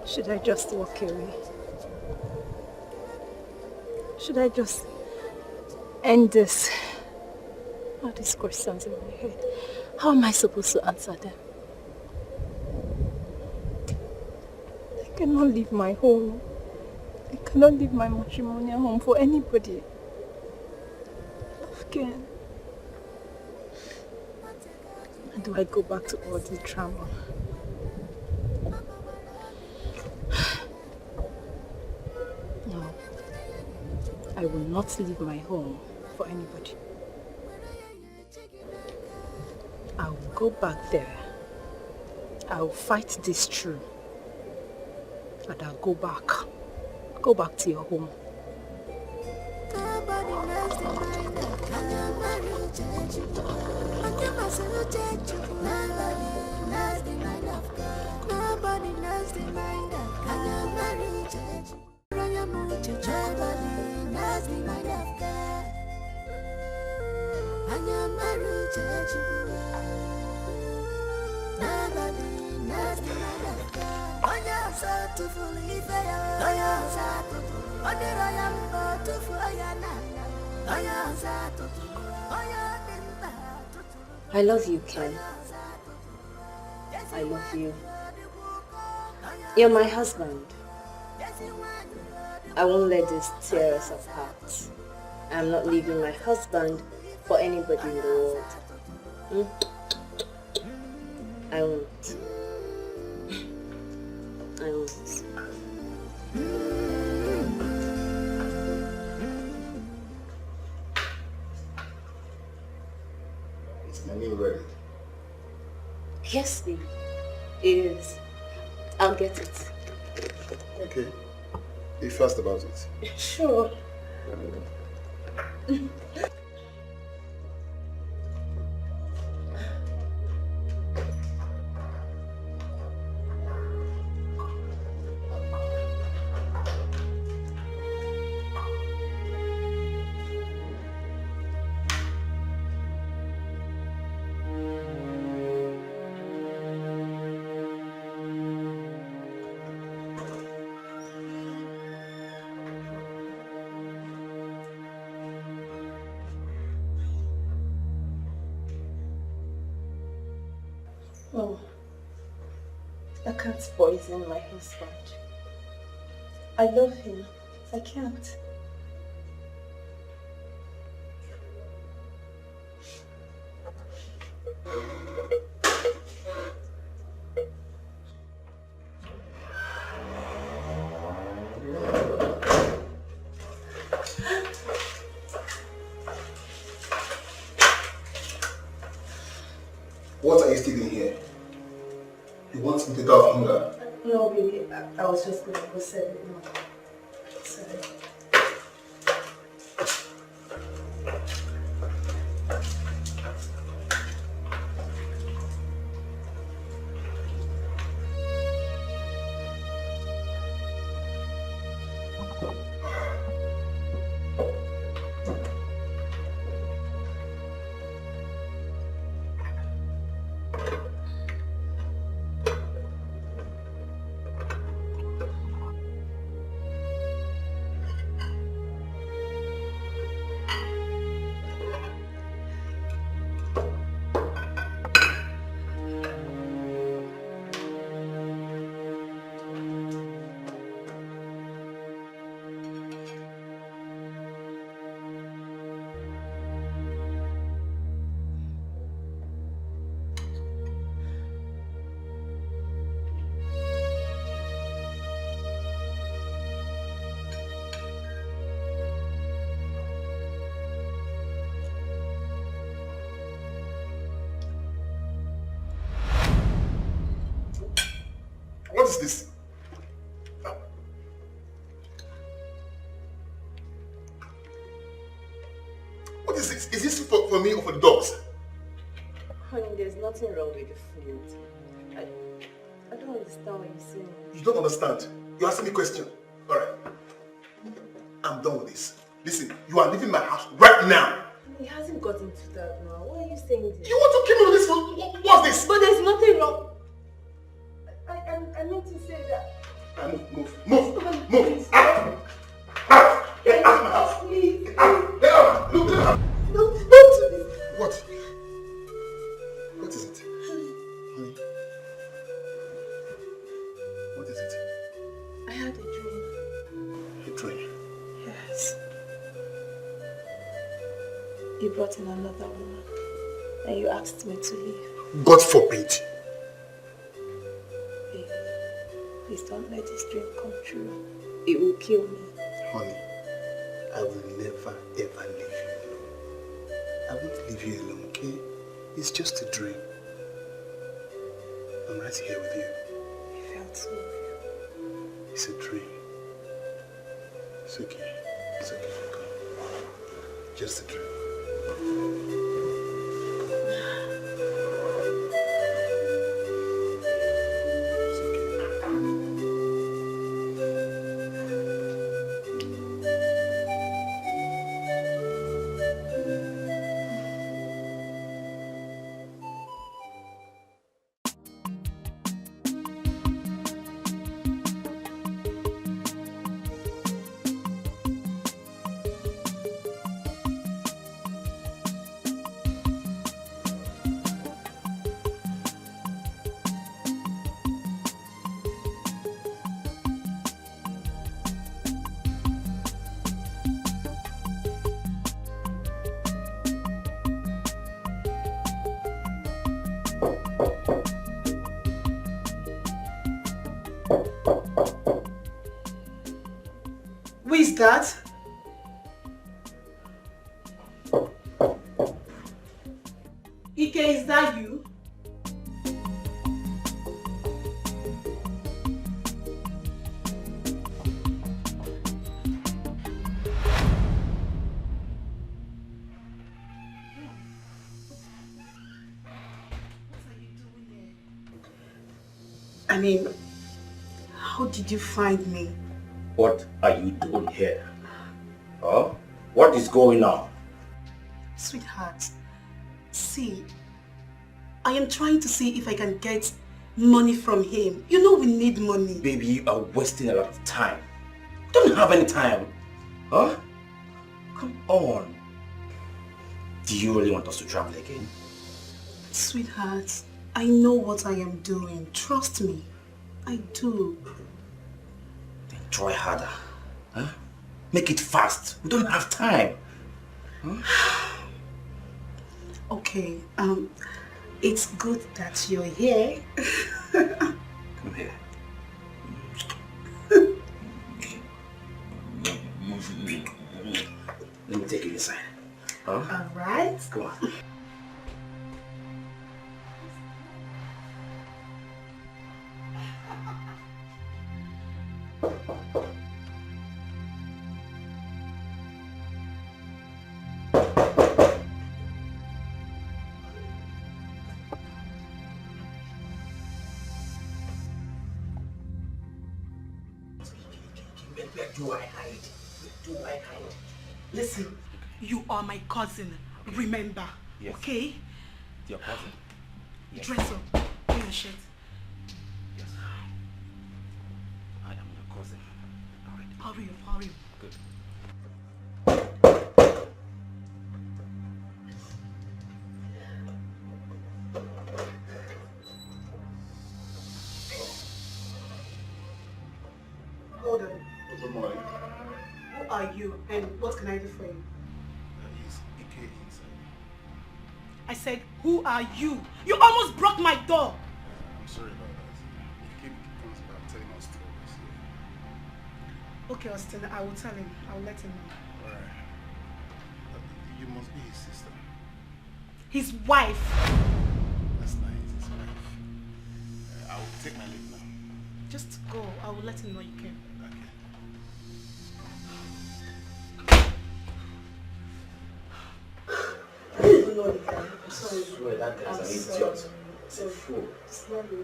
Should I just walk away? Should I just end this? All these questions in my head. How am I supposed to answer them? I cannot leave my home. I cannot leave my matrimonial home for anybody. Again. And do I go back to all the drama? No. I will not leave my home for anybody. I will go back there. I will fight this through. And I'll go back. Go back to your home. I love you, Ken. I love you. You're my husband. I won't let this tear us apart. I'm not leaving my husband for anybody in the world. I won't. I won't. Is my meal ready? Yes, baby. It is. I'll get it. Okay. Be fast about it. Sure. No, I can't poison my husband. I love him. I can't. What are you still doing here? You want me to die of hunger? No, baby. I was just going to go sell it. No. Sorry. What is this? What is this? Is this for me or for the dogs? Honey, there's nothing wrong with the food. I don't understand what you're saying. You don't understand. You're asking me a question. Alright. I'm done with this. Listen, you are leaving my house right now. He hasn't gotten to that now. Why are you saying this? You want to kill me with this? What's this? But there's nothing wrong. I meant to say that. Move. Out. Get out of my house. Please. Get out. Look. Don't do this. What? What is it? Honey? What is it? I had a dream. A dream? Yes. You brought in another woman. And you asked me to leave. God forbid. Baby, please don't let this dream come true. It will kill me. Honey, I will never ever leave you alone. I won't leave you alone, okay? It's just a dream. I'm right here with you. I felt so real. It's a dream. It's okay. It's okay. Come. Just a dream. Who is that? Ike, is that you? I mean, how did you find me? What are you doing here? Huh? What is going on? Sweetheart, see, I am trying to see if I can get money from him. You know we need money. Baby, you are wasting a lot of time. You don't have any time. Huh? Come on. Do you really want us to travel again? Sweetheart, I know what I am doing. Trust me. I do. Then try harder. Huh? Make it fast. We don't have time. Huh? Okay, it's good that you're here. Come here. Let me take you inside. Huh? All right. Come on. Where do I hide? Where do I hide? Listen, you are my cousin. Remember, yes. Okay? Your cousin? Yes. Dress up. Wear your shirt. Yes. I am your cousin. All right. Hurry up, hurry up. Good. Hold on. Good morning. Who are you and what can I do for you? Is Ike inside? I said, who are you? You almost broke my door. I'm sorry about that. Ike comes back telling us stories. Okay, Austin, I will tell him. I will let him know. Alright. You must be his sister. His wife. That's nice, his wife. I will take my leave now. Just go. I will let him know you came. I'm sorry. I swear that guy's an idiot. He's a fool. It's not me.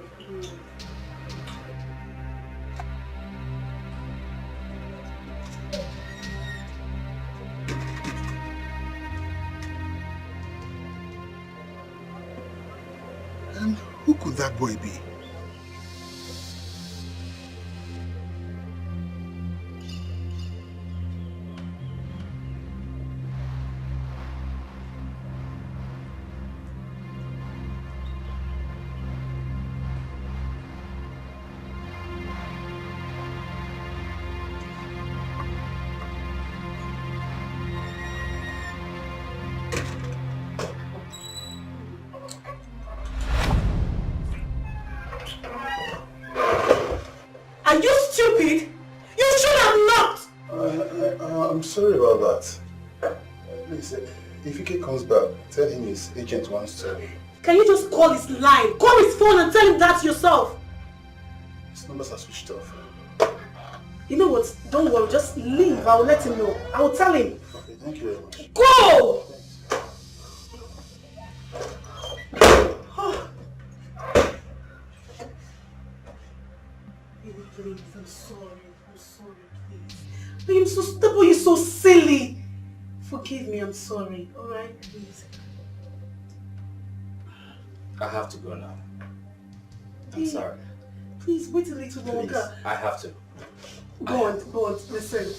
And who could that boy be? Are you stupid? You should have knocked! I'm sorry about that. Please, if Ike comes back, tell him his agent wants to... Can you just call his line? Call his phone and tell him that yourself. His numbers are switched off. You know what? Don't worry, just leave. I will let him know. I will tell him. Okay, thank you very much. Go! Please, I'm sorry. I'm sorry, please. But you're so stubborn, you're so silly. Forgive me, I'm sorry. Alright, please. I have to go now. I'm Please. sorry. Please, wait a little Please, longer. I have to. Go on, listen.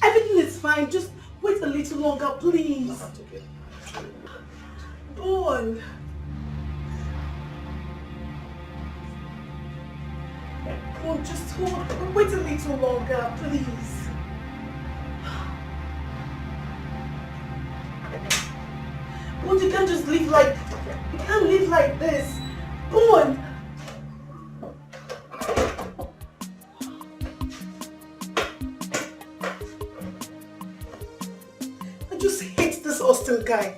Everything is fine, just wait a little longer, please. That's okay. Go on. Come on, just hold. Wait a little longer, please. But you can't just live like... You can't live like this. Go on. I just hate this Austin guy.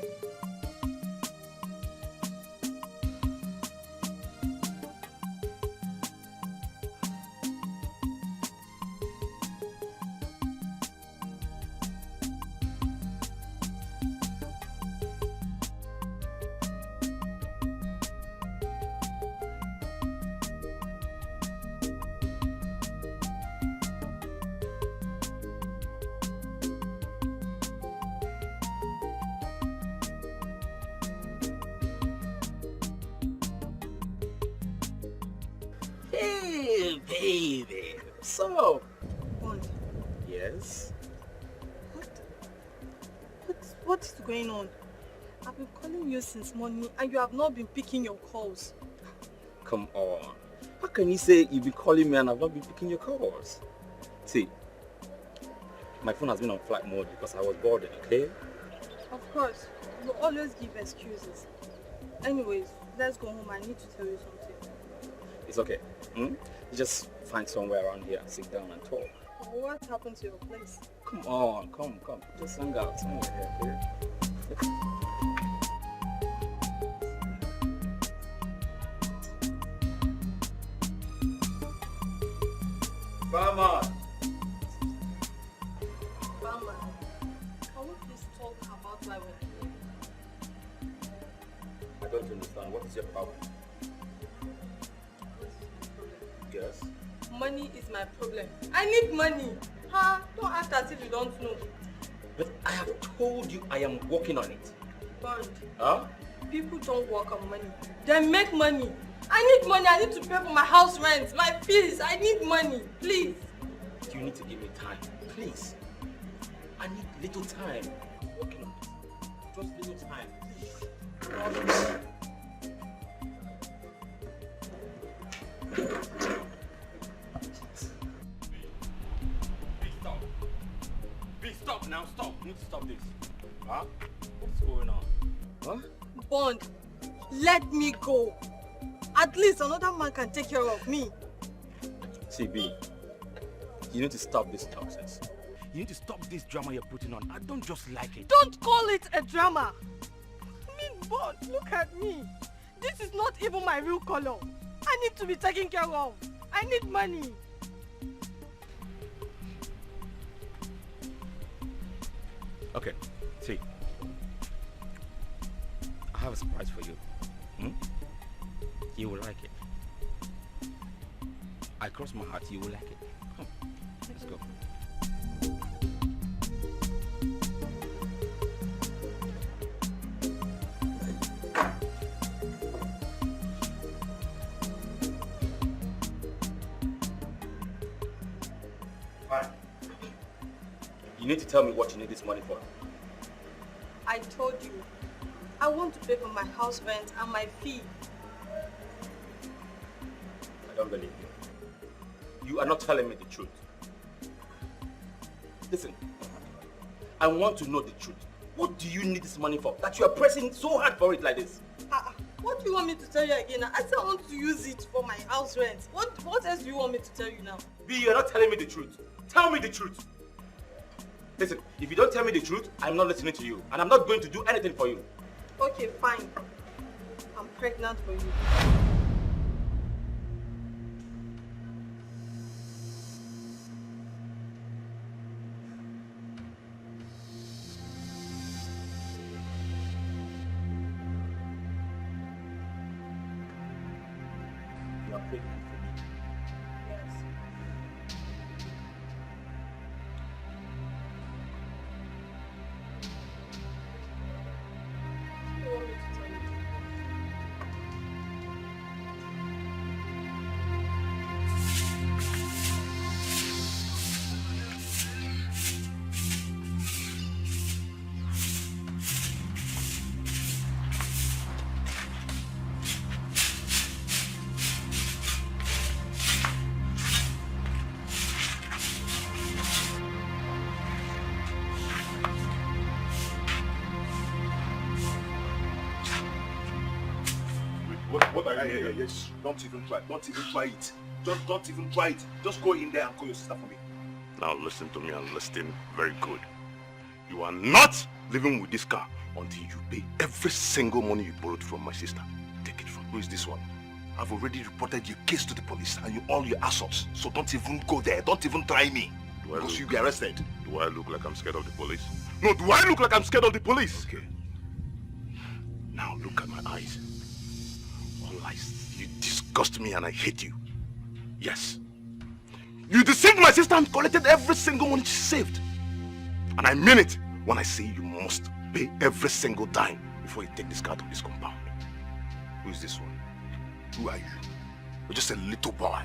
Hey, baby. So, Bond, yes? what is going on? I've been calling you since morning and you have not been picking your calls. Come on. How can you say you've been calling me and I've not been picking your calls? See, my phone has been on flight mode because I was boarded, okay? Of course, you always give excuses. Anyways, let's go home. I need to tell you something. It's okay. You just find somewhere around here and sit down and talk. What happened to your place? Come on, come. Just hang out somewhere here, okay? Mama! Mama, can we please talk about why we're here? I don't understand. What is your problem? Yes? Money is my problem. I need money. Huh? Don't act as if you don't know. But I have told you I am working on it. Bond, Huh? people don't work on money. They make money. I need money. I need to pay for my house rent, my fees. I need money. Please. You need to give me time. Please. I need little time. I'm working on it. Just little time, please. Please stop now, stop. You need to stop this. Huh? What's going on? Huh? Bond, let me go. At least another man can take care of me. CB, you need to stop this nonsense. You need to stop this drama you're putting on. I don't just like it. Don't call it a drama. I mean, Bond, look at me. This is not even my real color. I need to be taken care of. I need money. Okay, see. I have a surprise for you. You will like it. I cross my heart, you will like it. Come, let's go. Fine. You need to tell me what you need this money for. I told you. I want to pay for my house rent and my fee. I don't believe you. You are not telling me the truth. Listen, I want to know the truth. What do you need this money for? That you are pressing so hard for it like this? What do you want me to tell you again? I said I want to use it for my house rent. What else do you want me to tell you now? B, you're not telling me the truth. Tell me the truth. Listen, if you don't tell me the truth, I'm not listening to you. And I'm not going to do anything for you. Okay, fine. I'm pregnant for you. You are pregnant for me. Yes. You want me to tell you? What are you doing? Yes, don't even try. Don't even try it. Just don't even try it. Just go in there and call your sister for me. Now listen to me and listen very good. You are not living with this car until you pay every single money you borrowed from my sister. Take it from. Who is this one? I've already reported your case to the police and all your assaults. So don't even go there. Don't even try me. Because you'll be arrested. Do I look like I'm scared of the police? No, do I look like I'm scared of the police? Okay. Now look at my eyes. All eyes. You disgust me and I hate you. Yes. You deceived my sister and collected every single money she saved. And I mean it when I say you must pay every single dime before you take this car to this compound. Who is this one? Who are you? You're just a little boy.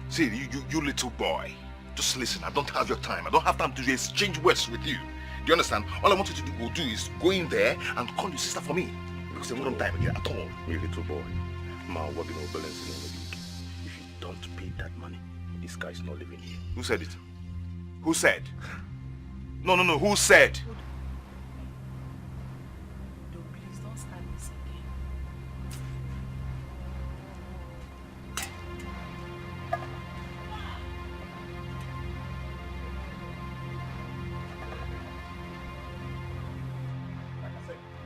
See, you little boy. Just listen, I don't have your time. I don't have time to exchange words with you. Do you understand? All I want you to do is go in there and call your sister for me. Because I don't have time again at all. You little boy. Ma, working on balance in the week. If you don't pay that money, this guy is not living here. Who said it? Who said? No, who said? No, please don't start this again.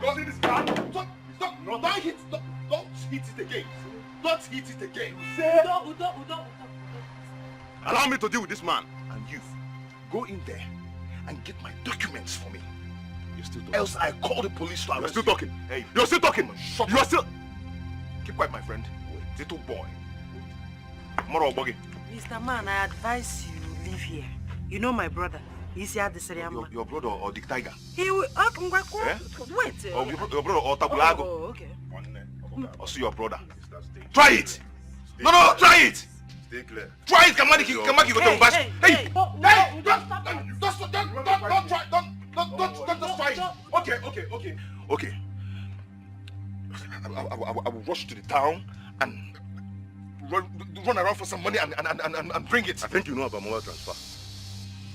Go in this car. Don't hit it again. Don't hit it again. Udo. Allow me to deal with this man. And you, go in there and get my documents for me. You're still talking. Else I call the police to arrest you. You're still talking. Hey, you're still talking. Shut you up. are still. Keep quiet, my friend. Wait, little boy. Moro Obogi. Mr. Man, I advise you leave here. You know my brother. He's here this area. Your brother or Dick Tiger? He will. Eh? Wait. Or your brother or Tabulago? Oh, okay. Also your brother. Try it. No, try it. Stay clear. Try it. Come on, go to Bash. Hey, Don't try it. Okay. I will rush to the town and run around for some money and bring it. I think you know about mobile transfer.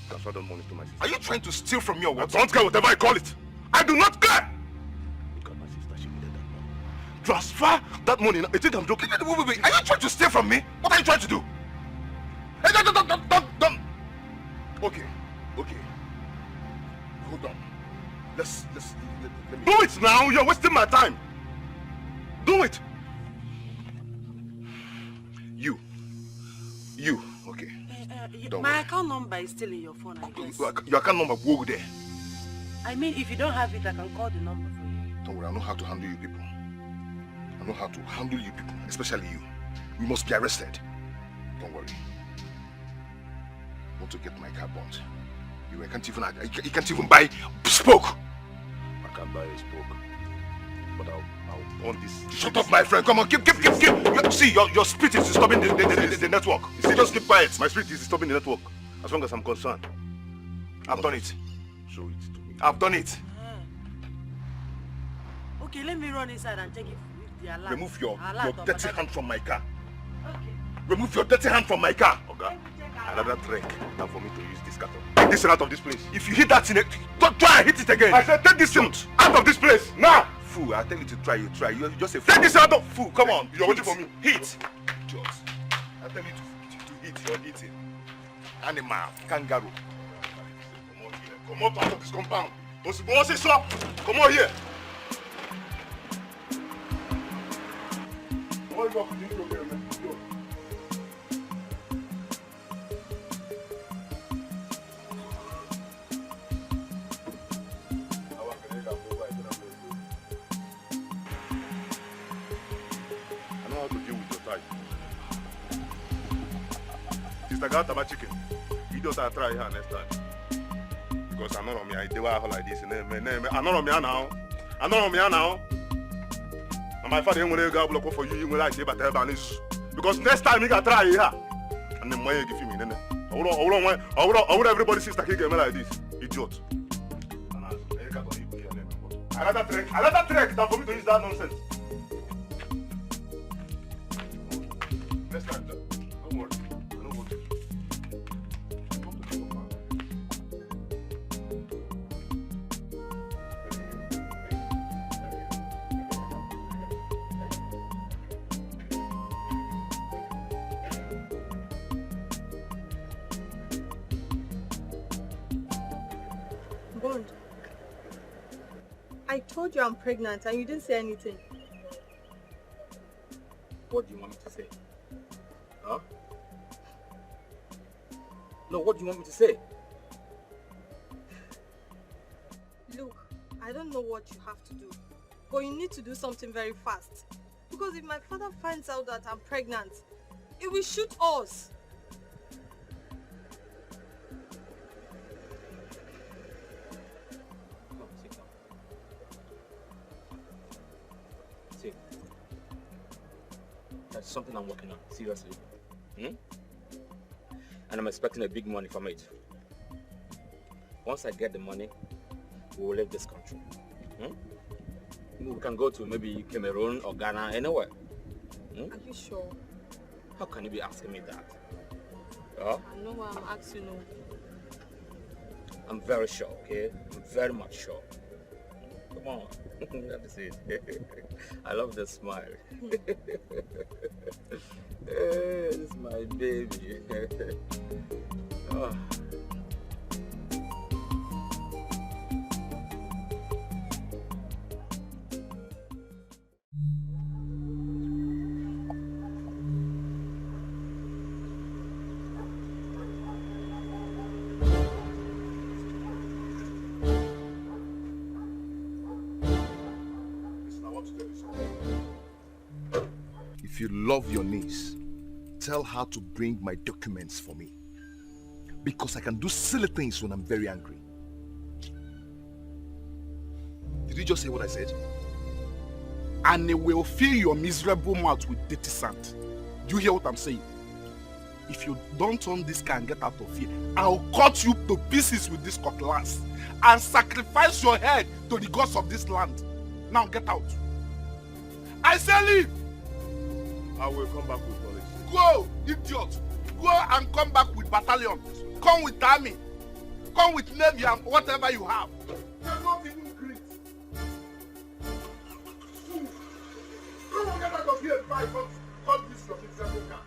Transfer that money to my sister. Are you trying to steal from me or what? I don't care whatever I call it. I do not care. Look at my sister. She needed that money. Transfer that money. You think I'm joking? Wait. Are you trying to steal from me? What are you trying to do? Hey, don't. Okay. Hold on. Let me... Do it now. You're wasting my time. Do it. You. Okay. My account number is still in your phone, I guess. Your account number, go there. I mean, if you don't have it, I can call the number for you. Don't worry, I know how to handle you people. Especially you. We must be arrested. Don't worry. I want to get my car burnt. You can't even buy spoke. I can't buy a spoke. But I'll burn this. Shut up, my friend. Come on, keep. See, your spirit is disturbing the network. See, just keep quiet. My spirit is disturbing the network. As long as I'm concerned. I've done it. Show it to me. I've done it. Okay, let me run inside and check if the alarm. Remove your dirty hand from my car. Okay. Remove your dirty hand from my car. Okay. Another trick than for me to use this car. Take this thing out of this place. If you hit that thing, don't try and hit it again. I said take this thing out of this place. Now! Fool, I tell you to try, you try. You're just a fool. Take this out of... Fool, come on. You're waiting for me. Hit. Just. I tell you to hit, you're hitting. Animal, kangaroo. Come out of this compound. What's this up? Come on here. Come on, go. I know how to deal with your type. Sister got about chicken. You just try her next time. Because I know me, I do like this. I know me now. I know me now. And my father will go block for you. You will like say, but because next time you got try here. And then why you give me? I would everybody sister get me like this. Idiot. I let that trek than for me to use that nonsense. Next time, don't worry. Don't worry. Bond, I told you I'm pregnant and you didn't say anything. What do you want me to say? Huh? No, what do you want me to say? Look, I don't know what you have to do, but you need to do something very fast. Because if my father finds out that I'm pregnant, he will shoot us. See, that's something I'm working on, seriously. And I'm expecting a big money from it. Once I get the money, we will leave this country. We can go to maybe Cameroon or Ghana, anywhere. Are you sure? How can you be asking me that? I know why I'm asking you. I'm very sure, okay? I'm very much sure. Come on, let me see it. I love the smile. This is my baby. Oh. If you love your niece, tell her to bring my documents for me. Because I can do silly things when I'm very angry. Did you just hear what I said? And it will fill your miserable mouth with dirty sand. Do you hear what I'm saying? If you don't turn this car and get out of here, I'll cut you to pieces with this cutlass and sacrifice your head to the gods of this land. Now get out. I say leave. I will come back with police. Go, idiot. Go and come back with battalion. Come with army. Come with navy and whatever you have. You're not even great. Come on, get out of here and fight. Cut this your miserable car.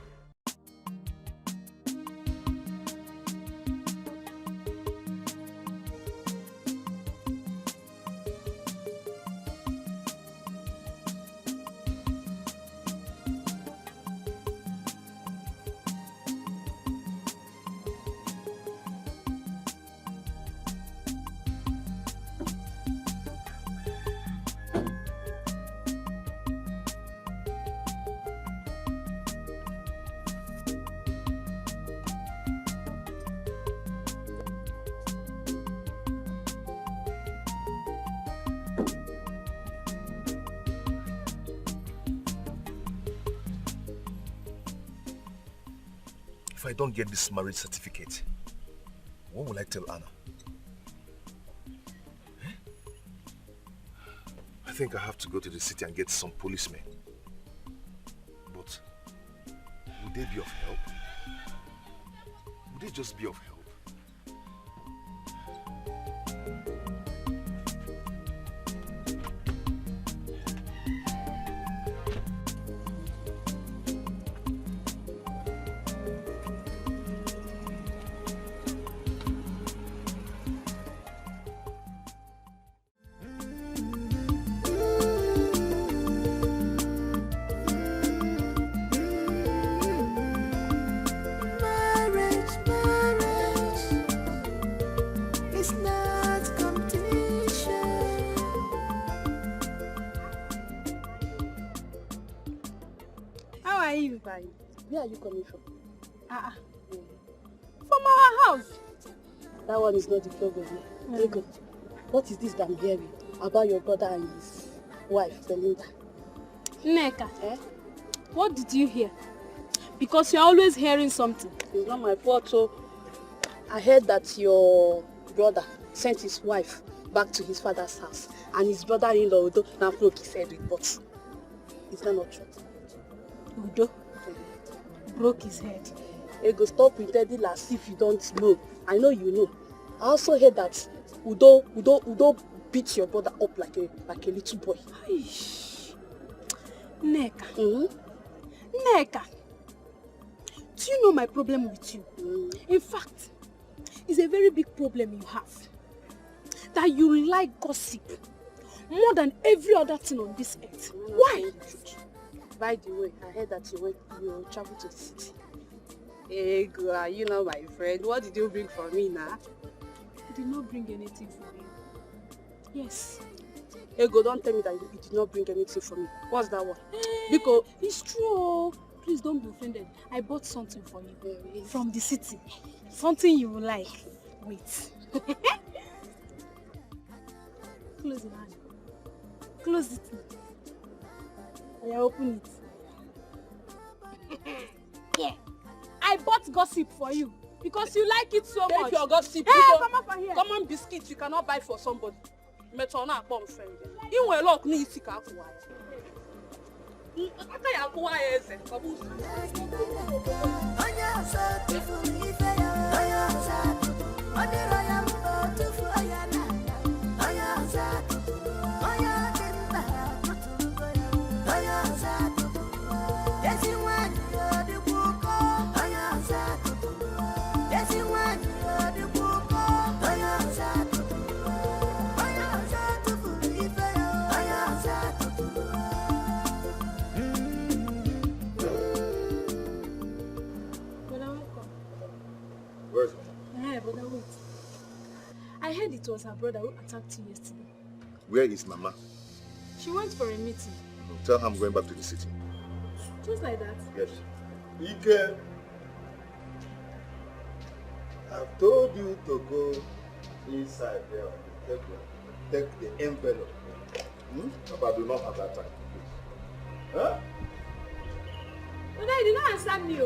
If I don't get this marriage certificate, what will I tell Anna? I think I have to go to the city and get some policemen. But would they be of help? Would they just be of help? fine. Where are you coming from? From our house. That one is not the problem. Ego, what is this that I'm hearing about your brother and his wife, Belinda? Nneka, what did you hear? Because you're always hearing something. It's not my fault, so I heard that your brother sent his wife back to his father's house, and his brother-in-law Udo now broke his head with butt. Is that not true? Udo broke his head. Ego, stop pretending as if you don't know. I know you know. I also heard that Udo beat your brother up like a little boy. Nneka. Nneka. Do you know my problem with you? In fact, it's a very big problem you have. That you like gossip more than every other thing on this earth. Why? By the way, I heard that you traveled to the city. Ego, you know my friend. What did you bring for me now? I did not bring anything for you. Yes. Ego, don't tell me that you did not bring anything for me. What's that one? Because it's true. Please don't be offended. I bought something for you from the city. Something you will like. Wait. Close your hand. Close it. I open it. Yeah. I bought gossip for you because you like it so much. Take your gossip. Hey, come over here. Common biscuits you cannot buy for somebody. Metona bomb friend. You will lock me if you can't buy. Brother, wait. I heard it was her brother who attacked you yesterday. Where is Mama? She went for a meeting. Tell her I'm going back to the city. Just like that? Yes. Dikeh, I've told you to go inside there and take the envelope. Papa, I do not have that time, please. Huh? Brother, you did not answer me.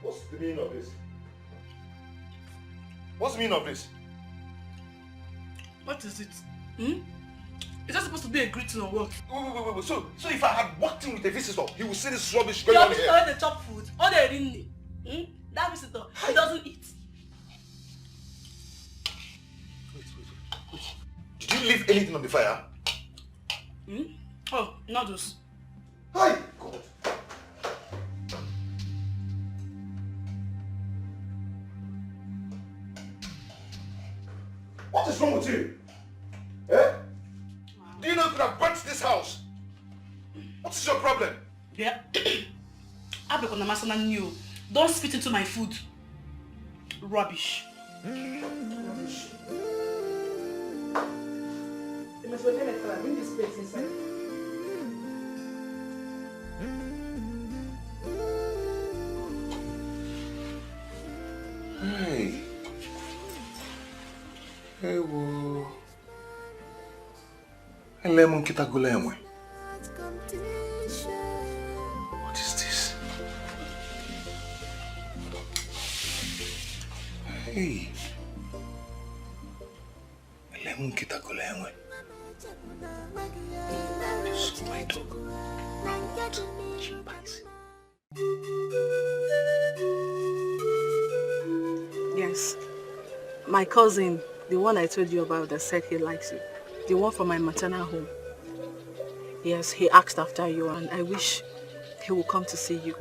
What's the meaning of this? What's the meaning of this? What is it? Is that supposed to be a greeting or what? Wait. So if I had walked in with a visitor, he would see this rubbish The going on visitor here. when they chop food, all they didn't that visitor, he doesn't eat. Wait. Did you leave anything on the fire? Oh, noodles. Hi, God. What is wrong with you? Eh? Do you know you could have burnt this house? What is your problem? Yeah. Don't spit into my food. Rubbish. Rubbish. Bring this plate inside. Hey. Hey, whoa. Lemon kitagulemwe. What is this? Hey. Lemon kitagulemwe. This is my dog. Round chimpanzee. Yes. My cousin, the one I told you about that said he likes you. The one from my maternal home. Yes, he asked after you and I wish he will come to see you.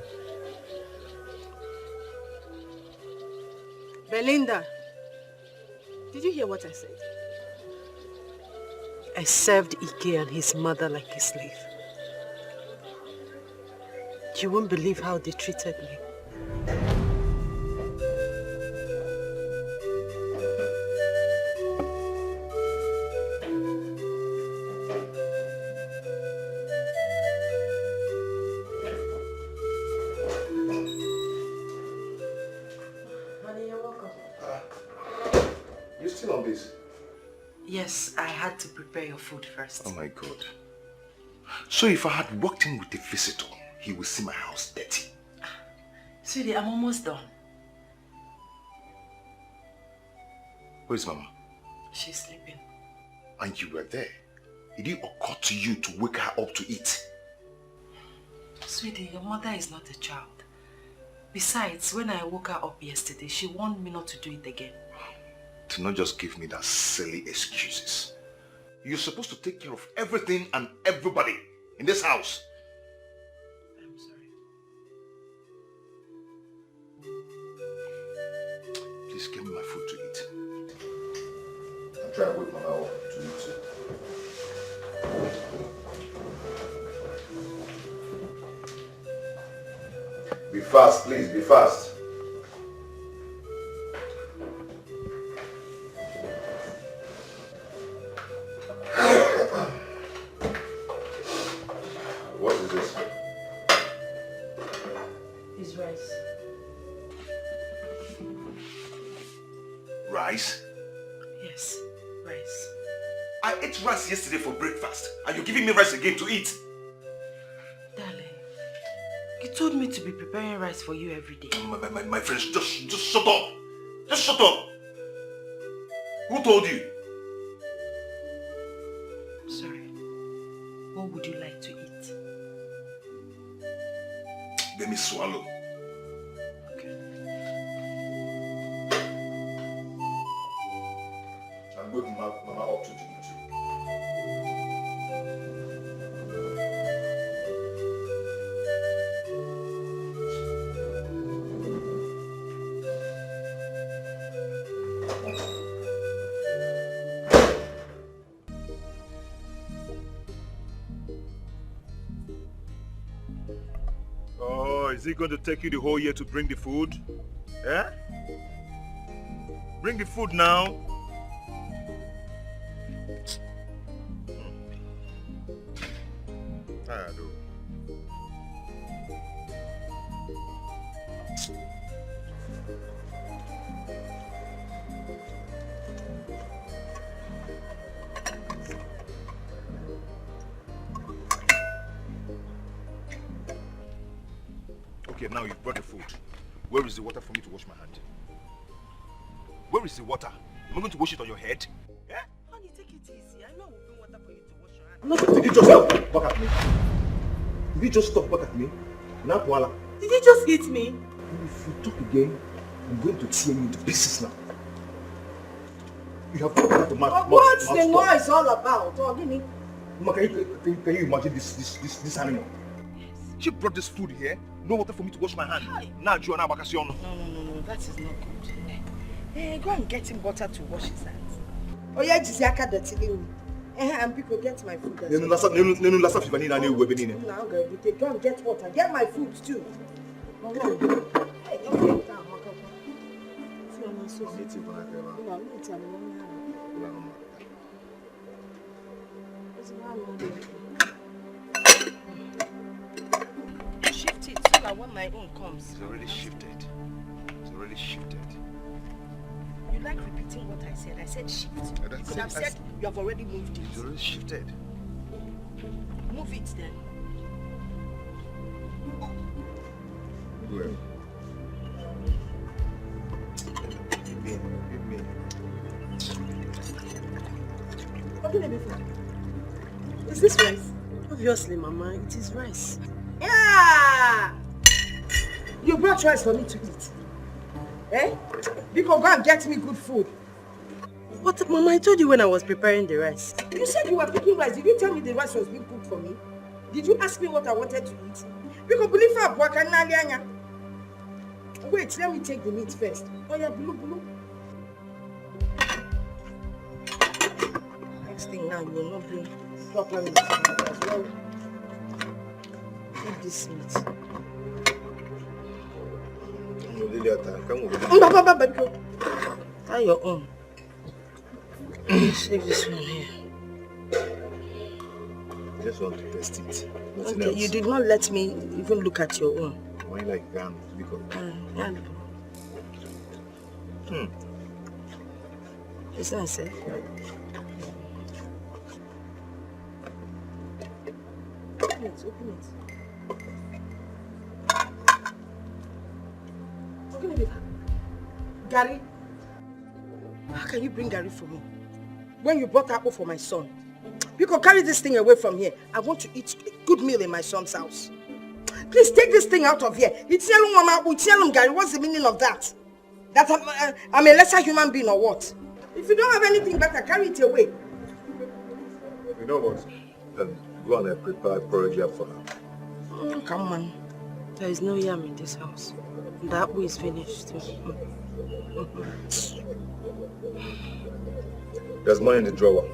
Belinda, did you hear what I said? I served Ike and his mother like a slave. You won't believe how they treated me. You still on this? Yes, I had to prepare your food first. Oh my God. So if I had walked in with a visitor, he would see my house dirty. Sweetie, I'm almost done. Where is Mama? She's sleeping. And you were there. Did it occur to you to wake her up to eat? Sweetie, your mother is not a child. Besides, when I woke her up yesterday, she warned me not to do it again. To not just give me that silly excuses. You're supposed to take care of everything and everybody in this house. I'm sorry. Please give me my food to eat. I'm trying to wake Mama up to eat too. Be fast, please, be fast. What is this? It's rice. Rice? Yes, rice. I ate rice yesterday for breakfast, and you're giving me rice again to eat. Darling, you told me to be preparing rice for you every day. My friends, just shut up. Just shut up. Who told you? Sorry. What would you like to eat? Let me swallow. I'm waking Mama up to eat too. Oh, is it going to take you the whole year to bring the food? Eh? Bring the food now. I do. Okay, now you've brought the food. Where is the water for me to wash my hand? Where is the water? Am I going to wash it on your head? Yeah? Honey, take it easy. I know we'll bring water for you to wash your hands. No, did you just stop back at me? Did you just stop back at me? Now, voila. Did you just hit me? If you talk again, I'm going to tear you into pieces now. You have got to match. What's the noise all about? Oh, give me. Mama, can you imagine this animal? She brought this food here. No water for me to wash my hand. Now, you are now vacation. No, that is not good. Hey, go and get him water to wash his hands. Oh yeah, Chizzy Alichi. And people get my food. Now go and get water. Get my food too. Hey, don't get Shift it so that when my own comes. It's already shifted. It's already shifted. You like repeating what I said. I said shift. You could have said you have already moved it. It's already shifted. Move it then. Where? Give me. Is this rice? Obviously, Mama, it is rice. Yeah! You brought rice for me to eat. Eh? Because go and get me good food. But Mama, I told you when I was preparing the rice. You said you were cooking rice. Did you tell me the rice was being cooked for me? Did you ask me what I wanted to eat? Because wait, let me take the meat first. Oh yeah, blue. Next thing now, you will not bring proper meat as well. Eat this meat. Try your own. Save this one here. Just want to test it. Nothing Okay, else. you did not let me even look at your own. Why like that? Because it's not safe. Open it. Open it. Gary, how can you bring Gary for me when you brought apple for my son? You can carry this thing away from here. I want to eat a good meal in my son's house. Please take this thing out of here. It's Gary. What's the meaning of that? That I'm a lesser human being or what? If you don't have anything better, carry it away. you know what? Then go on and prepare porridge for her. Come on. There is no yam in this house. The apple is finished. There's money in the drawer.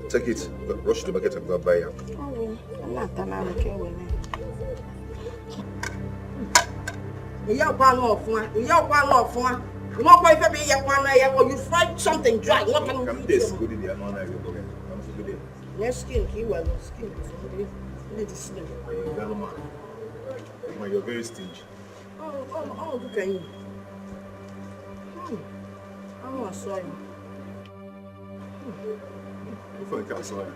Take it. Rush to the market and go buy yam. I'm not okay with it. You fried something dry. Yes, skin. You're very stingy. Oh, look at you. I'm sorry. Before you can sorry.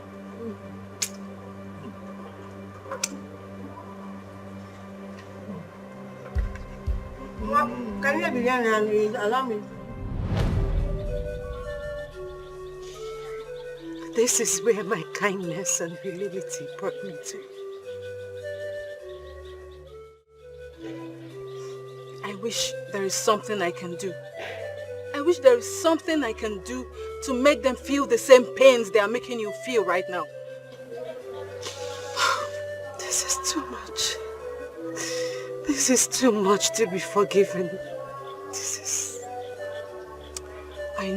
Can you be young and allow me? This is where my kindness and humility brought me to. I wish there is something I can do. I wish there is something I can do to make them feel the same pains they are making you feel right now. This is too much. This is too much to be forgiven. I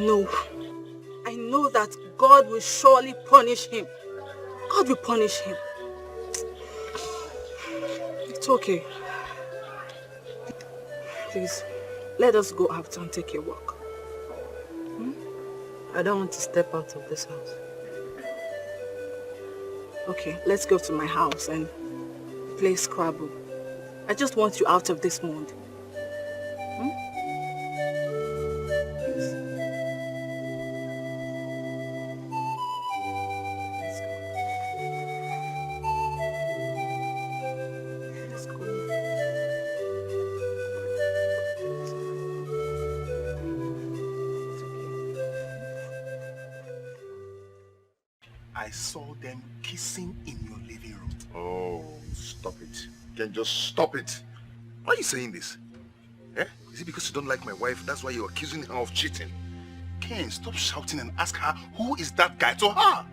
know that God will surely punish him. God will punish him. It's okay. Please, let us go out and take a walk. I don't want to step out of this house. Okay, let's go to my house and play Scrabble. I just want you out of this mood. I saw them kissing in your living room. Oh, stop it. You can just stop it. Why are you saying this? Eh? Is it because you don't like my wife? That's why you're accusing her of cheating? Ken, stop shouting and ask her, who is that guy to her?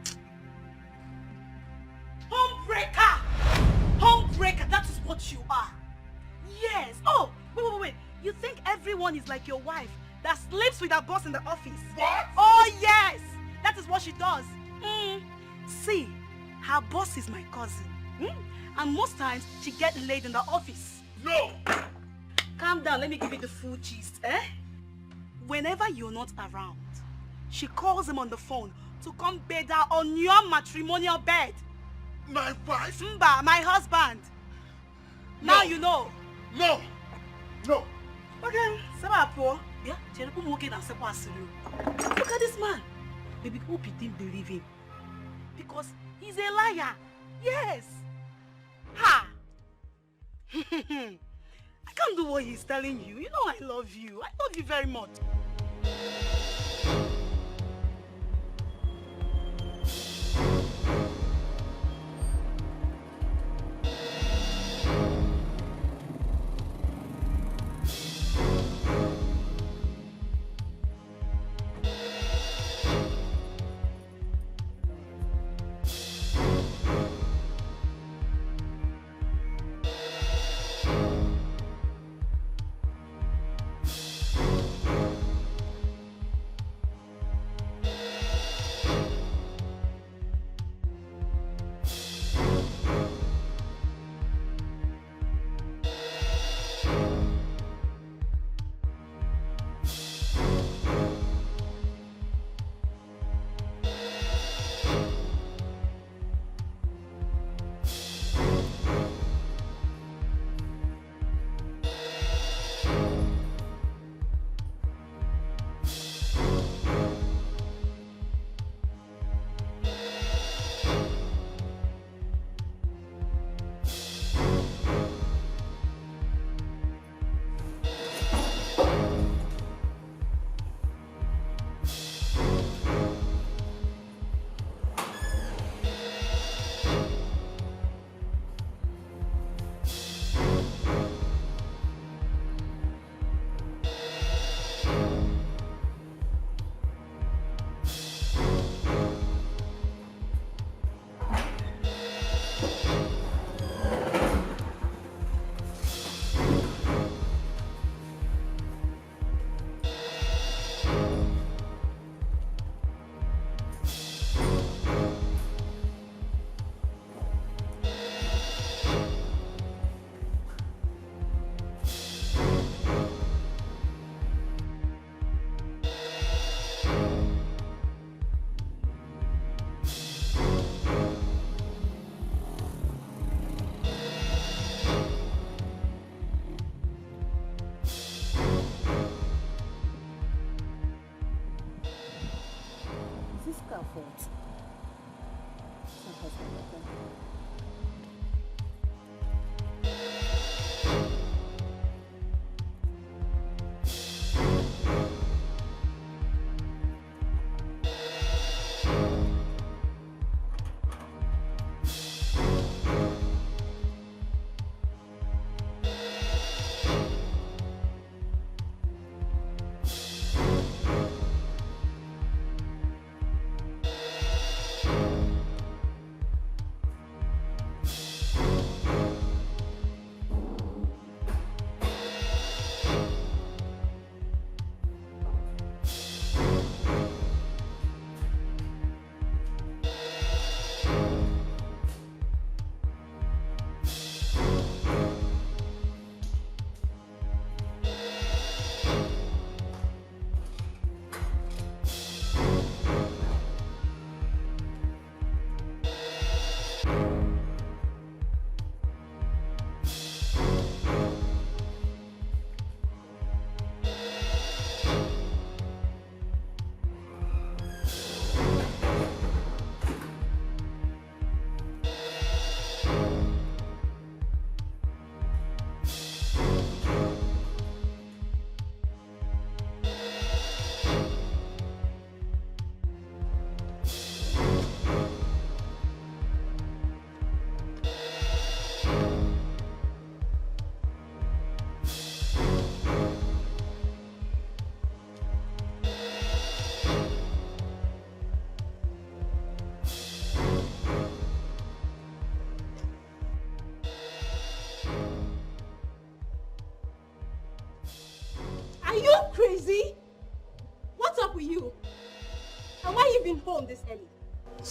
Homebreaker! Homebreaker, that is what you are. Yes. Oh, wait. You think everyone is like your wife that sleeps with her boss in the office? What? Oh, yes. That is what she does. See, her boss is my cousin. And most times, she gets laid in the office. No! Calm down, let me give you the full gist, eh? Whenever you're not around, she calls him on the phone to come bed her on your matrimonial bed. My wife? Mba, my husband. No. Now you know. No! No! Okay, Sabapo. Yeah, look at this man. Baby, people didn't believe him. Because he's a liar. Yes. Ha! I can't do what he's telling you. You know I love you. I love you very much.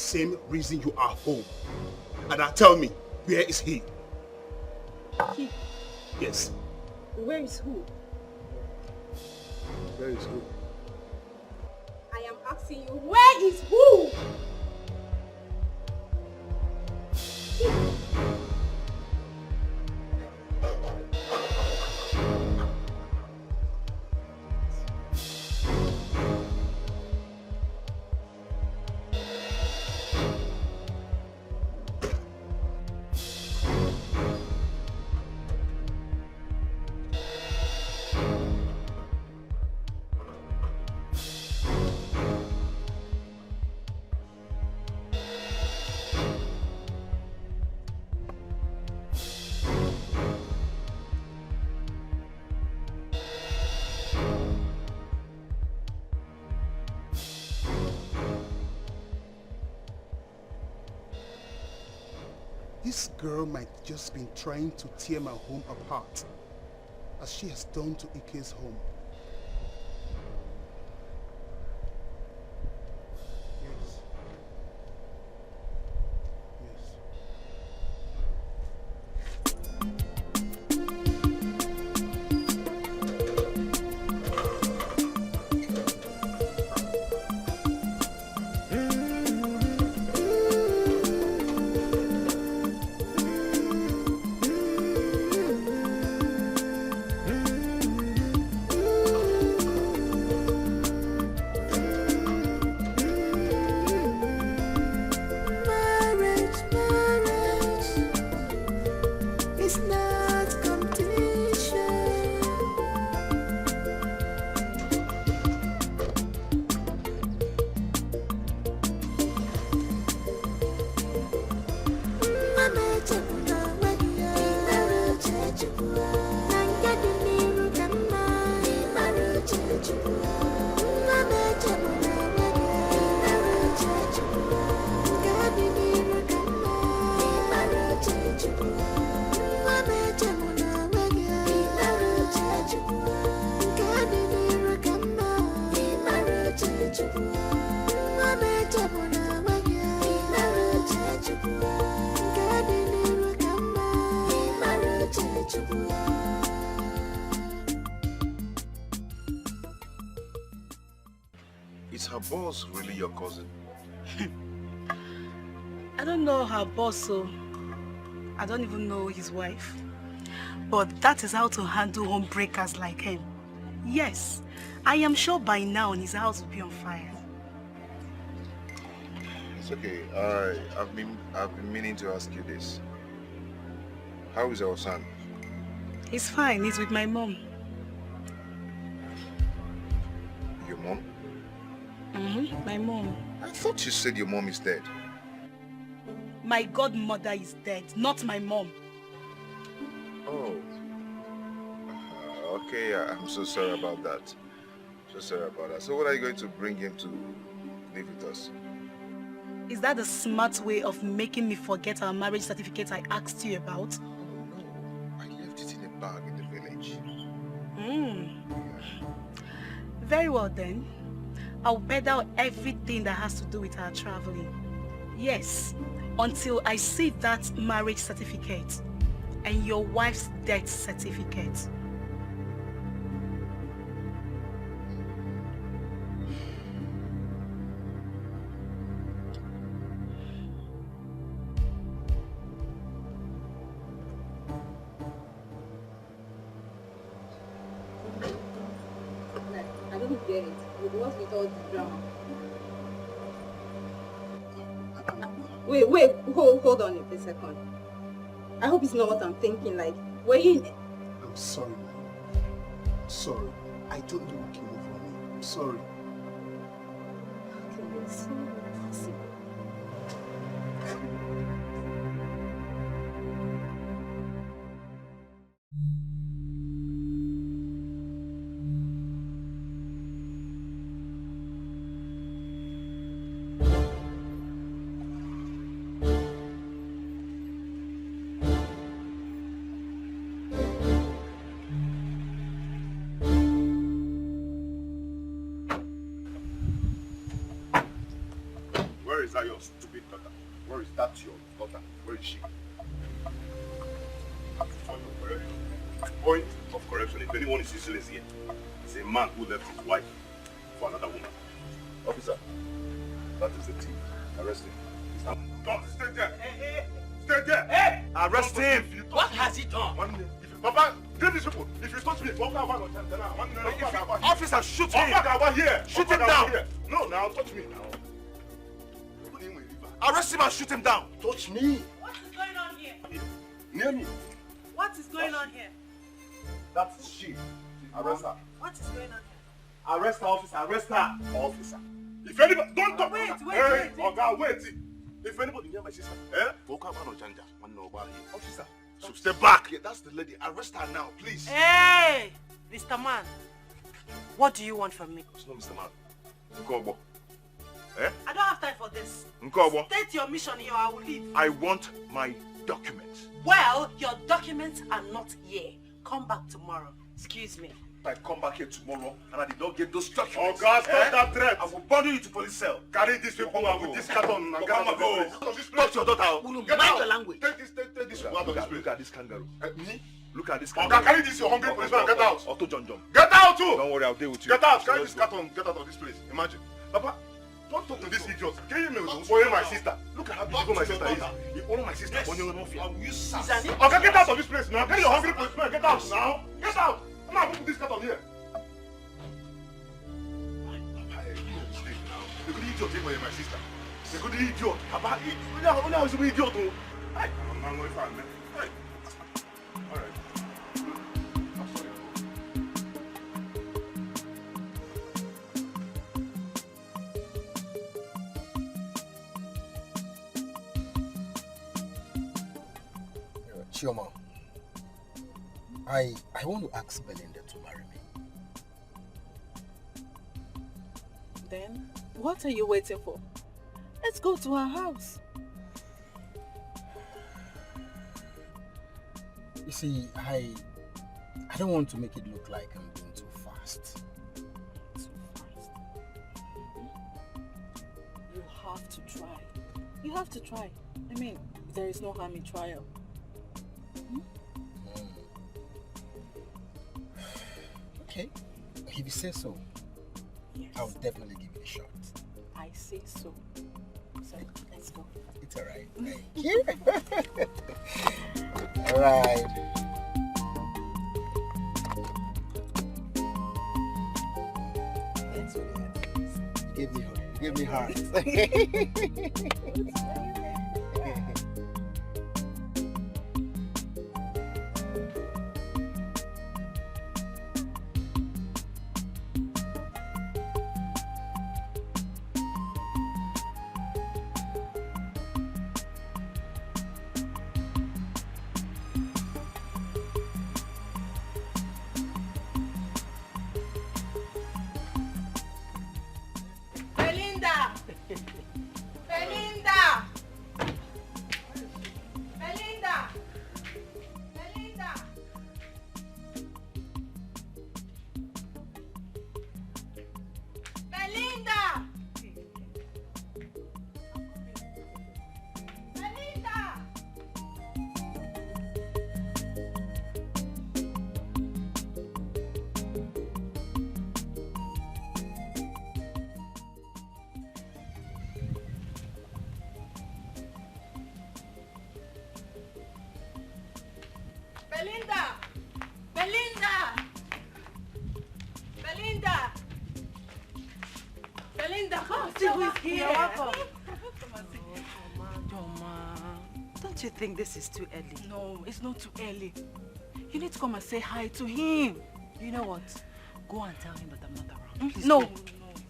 same reason you are home. And now tell me, where is he? He? Yes. Where is who? Where is who? I am asking you, where is who? This girl might just been trying to tear my home apart, as she has done to Ike's home. Yes. Yes. Is her boss really your cousin? I don't know her boss, so I don't even know his wife. But that is how to handle homebreakers like him. Yes, I am sure by now his house will be on fire. It's okay. I've been meaning to ask you this. How is our son? He's fine. He's with my mom. Your mom? Mm-hmm, my mom. I thought you said your mom is dead. My godmother is dead, not my mom. Oh. Okay, I'm so sorry about that. So sorry about that. So what are you going to bring him to live with us? Is that the smart way of making me forget our marriage certificate I asked you about? Oh, no. I left it in a bag in the village. Very well then. I'll bed out everything that has to do with our traveling. Yes, until I see that marriage certificate and your wife's death certificate. I don't get it. What's with all the drama? Wait, hold on a second. I hope it's not what I'm thinking. Like, we're in. I'm sorry, man. I'm sorry. I don't know what came over me. I'm sorry. Okay, you're so impossible. is she? Point of correction, if anyone is useless here, it's a man who left his wife for another woman. Officer, that is the thief. Arrest him. Don't stay there. Hey. Stay there. Hey. Arrest him. What has he done? Papa, give these people. If you touch me, officer, shoot him. Shoot him down. No, now touch me now. Arrest him and shoot him down. Touch me. What is going on here? Near me. What is going on here? That's she. Arrest her. What is going on here? Arrest her, officer. Arrest her. Officer. If anybody, don't talk. Wait. Oh God, wait. If anybody near my sister, officer. So step back. Yeah, that's the lady. Arrest her now, please. Hey, Mr. Man. What do you want from me? It's not Mr. Man. Nkobo. Eh? I don't have time for this. Nkobo. State your mission here, I will leave. I want my documents. Well, your documents are not here. Come back tomorrow. Excuse me. If I come back here tomorrow and I did not get those documents, oh God, stop that threat! I will bundle you to police cell. Carry this people with this carton and get out of this place. Talk to your daughter. Get out. Your language. Take this out of this place. Look at this kangaroo. Me? Look at this kangaroo. Okay, carry this, your hungry policeman. Get out. Otto John. Get out too. Don't worry, I'll deal with you. Get out. Carry this carton. Get out of this place. Imagine. Papa, don't talk to this idiot. Can you know my sister? Look at how beautiful my sister is. You follow my sister. Yes. I will use sass. Okay, get out of this place now. Carry your hungry policeman. Get out now. Get out. I'm not putting this carton here. The good idiot take my sister. The good idiot. Papa, now is an idiot. Hey, I'm going to find me. Hey. All right. I'm sorry. Chioma, I want to ask Belinda to marry me. Then, what are you waiting for? Let's go to her house. You see, I don't want to make it look like I'm going too fast. You have to try. You have to try. I mean, there is no harm in trial. Okay, if you say so, yes. I'll definitely give it a shot. I say so. So, let's go. It's alright. Thank you. Alright. That's what it is. You gave me heart. Don't you think this is too early? No, it's not too early. You need to come and say hi to him. You know what? Go and tell him that I'm not around. Please No, go.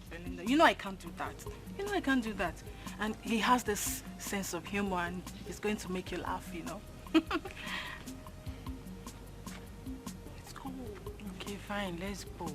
Belinda. You know I can't do that. You know I can't do that. And he has this sense of humor and he's going to make you laugh, you know. Let's go. Okay, fine. Let's go.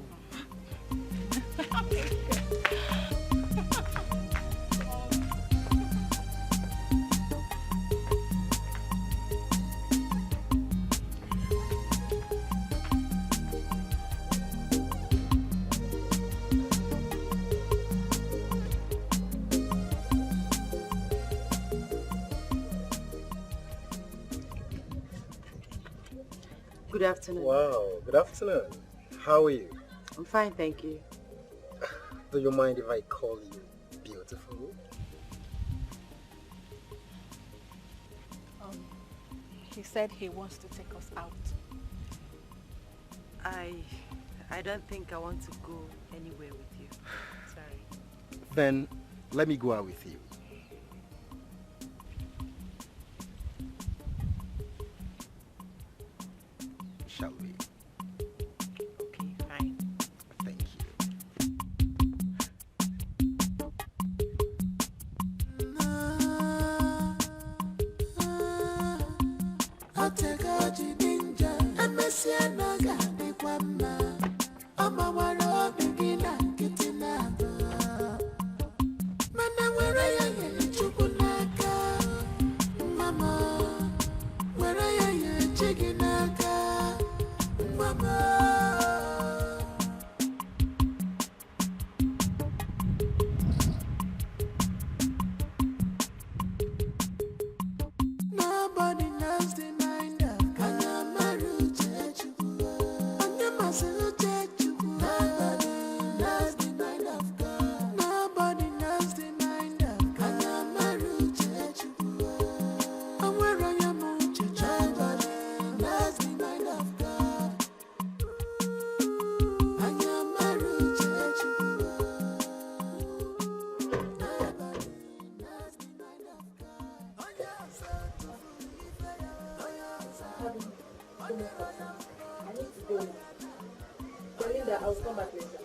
Good afternoon. Wow, good afternoon. How are you? I'm fine, thank you. Do you mind if I call you beautiful? He said he wants to take us out. I don't think I want to go anywhere with you. Sorry. Then let me go out with you. Shall we? Okay, fine. Thank you. Nobody knows the mind of Kanyamaru Chechubu. Onyamasu Chechubu. Nobody knows the mind of God. Nobody knows the mind of Kanyamaru Chechubu. Onwerayamu Chechubu. Nobody knows the mind of God. Kanyamaru Chechubu. I need to go now. Belinda, I'll come back later.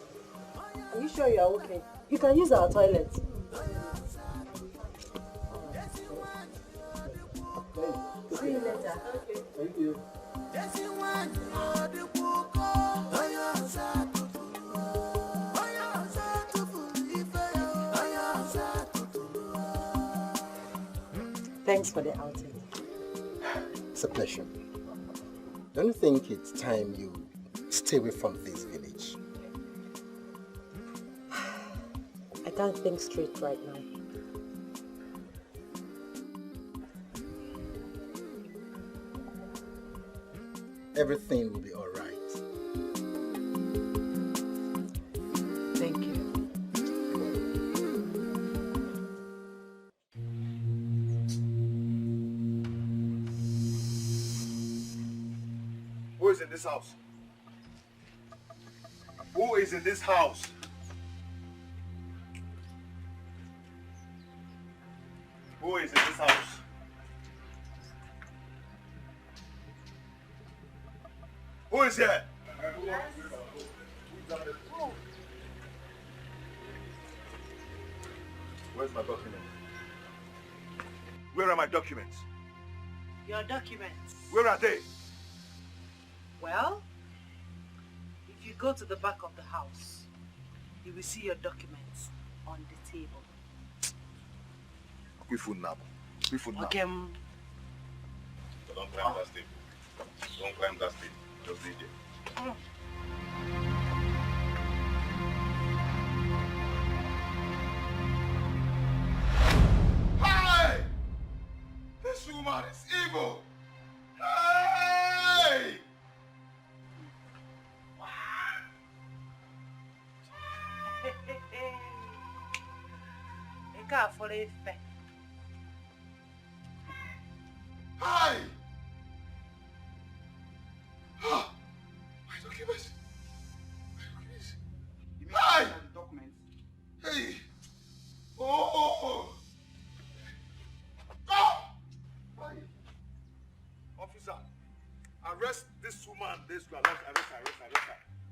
Are you sure you are okay? You can use our toilet. See you later. Okay. Thank you. Thanks for the outing. It's a pleasure. Don't you think it's time you stay away from this village? I can't think straight right now. Everything will be all right. Thank you. Who is in this house? Who is in this house? Who is in this house? Who is here? Where's my document? Where are my documents? Your documents. Where are they? Well, if you go to the back of the house, you will see your documents on the table. We food now. We food now. Okay. So don't climb that step. Don't climb that step. Just leave it. Hey! This woman is evil. Hey! Hi! My documents. Hi! Hey! Oh! Hi! Officer, arrest this woman. This girl.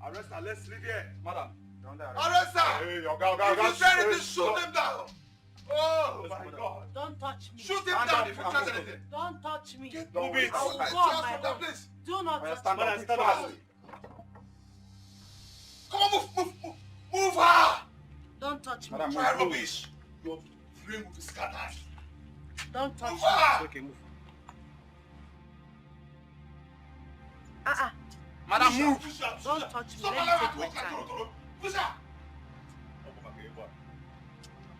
Arrest her. Let's leave here. Madam, arrest her! Hey, if you say anything, shoot him down! Oh my God! Don't touch me. Shoot him down if you try anything. Don't touch me. Move it. I will go on my own. Do not touch me. Stand up. Come on, move her! Don't touch me. Try rubbish. Your brain will be scattered. Don't touch Move me. her! Okay, move. Madam, move! Don't touch me. Let me take my time. Push her!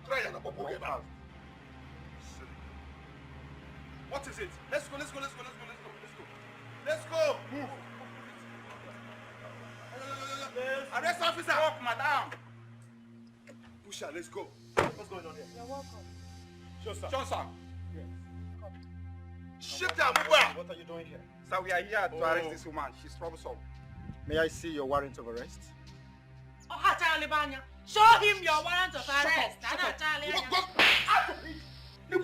Try and what is it? Let's go. Move. Arrest officer! Walk, madam! Push her, let's go. What's going on here? You're welcome. Sure, sir. Sure, sir. Yes. Shut down, move. What are you doing here? Sir, we are here to arrest this woman. She's troublesome. May I see your warrant of arrest? Oh, show him your warrant of arrest. Do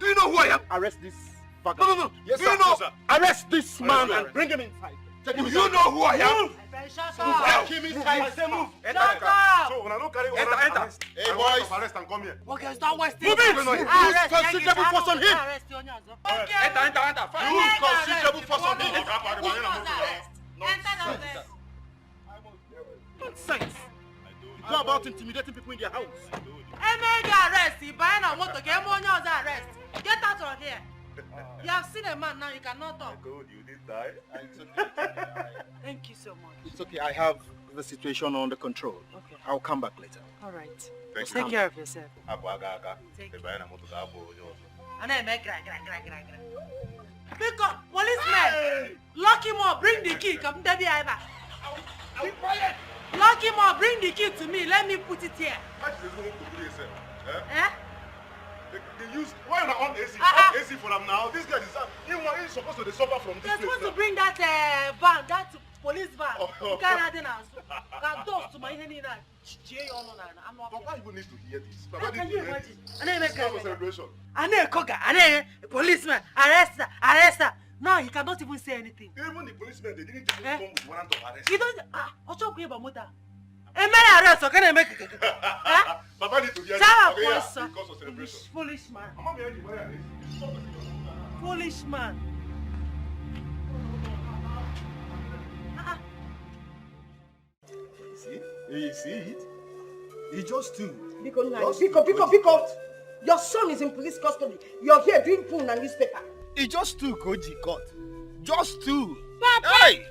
you know who I am? Arrest this vagabond. No. Yes, Do you sir. know? Yes, sir. Arrest this man Arrest. and bring him inside. Take him Do you know who I am? Shut up. Take him inside. I say move. Shut up. So when I don't carry Enter. Hey boys, arrest and come here. Okay, stop wasting. Move it. Use considerable force on him. Enter. Use considerable force on him. Nonsense. You go about intimidating people in their house. Arrest. Arrest. Get out of here. You have seen a man now, you cannot talk. You did die. Thank you so much. It's okay. I have the situation under control. Okay. I'll come back later. All right. Take care of yourself. Pick up, policeman. Lock him up. Bring the key. Come, Daddy, lock him up. Bring the key to me. Let me put it here. They use why are on AC? AC for them now. This guy is supposed to suffer from this. You're place supposed to now. bring that van, that police van. Oh. You can't that does to my hand in that. I'm not. Papa even needs to hear this. How Papa can needs you to hear imagine? this. And then This is not a celebration. a policeman, arrest her. Now he cannot even say anything. Even the policemen, they didn't even come with warrant of arrest. You don't. Arrest. Can I make it? Papa needs to hear Shut this. up, Okay, because of celebration. Foolish man. Mama, may I hear this? Foolish man. You see it? He just too. Pick up. Your son is in police custody. You're here doing poon and newspaper. He just too, Koji God. Just too. Papa! Hey!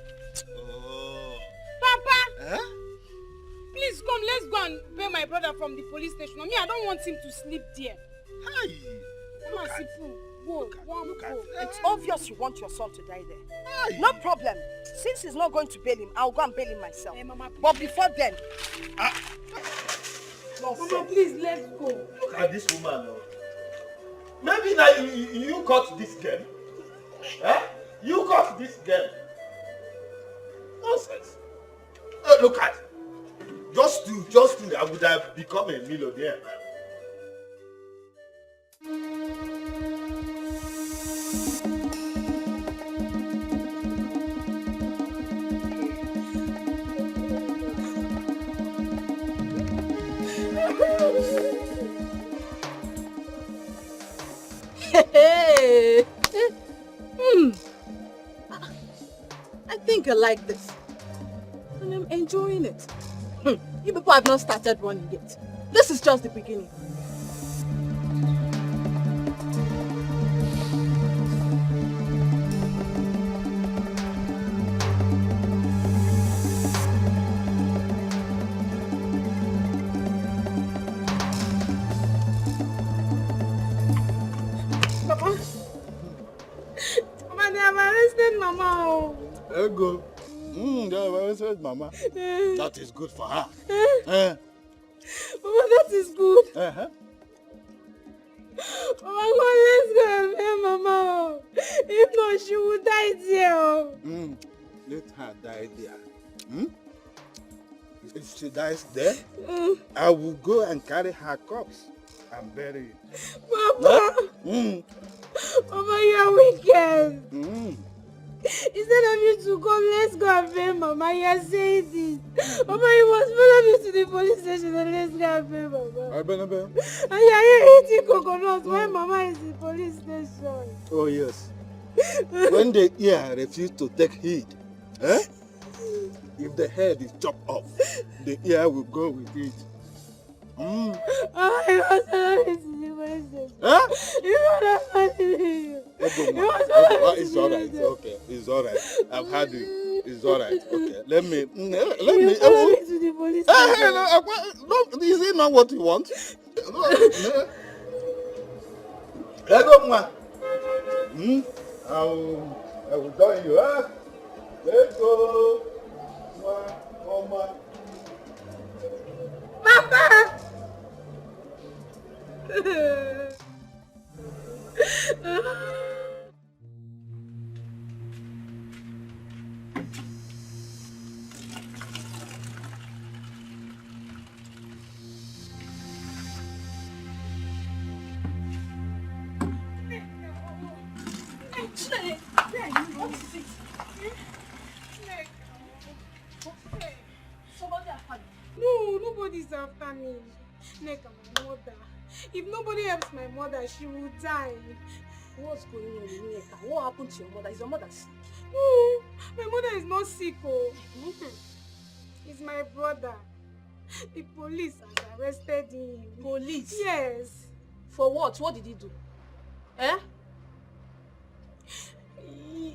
Papa! Huh? Please come, let's go and pay my brother from the police station. Me, I don't want him to sleep there. Hey! Come on, Sipu. Go. It's obvious you want your son to die there. Hey. No problem. Since he's not going to bail him, I'll go and bail him myself. Hey, Mama, but before then... Mama, please, let's go. Look at this woman. Maybe now you caught this girl. Eh? You caught this girl. Nonsense. Look at. Just to, I would have become a millionaire. I think I like this. And I'm enjoying it. You people have not started running yet. This is just the beginning. Mama, they have arrested Mama. There you go. They have arrested Mama. That is good for her. Mama, that is good. Uh-huh. Mama, God, let's go and pay Mama. If not, she will die there. Let her die there. If she dies there, I will go and carry her corpse and bury it. Papa! Mama, you are wicked. Instead of you to come, let's go and pay Mama. You are saying this. Mama, you must follow me to the police station and let's go and pay Mama. And you are here eating coconuts while Mama is in the police station. Oh yes. When the ear refuse to take heed, if the head is chopped off, the ear will go with it. Oh, you must follow me to the police station. Huh? You must follow me. It's alright. Okay, it's alright. I've had it. It's alright. Okay, let me. Follow me to the police station. Is it not what you want? I will join you. Let's go. Mama. Papa! No, nobody's after me. Neka, my mother. If nobody helps my mother, she will die. What's going on with Neka? What happened to your mother? Is your mother sick? No, my mother is not sick. Oh. It's my brother. The police has arrested him. Police? Yes. For what? What did he do? Eh?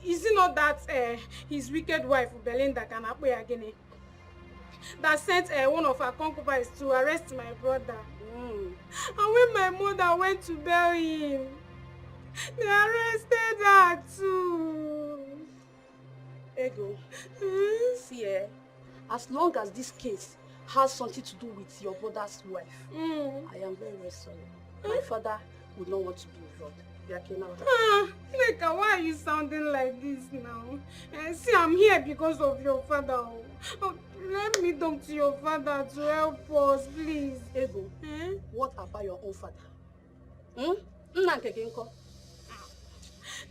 Is it not that his wicked wife, Belinda Kanapwe that sent one of her concubines to arrest my brother? And when my mother went to bury him, they arrested her too. Ego, see, as long as this case has something to do with your brother's wife, I am very, very sorry. My father would not want to be involved. Neka, why are you sounding like this now? See, I'm here because of your father. Let me talk to your father to help us, please. Ego, what about your own father?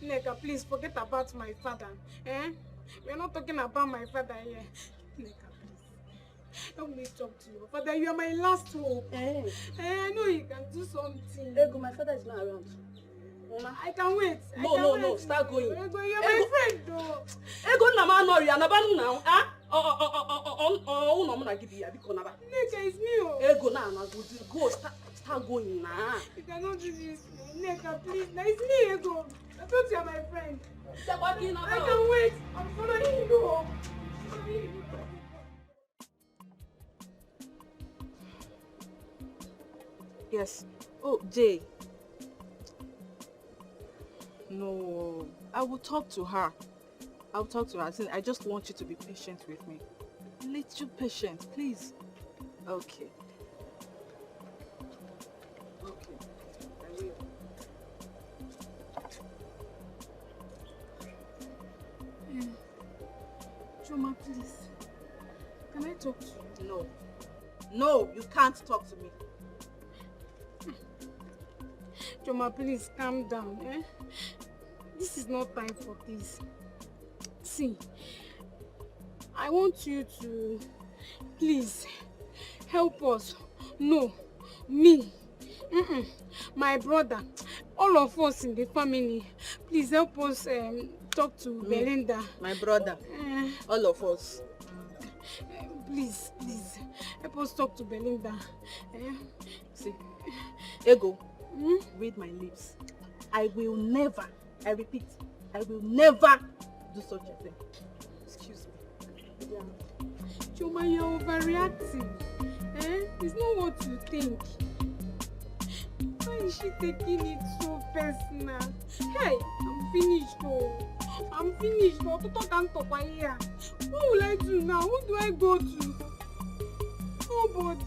Neka, please forget about my father. We're not talking about my father here. Neka, please. Help me talk to your father. You are my last hope. I know you can do something. Ego, my father is not around. I can wait. No, start going. Ego, you're my friend though. Ego, no, you're not now. I'm not give you a because Neka, it's me. Ego, now, go, start going now. You cannot do this. Neka, please. Now it's me, Ego. I thought you're my friend. I can wait. I'm following you. Yes. Oh, Jay. No, I will talk to her. I'll talk to her. I just want you to be patient with me. Little patient, please. Okay. Okay, I will. Choma, please. Can I talk to you? No. No, you can't talk to me. Choma, please calm down. This is not time for this. See, I want you to please help us. No, me, my brother, all of us in the family. Please help us talk to Belinda. My brother, all of us. Please, help us talk to Belinda. See, Ego, read my lips. I will never, I repeat, I will never do such a thing. Excuse me. Choma, you're overreacting. It's not what you think. Why is she taking it so personal? Hey, I'm finished though. I'm finished. Toto can't talk my ear. What will I do now? Who do I go to? Nobody.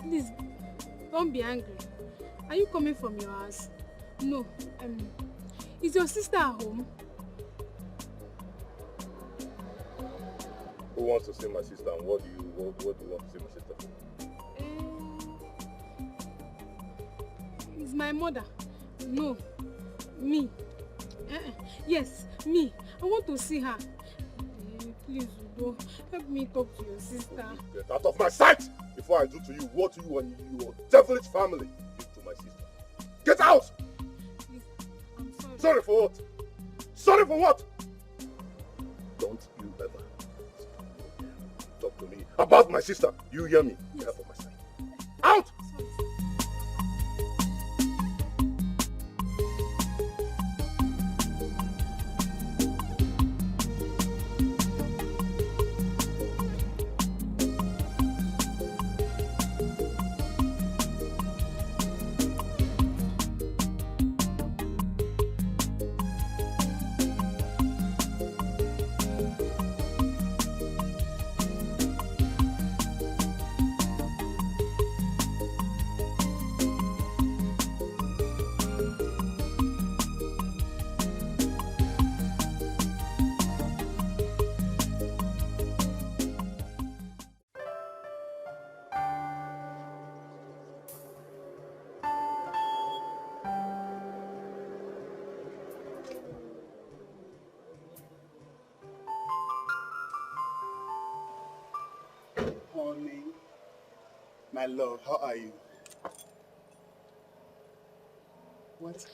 Please, don't be angry. Are you coming from your house? No. Is your sister at home? Who wants to see my sister and what do you want to see my sister for? Is my mother? No. Me. Yes, me. I want to see her. Please, Udo, help me talk to your sister. Get out of my sight before I do to you what you and your devilish family did to my sister. Get out! Please, I'm sorry. Sorry for what? Sorry for what? Don't you ever talk to me about my sister. You hear me? Yes. Get out of my sight. Out! Honey, my love, how are you? What?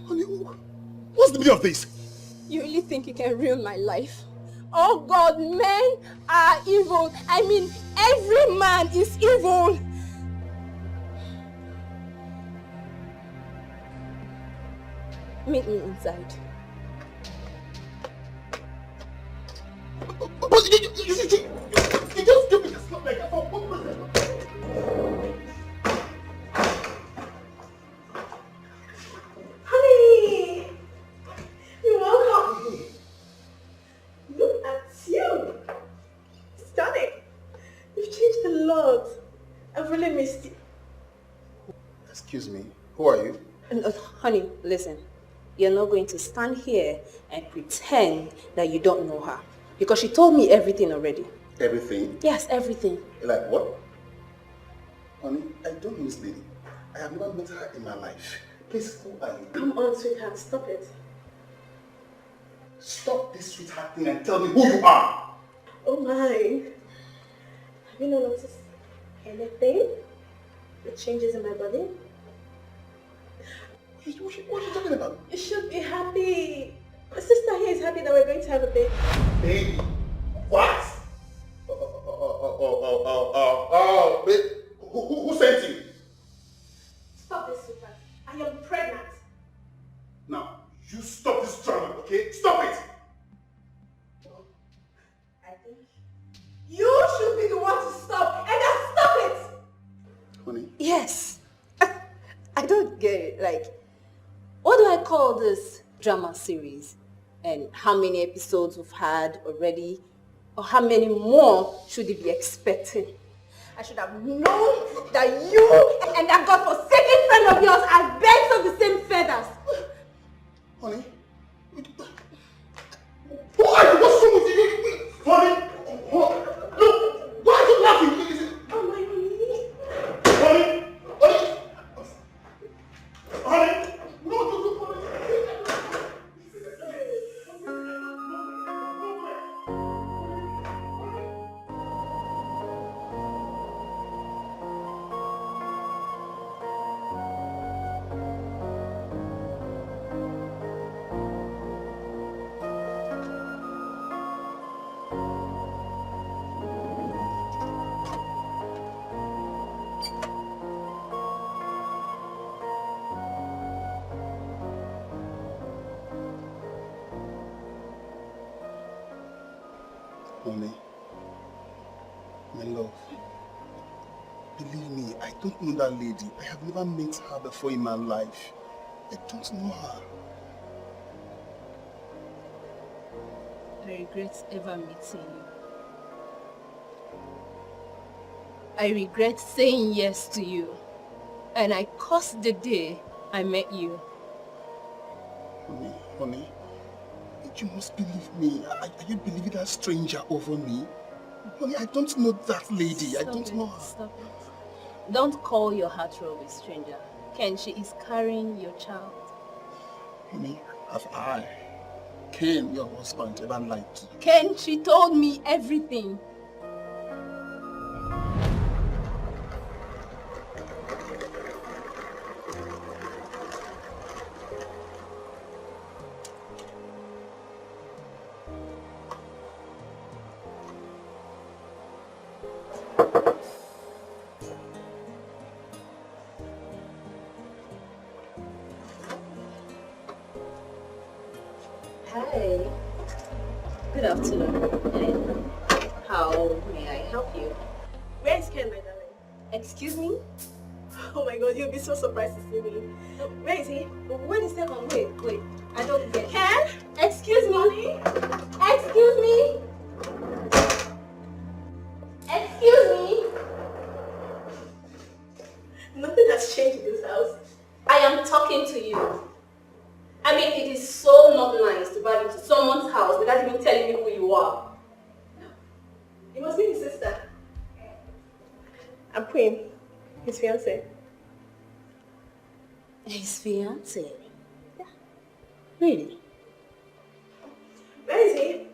Honey, what's the meaning of this? You really think you can ruin my life? Oh God, men are evil. I mean, every man is evil. Meet me inside. But you just give me the slap like that for what reason? Honey! You're welcome. Look at you. Stunning. You've changed a lot. I've really missed you. Excuse me, who are you? Honey, listen. You're not going to stand here and pretend that you don't know her. Because she told me everything already. Everything? Yes, everything. Like what? Honey, I don't know this lady. I have never met her in my life. Please, who are you? Come on, sweetheart, stop it. Stop this sweetheart thing and tell me who you are. Oh my. Have you not noticed anything? The changes in my body? What are you talking about? You should be happy. My sister here is happy that we're going to have a baby. Baby? What? Babe, who sent you? Stop this, sweetheart. I am pregnant. Now, you stop this drama, okay? Stop it! I think you should be the one to stop, and just stop it! Honey? Yes. I don't get it. Like, what do I call this drama series? And how many episodes we've had already? Or how many more should it be expecting? I should have known that you and that godforsaken friend of yours are birds of the same feathers. Honey? Who are you? What's wrong with you? Honey? Look, why are you laughing? Oh my honey. Honey? Honey? Honey? No, honey. Honey, my love, believe me, I don't know that lady. I have never met her before in my life. I don't know her. I regret ever meeting you. I regret saying yes to you. And I cursed the day I met you. Honey, you must believe me. Are you believing that stranger over me? Honey, I don't know that lady. I don't know her. Stop it. Don't call your heart roll a stranger. Ken, she is carrying your child. Honey, have I, Ken, your husband, ever lied to you? Ken, she told me everything. Hi. Good afternoon. How may I help you? Where is Ken, my darling? Excuse me? Oh my god, you'll be so surprised to see me. Where is he? Wait a second. Wait. I don't get Ken? Excuse me? Excuse me? Excuse me? Nothing has changed in this house. I am talking to you. I mean, it is so not nice to drive into someone's house without even telling me who you are. You must be his sister. I'm Queen, his fiancée. His fiancée? Yeah. Really? Where is he?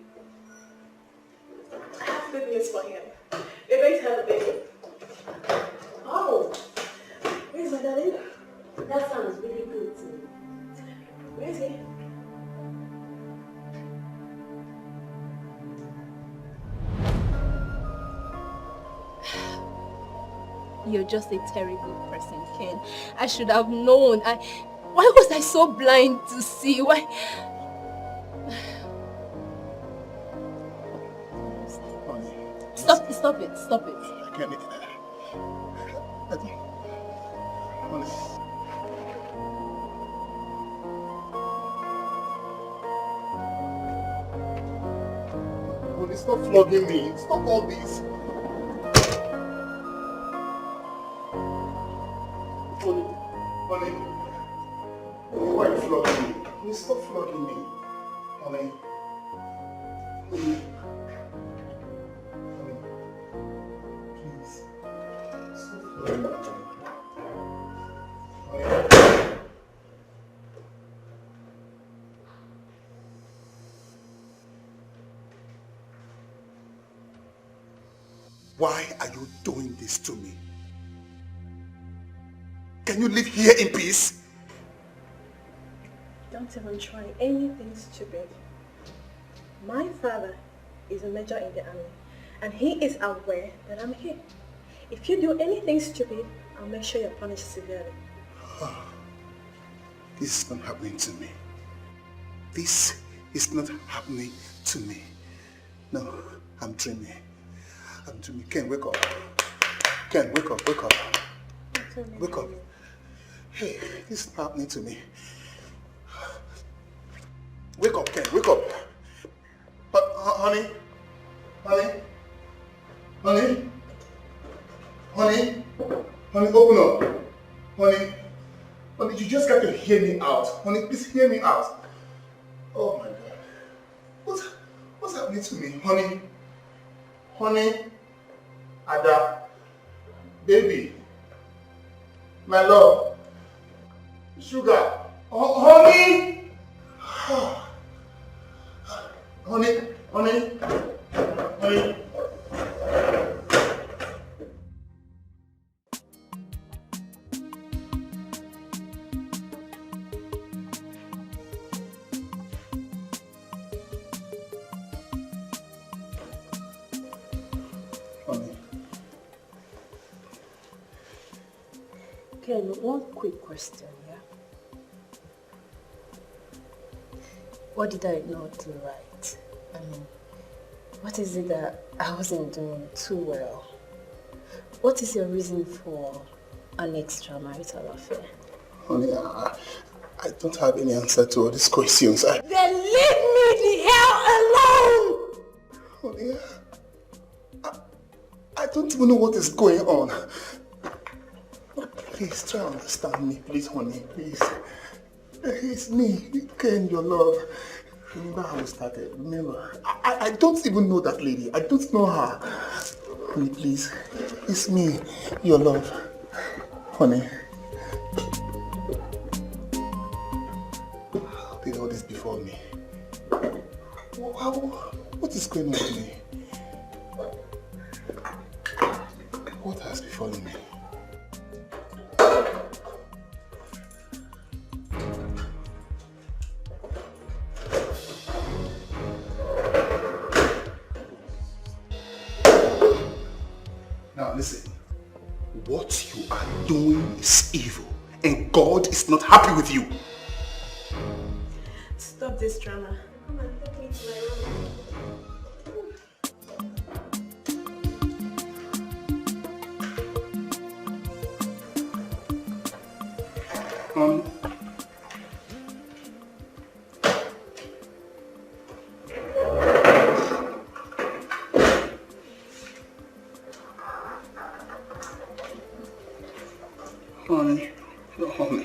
I have good news for him. We're going to have a baby. Oh, where's my darling? That sounds really good to me. Where is he? You're just a terrible person, Ken. I should have known. Why was I so blind to see? Why? Stop it. I can't. Honey, stop flogging me. Stop all this. Honey, why are you flogging me? Honey, stop flogging me. Honey. Please. Stop flogging me. Why are you doing this to me? Can you live here in peace? Don't even try anything stupid. My father is a major in the army, and he is aware that I'm here. If you do anything stupid, I'll make sure you're punished severely. This is not happening to me. This is not happening to me. No, I'm dreaming. Ken, wake up. Ken, wake up. Wake up. Hey, this is not happening to me. Wake up, Ken, wake up. But, honey, open up. Honey, you just got to hear me out. Honey, please hear me out. Oh my God. What's happening to me? Honey, Ada, baby, my love, sugar, honey, honey. Ken, one quick question, yeah? What did I not do right? I mean, what is it that I wasn't doing too well? What is your reason for an extramarital affair? Honey, I don't have any answer to all these questions. Then leave me the hell alone! Honey, I don't even know what is going on. Please try to understand me, please, honey, please. It's me, Ken, your love. Remember how we started, remember? I don't even know that lady. I don't know her. Honey, please. It's me, your love. Honey. How did all this befall me? What is going on with me? What has befallen me? Now listen, what you are doing is evil and God is not happy with you. Stop this drama. Come on, take me to my room.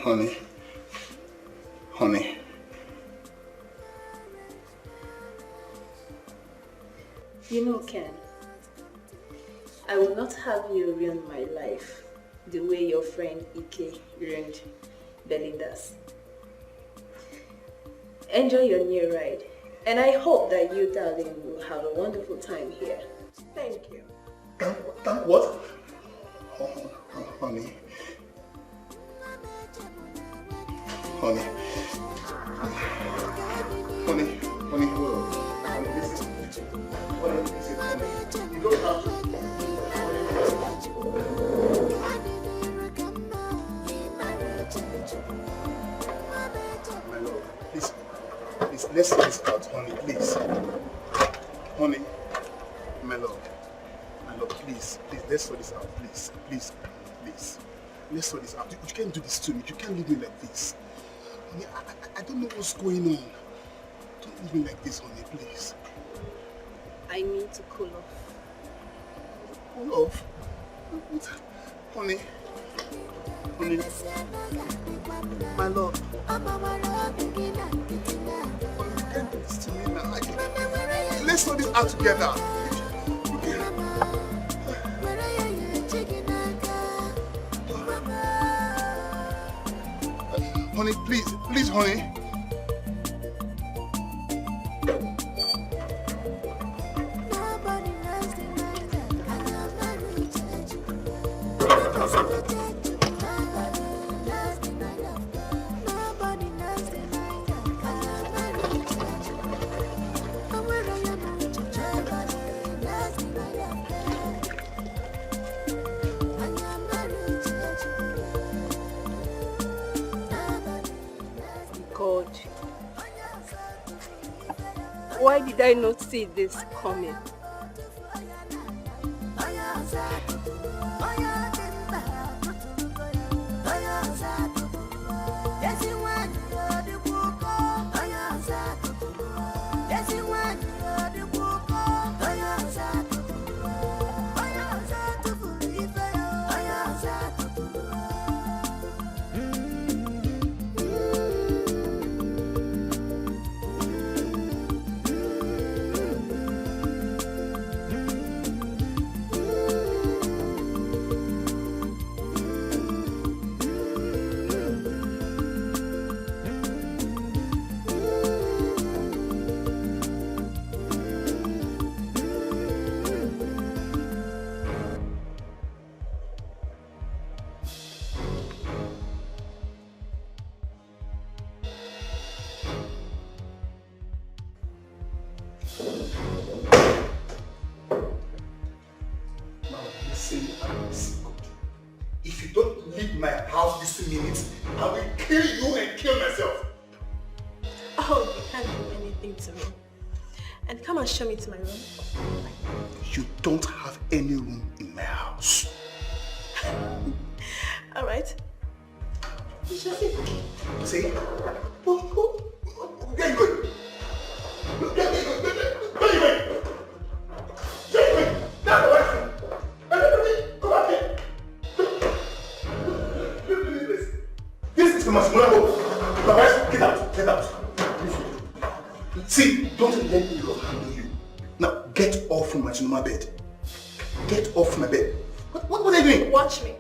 Honey, honey. You know, Ken, I will not have you ruin my life the way your friend Ike ruined Belinda's. Enjoy your new ride, and I hope that you, darling, will have a wonderful time here. Thank you. Thank what? Honey. Honey, hold on. Honey, listen. Honey, you don't have to. My love, please, let's sort this out, honey, please. Honey, my love, please, let's sort this out, please. Let's sort this out. You can't do this to me. You can't leave me like this. Honey, I don't know what's going on. Don't leave me like this, honey, please. I need to cool off. Cool off? Honey, my love. You can't do this to me now. Let's sort this out together. Honey, please, honey. God, why did I not see this coming? If you don't leave my house this minute, I will kill you and kill myself. Oh, you can't do anything to me. And come and show me to my room. You don't have any room in my house. All right. See? Where are you going? This is my wife, get out. See, don't let me handle you. Now, get off from my cinema bed. Get off my bed. What are you doing? Watch me.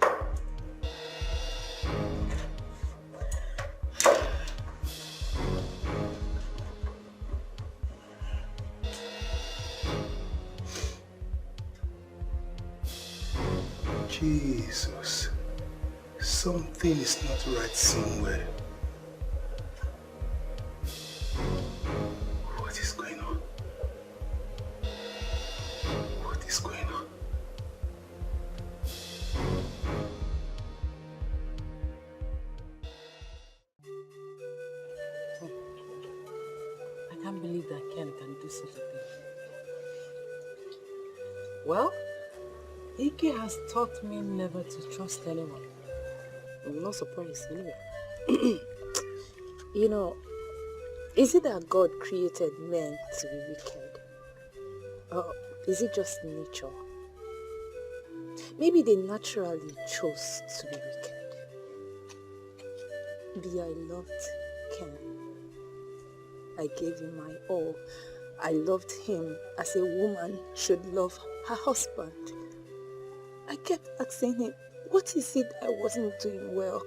Jesus, something is not right somewhere. What is going on? What is going on? Well, Ike has taught me never to trust anyone. I'm not surprised anyway. You know, is it that God created men to be wicked? Or is it just nature? Maybe they naturally chose to be wicked. I loved Ken. I gave him my all. I loved him as a woman should love her husband. I kept asking him, what is it I wasn't doing well?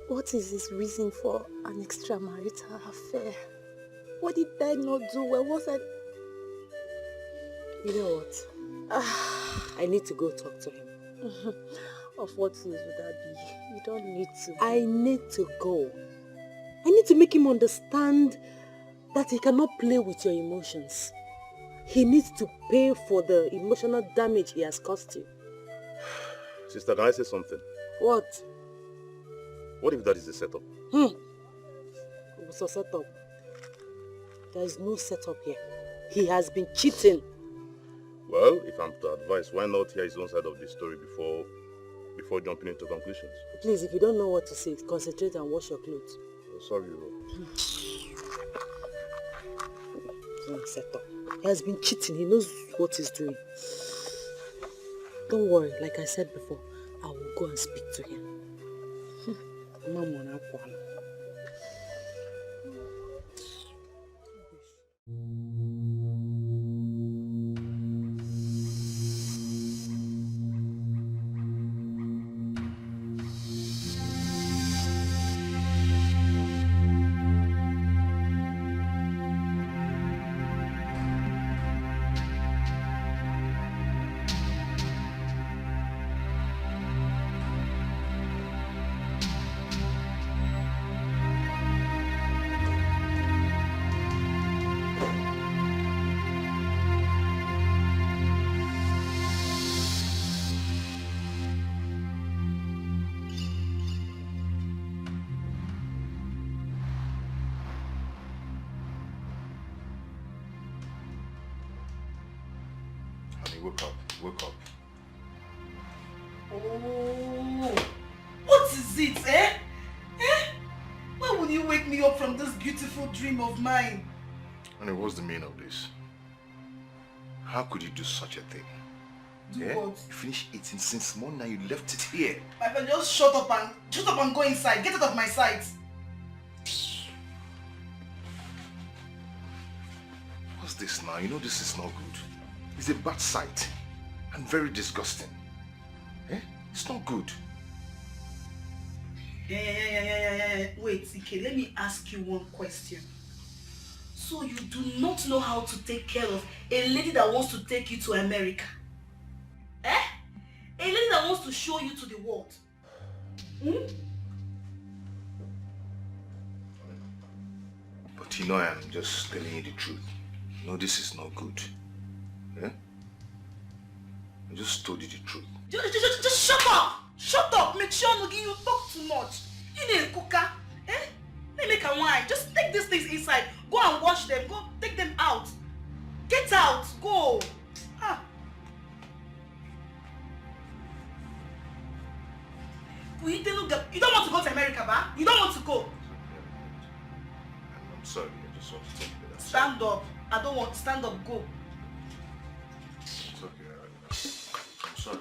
What is his reason for an extramarital affair? What did I not do well? Was I... You know what? I need to go talk to him. Of what use would that be? You don't need to. I need to go. I need to make him understand that he cannot play with your emotions. He needs to pay for the emotional damage he has caused you. Sister, can I say something? What? What if that is a setup? What's a setup? There is no setup here. He has been cheating. Well, if I'm to advise, why not hear his own side of the story before jumping into conclusions? Please, if you don't know what to say, concentrate and wash your clothes. Oh, sorry, bro. Setup. He has been cheating. He knows what he's doing. Don't worry. Like I said before, I will go and speak to him. Mama, Wake up, wake up. Oh, what is it, eh? Why would you wake me up from this beautiful dream of mine? And what's the meaning of this? How could you do such a thing? Do what? You finished eating since morning and you left it here. My friend, just shut up and go inside. Get out of my sight. What's this now? You know this is not good. It's a bad sight and very disgusting. It's not good. Yeah. Wait, Ike, let me ask you one question. So you do not know how to take care of a lady that wants to take you to America? A lady that wants to show you to the world? But you know I am just telling you the truth. No, this is not good. I just told you the truth. Just shut up! Shut up! Make sure you talk too much. You need a cooker. They make a wine. Just take these things inside. Go and wash them. Go take them out. Get out. Go. You don't want to go to America, ba? You don't want to go. I'm sorry. I just want to take it. Stand up. I don't want to stand up. Go. It's okay. I'm sorry.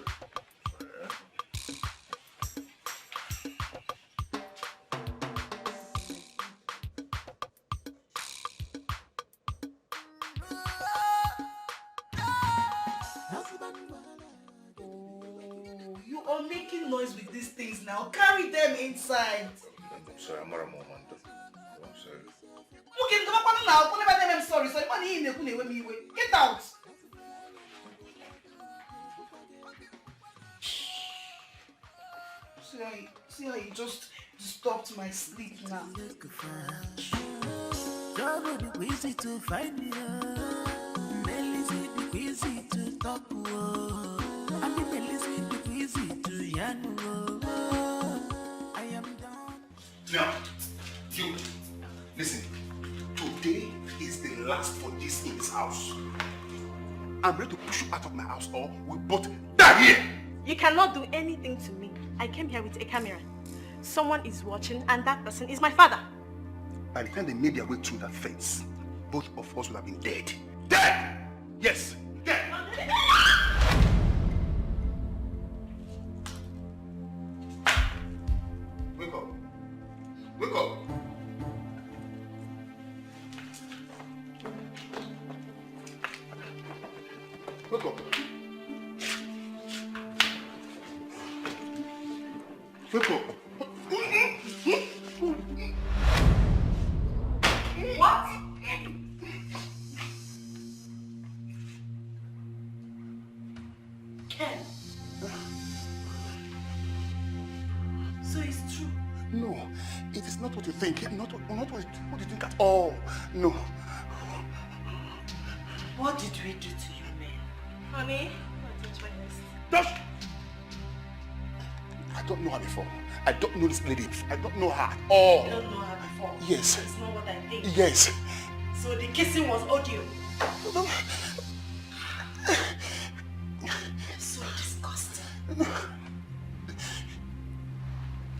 You are making noise with these things now. Carry them inside. I'm sorry. I'm not a moment. I'm sorry. Okay, I'm sorry. Get out. See how you just disturbed my sleep now. Trouble be easy to find me. Melissa be easy to talk. I mean, Melissa be easy to yanu. I am down. Now, you listen. Today is the last for this in this house. I'm ready to push you out of my house or we both die here. You cannot do anything to me. I came here with a camera. Someone is watching and that person is my father. By the time they made their way through that fence, both of us would have been dead. Dead! Yes, dead! Wake up. Wake up. Wake up. Wake up. What? Ken. So it's true. No, it is not what you think. Not what you think at all. No. What did we do to you, man? Honey, Just. I don't know her before. I don't know this lady. I don't know her at all. You don't know her before? Yes. It's not what I think. Yes. So the kissing was audio. So disgusting.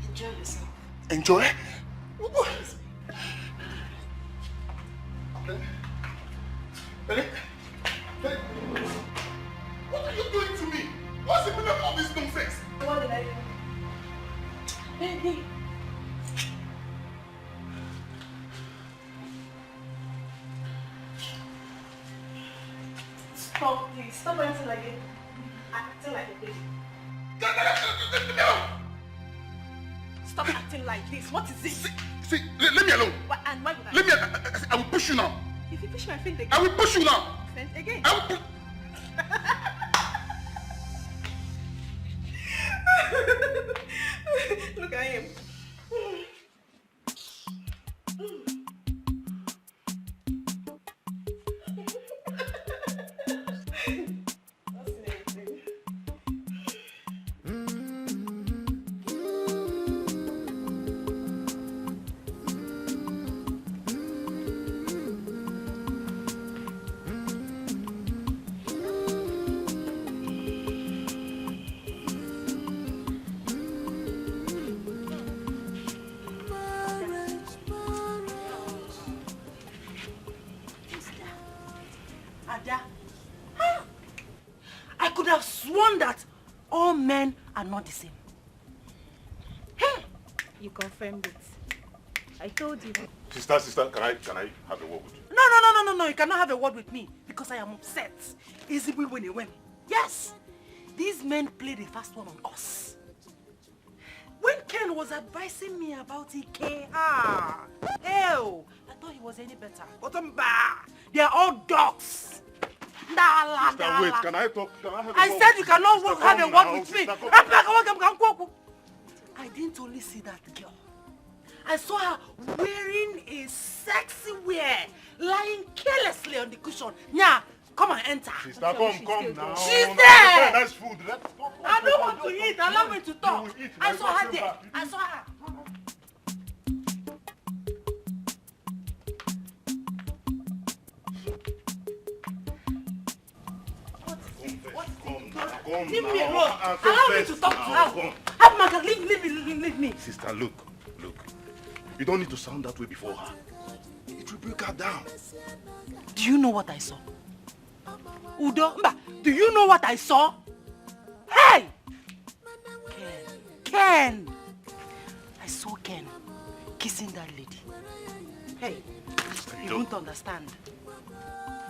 Enjoy yourself. Enjoy? What are you doing to me? What's the meaning of all this nonsense? What did I do? Baby. Stop, please. Stop acting like a baby. Stop acting like this. What is it? See, let me alone. What, and why would I? Let me. I will push you now. If you push my feet again. I will push you now. Friend again. I will push. Look at him. I could have sworn that all men are not the same. Hey! You confirmed it. I told you. Sister, can I have a word with you? No, you cannot have a word with me because I am upset. Is it when they win? Yes! These men played the first one on us. When Ken was advising me about Dikeh, I thought he was any better. But they are all dogs. Sister, wait, can I talk? Can I have a I word? said you cannot Sister, have a come word now. with me. Sister, come. I didn't only see that girl. I saw her wearing a sexy wear, lying carelessly on the cushion. Yeah, come and enter. Sister, come now. She's No, there. Nice food. Let's go. I don't want to eat. Allow me to talk. I saw her there. I saw her. Leave me alone. Allow me to talk to her. Have Margaret, leave me. Sister, look. You don't need to sound that way before her. It will break her down. Do you know what I saw? Udo, do you know what I saw? Hey! Ken! I saw Ken kissing that lady. Hey, you won't understand.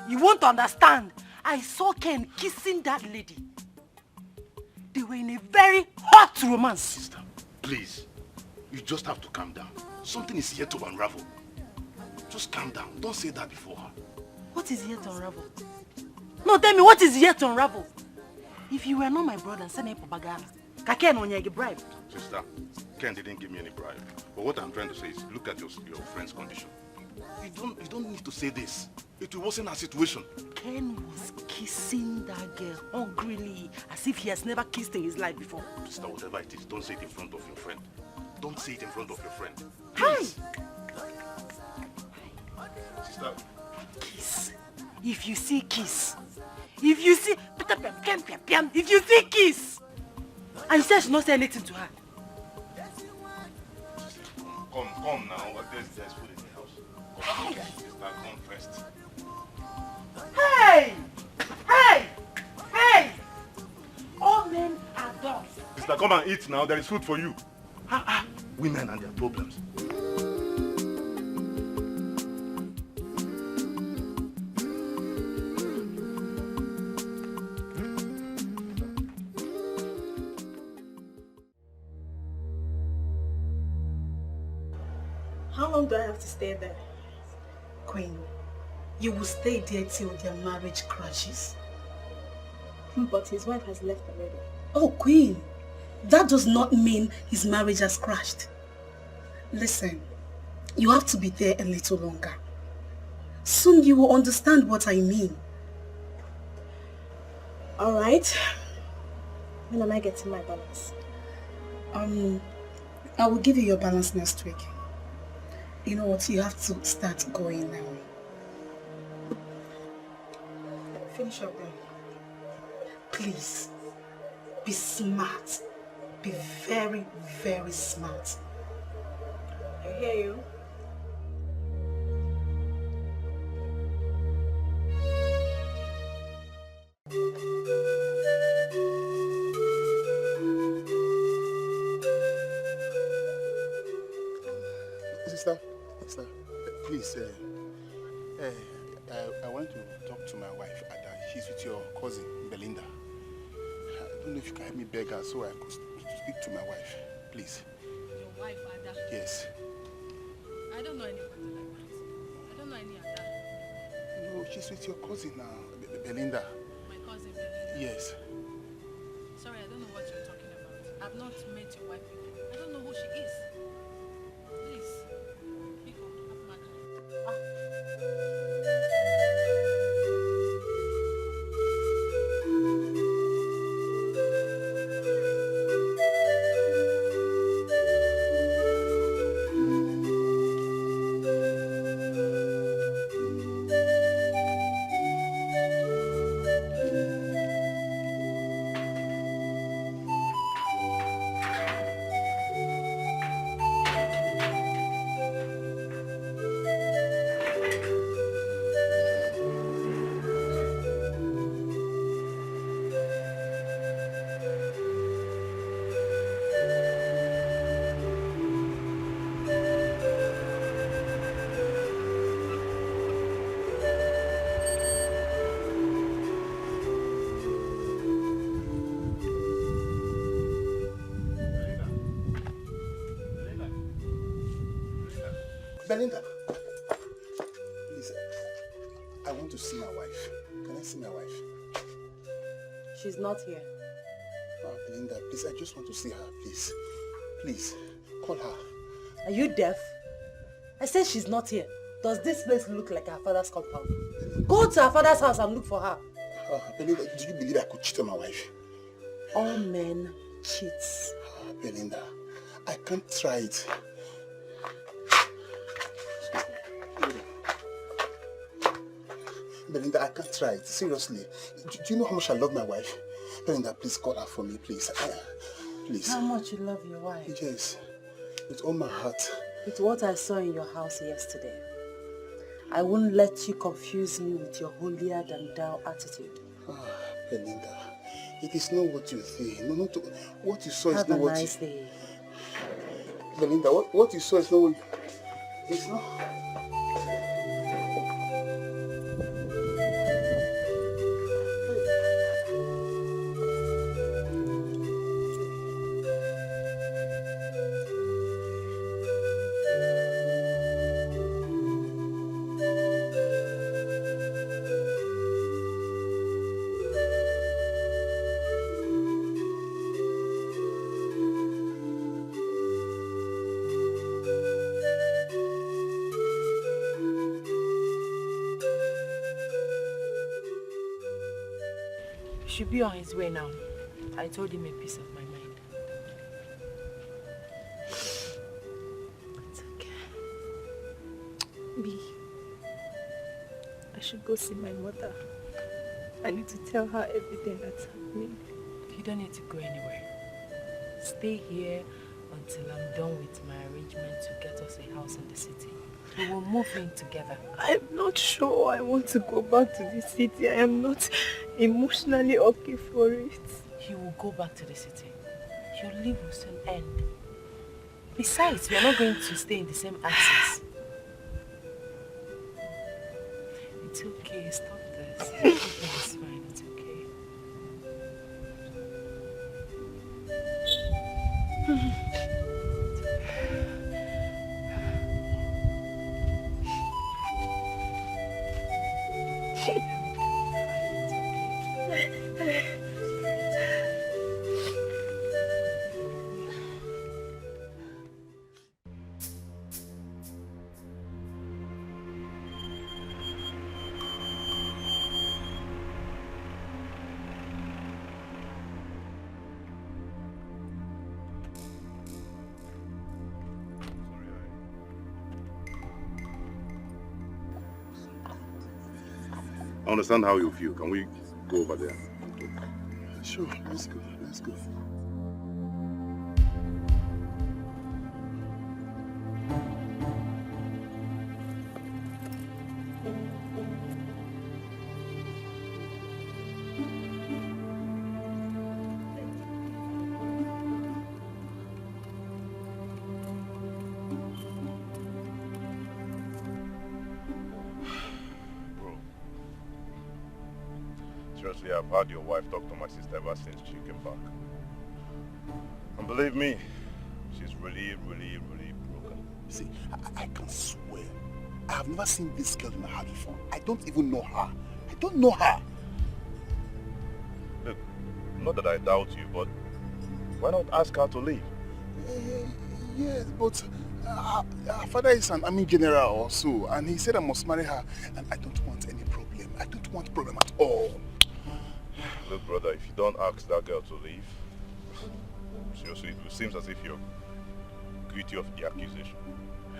You won't understand. I saw Ken kissing that lady. They were in a very hot romance. Sister, please. You just have to calm down. Something is here to unravel. Just calm down. Don't say that before her. What is here to unravel? No, tell me, what is here to unravel? If you were not my brother, send me propaganda. Ken when you get bribed. Sister, Ken didn't give me any bribe. But what I'm trying to say is, look at your friend's condition. You don't need to say this. It will worsen our situation. Ken was kissing that girl hungrily, as if he has never kissed in his life before. Sister, whatever it is, don't say it in front of your friend. Don't say it in front of your friend. Hi! Sister. Kiss. if you see kiss, if you see kiss, and she said she not say anything to her. Come now. There's food in the house. Come, sister, come first. Hey! Hey! Hey! All men are dogs. Sister, come and eat now. There is food for you. Women and their problems. How long do I have to stay there? Queen, you will stay there till their marriage crashes. But his wife has left already. Oh, Queen, that does not mean his marriage has crashed. Listen, you have to be there a little longer. Soon you will understand what I mean. Alright. When am I getting my balance? I will give you your balance next week. You know what, you have to start going now. Finish up then. Please, be smart. Be very, very smart. I hear you. Sister, please, I want to talk to my wife, Ada. She's with your cousin, Belinda. I don't know if you can help me beg her so I could speak to my wife, please. Your wife, Ada? Yes. I don't know anybody like that. I don't know any Ada. No, she's with your cousin now, Belinda. My cousin Belinda? Yes. Sorry, I don't know what you're talking about. I've not met your wife before. I don't know who she is. Please, pick up my card. Belinda, please, I want to see my wife. Can I see my wife? She's not here. Oh, Belinda, please, I just want to see her, please. Please, call her. Are you deaf? I said she's not here. Does this place look like her father's compound? Go to her father's house and look for her. Oh, Belinda, do you believe I could cheat on my wife? All men cheat. Oh, Belinda, I can't try it. Belinda, I can't try it. Seriously. Do you know how much I love my wife? Belinda, please call her for me, please. Please. How much you love your wife? Yes. With all my heart. With what I saw in your house yesterday. I won't let you confuse me with your holier than thou attitude. Ah, Belinda, it is not what you think. No, not what you saw is not what you... Have a nice day. Belinda, what you saw is not what you... It's not... Should be on his way now. I told him a piece of my mind. It's okay. B, I should go see my mother. I need to tell her everything that's happening. You don't need to go anywhere. Stay here until I'm done with my arrangement to get us a house in the city. We will move in together. I'm not sure I want to go back to the city. I am not emotionally okay for it. You will go back to the city. Your leave will soon end. Besides, we are not going to stay in the same axis. It's okay, stop this. Everything is fine, it's okay. I understand how you feel. Can we go over there? Sure, let's go, let's go. Seriously, I've had your wife talk to my sister ever since she came back. And believe me, she's really broken. See, I can swear, I have never seen this girl in my heart before. I don't even know her. I don't know her. Look, not that I doubt you, but why not ask her to leave? Yes, but her father is an army general or so, and he said I must marry her, and I don't want any problem. I don't want problem at all. Look, brother, if you don't ask that girl to leave, seriously, it seems as if you're guilty of the accusation.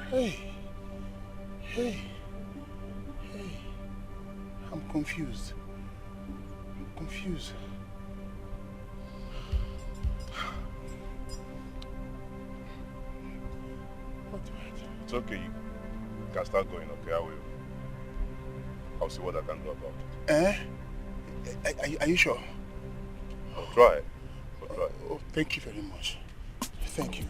Hey, I'm confused. It's okay, you can start going, okay? I'll see what I can do about it. Are you sure? I'll try. Oh, thank you very much. Thank you.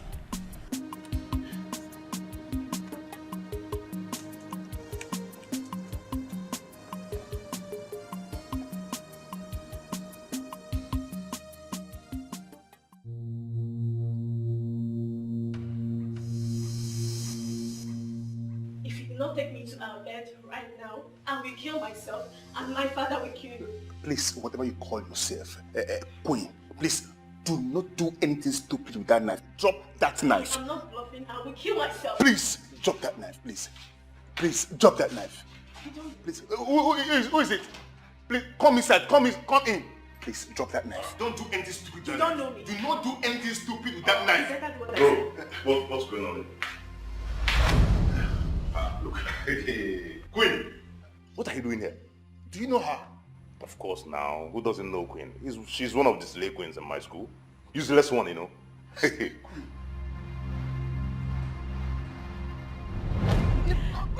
If you do not take me to our bed right now, I will kill myself and my father will kill you. Please, whatever you call yourself, Queen, please do not do anything stupid with that knife. Drop that knife. I'm not bluffing. I will kill myself. Please, drop that knife, please. Please, drop that knife. Please, who is it? Please, come inside, come in. Please, drop that knife. Don't do anything stupid with You that don't knife. know me. Do not do anything stupid with that knife. Bro, what's going on? Look, Queen, what are you doing here? Do you know her? Of course now. Who doesn't know Queen? She's one of the slay queens in my school. Useless one, you know.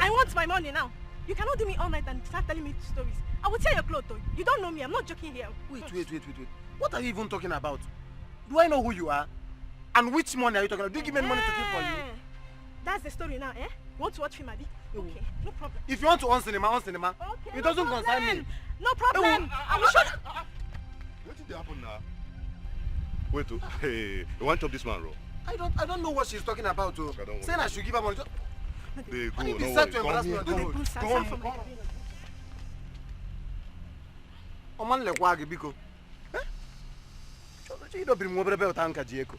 I want my money now. You cannot do me all night and start telling me stories. I will tear your clothes though. You don't know me. I'm not joking here. Wait. What are you even talking about? Do I know who you are? And which money are you talking about? Do you give me any money to keep for you? That's the story now, eh? You want to watch film, Abi? Okay, no problem. If you want to on cinema. Okay, It doesn't concern me. No problem. I will show you. What did happen now? Wait, hey, you want to chop this man, bro? I don't know what she's talking about. Saying I should give her money. They go, Why no did you worries. decide to Come embarrass me here, on the come road? here. Come on. Oman le kwa biko. Eh? You don't bring more about Anka Dieko.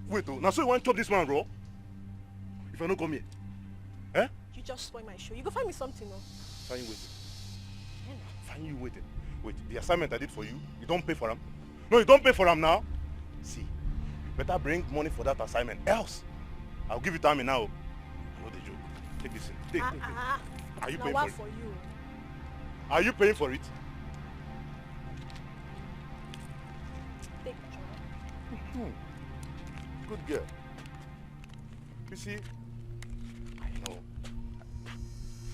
Wait, now so you want to chop this man, bro? If I don't come here, eh? You just spoil my show. You go find me something, no? Find you waiting. Find you waiting. Wait, the assignment I did for you, you don't pay for them? No, you don't pay for them now. See, you better bring money for that assignment. Else, I'll give you time now. I know the joke. Take this in. Take. Are you paying for it? Are you paying for it? Take Good girl. You see, I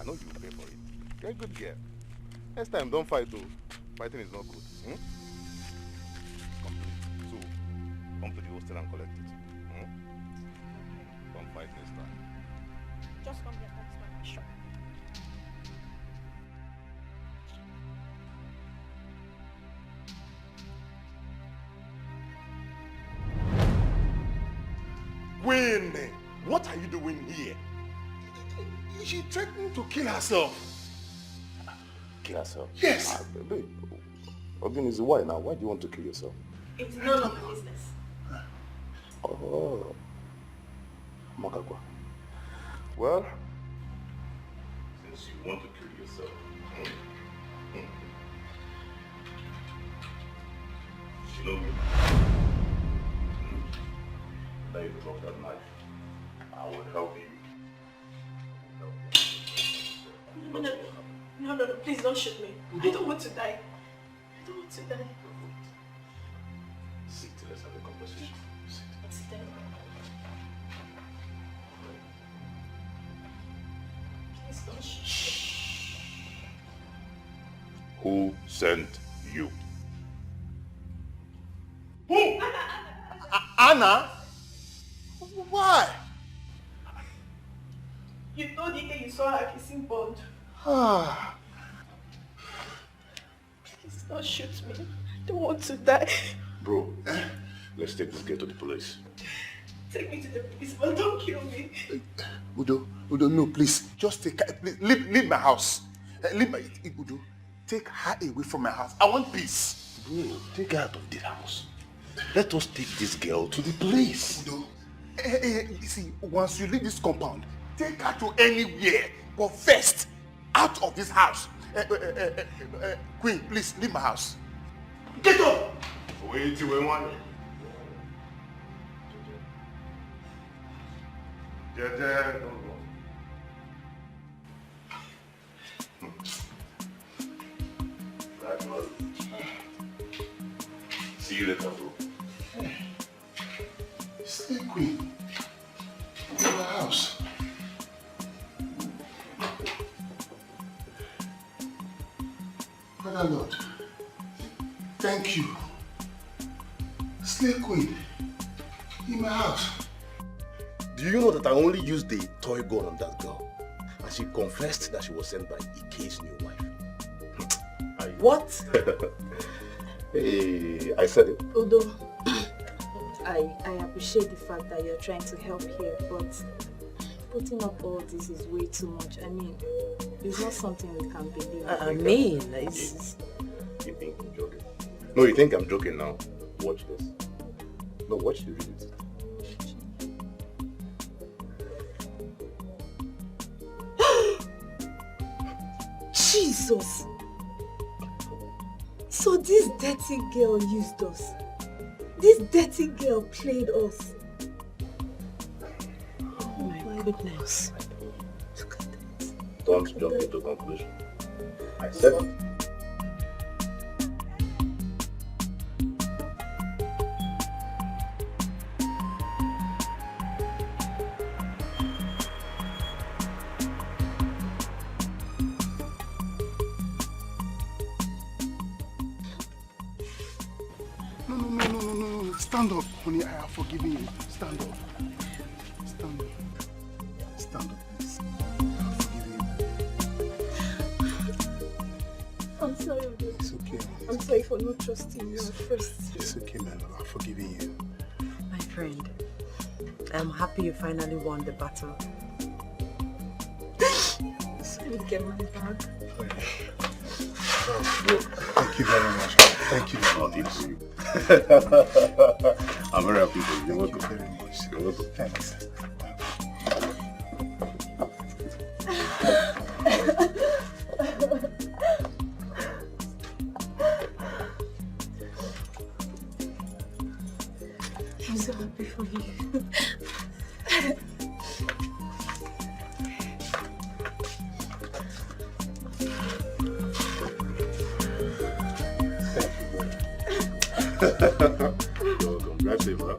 know you will pay for it. You're a good girl. Next time, don't fight though. Fighting is not good. Complete. So, come to the hostel and collect it. Don't fight next time. Just come here, come to my shop. Queen, what are you doing here? She threatened to kill herself. Kill herself? Yes. Babe, Ogin is why now? Why do you want to kill yourself? It's none of your business. Oh. Makakwa. Well, since you want to kill yourself, you know me. Now you drop that knife. I will help you. No, please don't shoot me. I don't want to die. I don't want to die. Sit, let's have a conversation. Sit down. Please don't shoot me. Who sent you? Who? Anna? Why? You told Dikeh you saw her kissing Bond. Please don't shoot me. I don't want to die. Bro, let's take this girl to the police. Take me to the police, but don't kill me. Udo, no, please. Just take her. Please, leave my house. Udo, take her away from my house. I want peace. Bro, take her out of this house. Let us take this girl to the police. Udo, see, once you leave this compound, take her to anywhere. But first, out of this house. Queen, please, leave my house. Get up! Wait till we want. Don't go. Right, well. See you later, bro. Stay, Queen. In my house. Father Lord, thank you. Slay Queen in my house. Do you know that I only used the toy gun on that girl? And she confessed that she was sent by Ike's new wife. What? Hey, I said it. Although I appreciate the fact that you're trying to help here, but putting up all this is way too much. I mean, it's not something we can believe. I mean, it's... You think I'm joking? No, you think I'm joking now? Watch this. No, watch the video. Jesus! So this dirty girl used us. This dirty girl played us. Oh my goodness. Look at this. Don't jump into conclusion. I said it. No. Stand up, honey. I have forgiven you. Stand up. Stand up. Stand up, please. I have forgiven you. I'm sorry, Udo. It's okay. I'm sorry for not trusting you at first. It's okay, my love. I've forgiven you. My friend, I'm happy you finally won the battle. So you get my bag. Thank you very much. Thank you very much. I'm very happy for you. Thank you very much. You're welcome. Thanks. I'm so happy for you. Welcome. Drive safe, huh?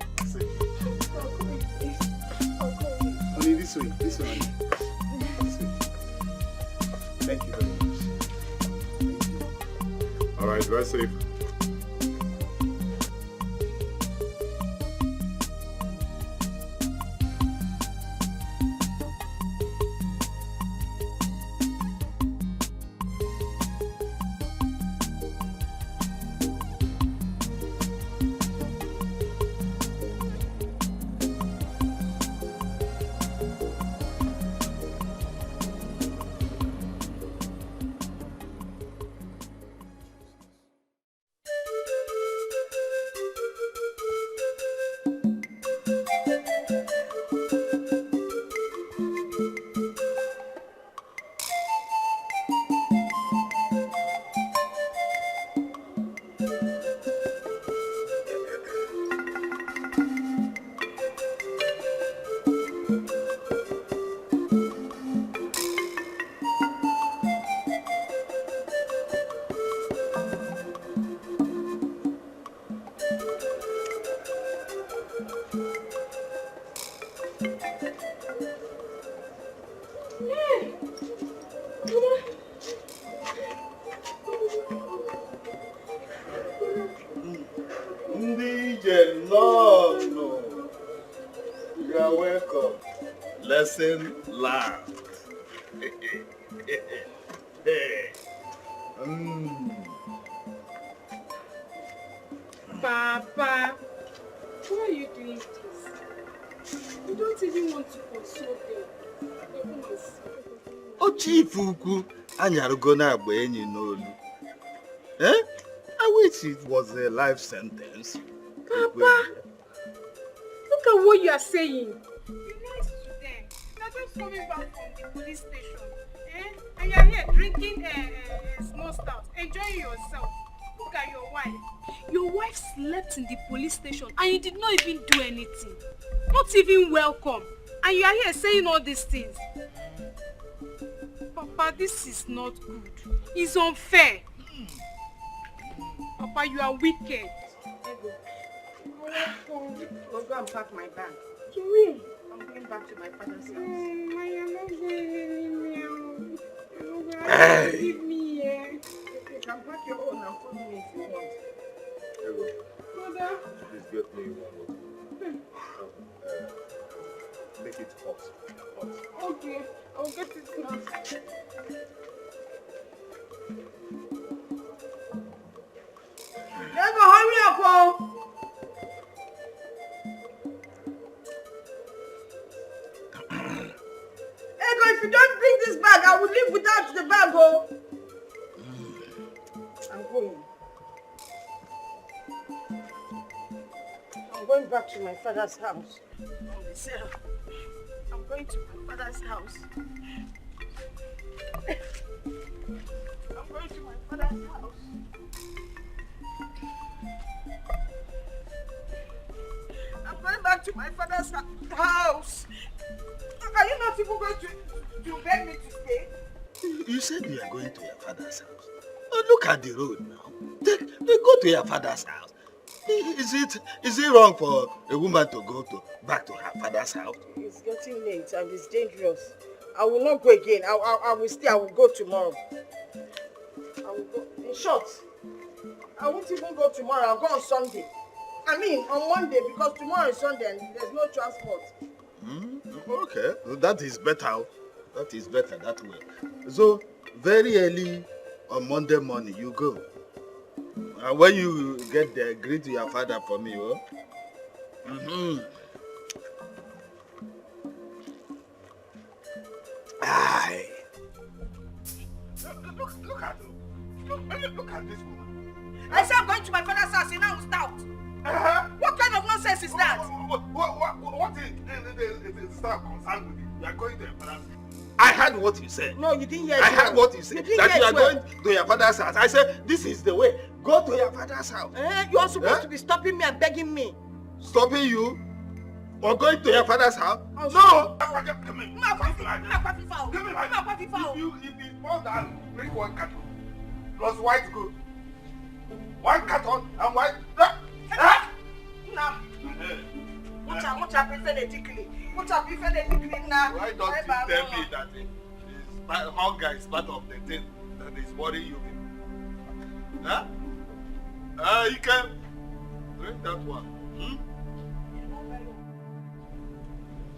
Only this way, honey. This way. Thank you very much. All right, drive safe. You are welcome. Lesson learned. Papa, why are you doing this? You don't even want to console them. O chief ukwu anyarugo na agba enyi n'olu. I wish it was a life sentence. Papa, look at what you are saying. Be nice to them. They are just coming back from the police station. And you are here drinking small stout, enjoying yourself. Look at your wife. Your wife slept in the police station and you did not even do anything. Not even welcome. And you are here saying all these things. Papa, this is not good. It's unfair. Papa, you are wicked. I'll go and pack my bag. To me, I'm going back to my father's house. I am not going anywhere. Hey. Leave me here. You can pack your own and follow me if you want. Mother. Please get me one more. Make it hot. Okay, I'll get it now. Never hurry up, oh! Ego, if you don't bring this bag, I will leave without the bag, oh! I'm going. I'm going back to my father's house. I'm going to my father's house. I'm going to my father's house. I'm going back to my father's house. Are you not even going to beg me to stay? You said you are going to your father's house. Oh, look at the road now. They go to your father's house. Is it wrong for a woman to go back to her father's house? It's getting late and it's dangerous. I will not go again. I will stay. I will go tomorrow. I will go. In short, I won't even go tomorrow. I'll go on Sunday. I mean, on Monday, because tomorrow is Sunday and there's no transport. Okay, that is better. That is better that way. So, very early on Monday morning, you go. And when you get there, greet your father for me, oh? Aye. Look at this woman. I said I'm going to my father's house and now I'm stout. What kind of nonsense is that? What is that concerned with you? You are going to your father's house. I heard what you said. No, you didn't hear it. I heard what you said. That you are going to your father's house. I said, this is the way. Go to your father's house. You are supposed to be stopping me and begging me. stopping you or going to your father's house? No! If it's more than bring 1 carton plus white good. 1 carton and white. Why don't you tell me that hunger is part of the thing that is worrying you? Huh? You can drink that one.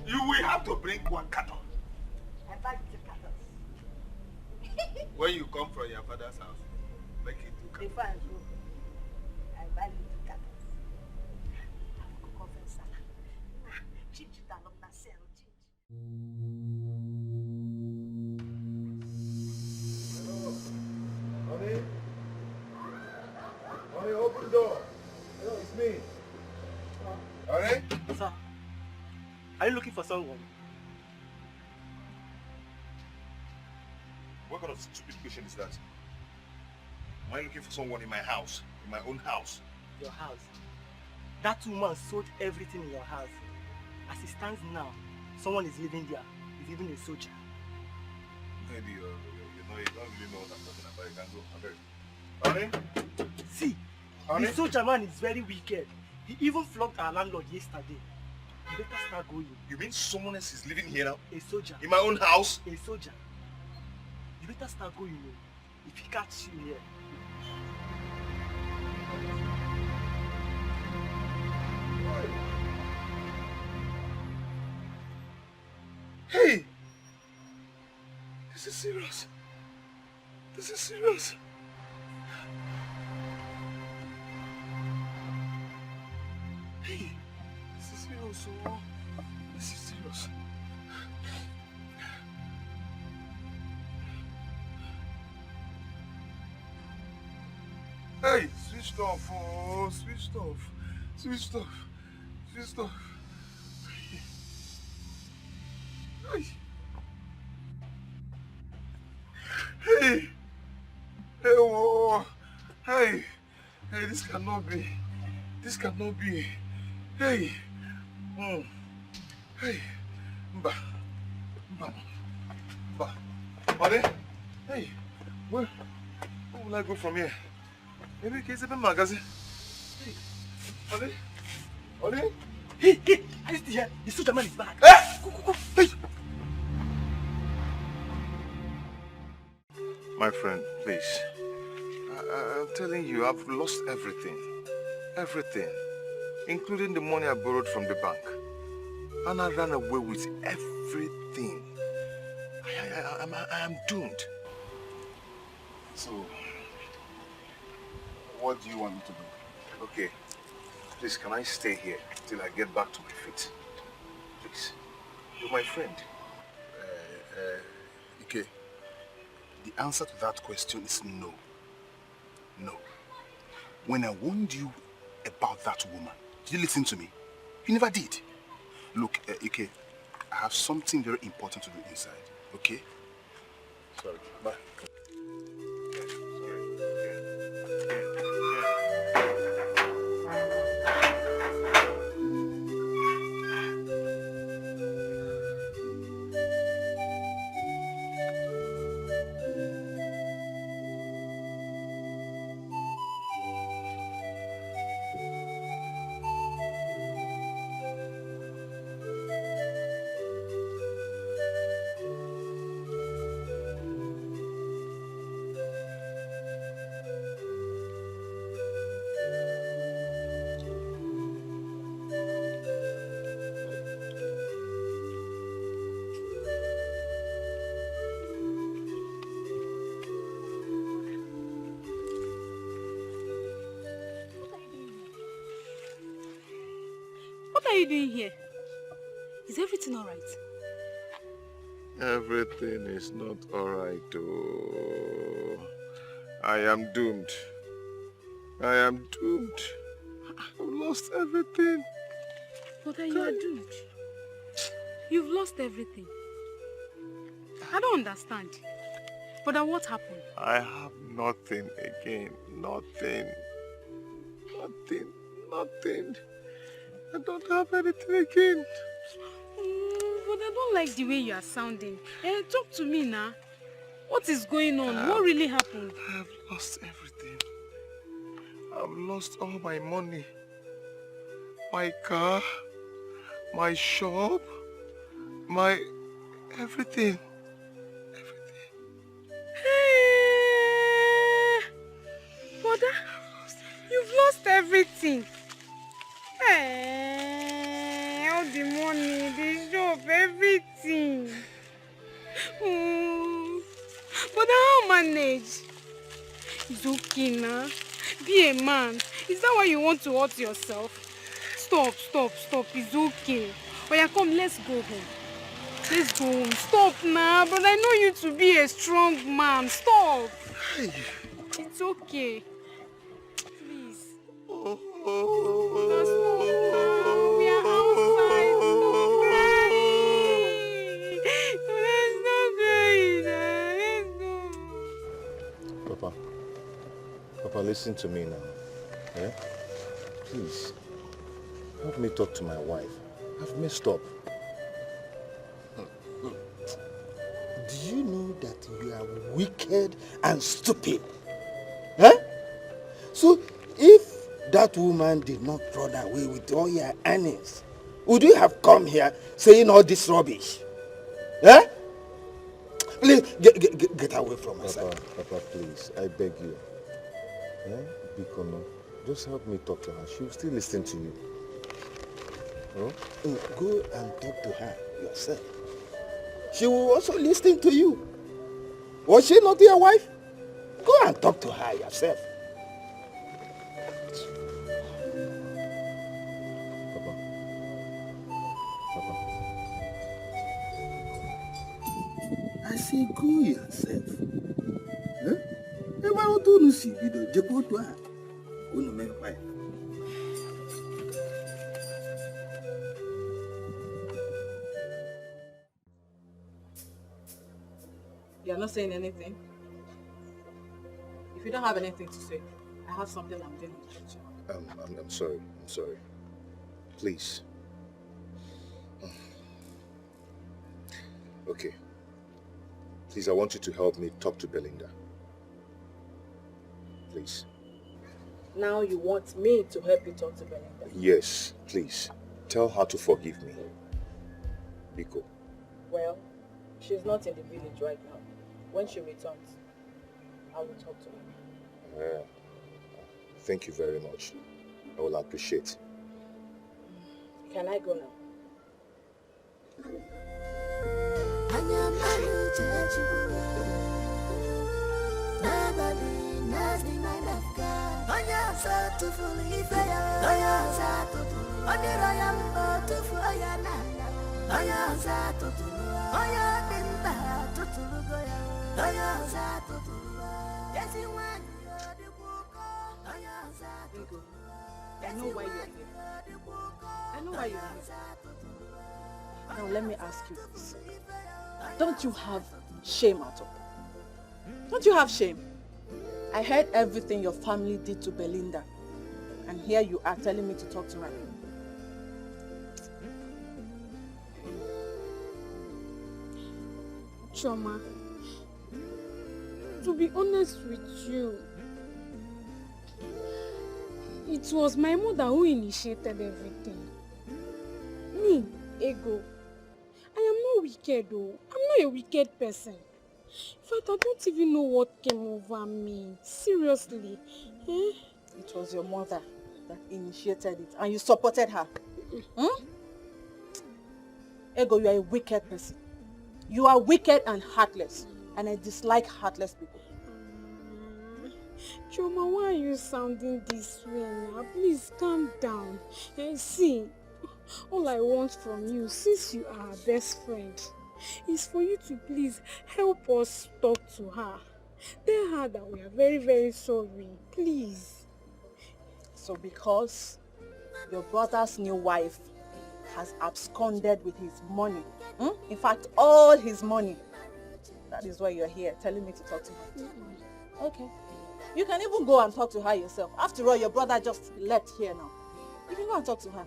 You will have to bring 1 carton. I buy 2 cartons. When you come from your father's house, make it 2 cartons. Before I go, I buy 2 cartons. I will cook oven salad. Chichi down up na sell chichi. Onny? Onny, open the door. Hello, it's me. Onny? Sir, are you looking for someone? What kind of stupid question is that? Am I looking for someone in my house? In my own house? Your house. That woman sold everything in your house. As it stands now, someone is living there. He's even a soldier. Maybe you don't really know what I'm talking about. You can go. Honey? See, Honey? the soldier man is very wicked. He even flogged our landlord yesterday. You better start going. You mean someone else is living here now? A soldier. In my own house? A soldier. You better start going. If he catches you here. Hey! This is serious. This is serious. Hey! This is serious. Oh. This is serious. Hey! Switched off. Oh, switched off. Switched off. Switched off. Hey! Hey! Hey! Whoa! Hey! Hey! This cannot be. This cannot be. Hey! Hey! Mba! Honey? Hey! Where will I go from here? Maybe it's a magazine. Hey! Honey? Honey? Hey! Are you still here? The soldier man is back. Go! Hey! My friend, please. I'm telling you, I've lost everything. Everything. Including the money I borrowed from the bank. And I ran away with everything. I am doomed. So, what do you want me to do? Okay. Please, can I stay here till I get back to my feet? Please. You're my friend. Ike, the answer to that question is no. No. When I warned you about that woman, did you listen to me? You never did. Look, Ike, I have something very important to do inside, okay? Sorry. Bye. What are you doing here? Is everything alright? Everything is not alright, oh. I am doomed. I am doomed. I've lost everything. But you are doomed. You've lost everything. I don't understand. But what happened? I have nothing again. Nothing. Nothing. Nothing. I don't have anything again. But I don't like the way you are sounding. Talk to me now. What is going on? What really happened? I have lost everything. I've lost all my money. My car, my shop, my everything. Hey, brother, you've lost everything. Hey, all the money, the shop, everything. But how manage? It's okay now. Be a man. Is that why you want to hurt yourself? Stop. It's okay. Oh yeah, come, let's go home. Let's go home. Stop now, but I know you to be a strong man. Stop. Hey. It's okay. Please. Oh. Stop now. We are outside. Stop crying. Let's go. Papa, listen to me now. Yeah? Please, help me talk to my wife. I've messed up. Do you know that you are wicked and stupid? Huh? So, if that woman did not run away with all your earnings, would you have come here saying all this rubbish? Huh? Please, get away from my side. Papa, please, I beg you. Yeah? Bikono, just help me talk to her. She will still listen to you. Huh? Go and talk to her yourself. She will also listen to you. Was she not your wife? Go and talk to her yourself. Papa. I say go yourself. Huh? If I don't do see video, just go to her. Go no make fight. You're not saying anything? If you don't have anything to say, I have something I'm doing with you. I'm sorry. Please. Okay. Please, I want you to help me talk to Belinda. Please. Now you want me to help you talk to Belinda? Yes, please. Tell her to forgive me. Biko. Well, she's not in the village right now. When she returns, I will talk to her. Thank you very much. I will appreciate. Can I go now? I know why you're here. Now let me ask you this. Don't you have shame at all? Don't you have shame? I heard everything your family did to Belinda. And here you are telling me to talk to her. Choma, to be honest with you, it was my mother who initiated everything. Me, Ego. I am not wicked though. I'm not a wicked person. In fact, I don't even know what came over me. Seriously. It was your mother that initiated it and you supported her. Ego, you are a wicked person. You are wicked and heartless. And I dislike heartless people. Choma, why are you sounding this way now? Please calm down. See, all I want from you, since you are our best friend, is for you to please help us talk to her. Tell her that we are very, very sorry. Please. So because your brother's new wife has absconded with his money, in fact, all his money, that is why you're here, telling me to talk to her. Okay. You can even go and talk to her yourself. After all, your brother just left here now. You can go and talk to her.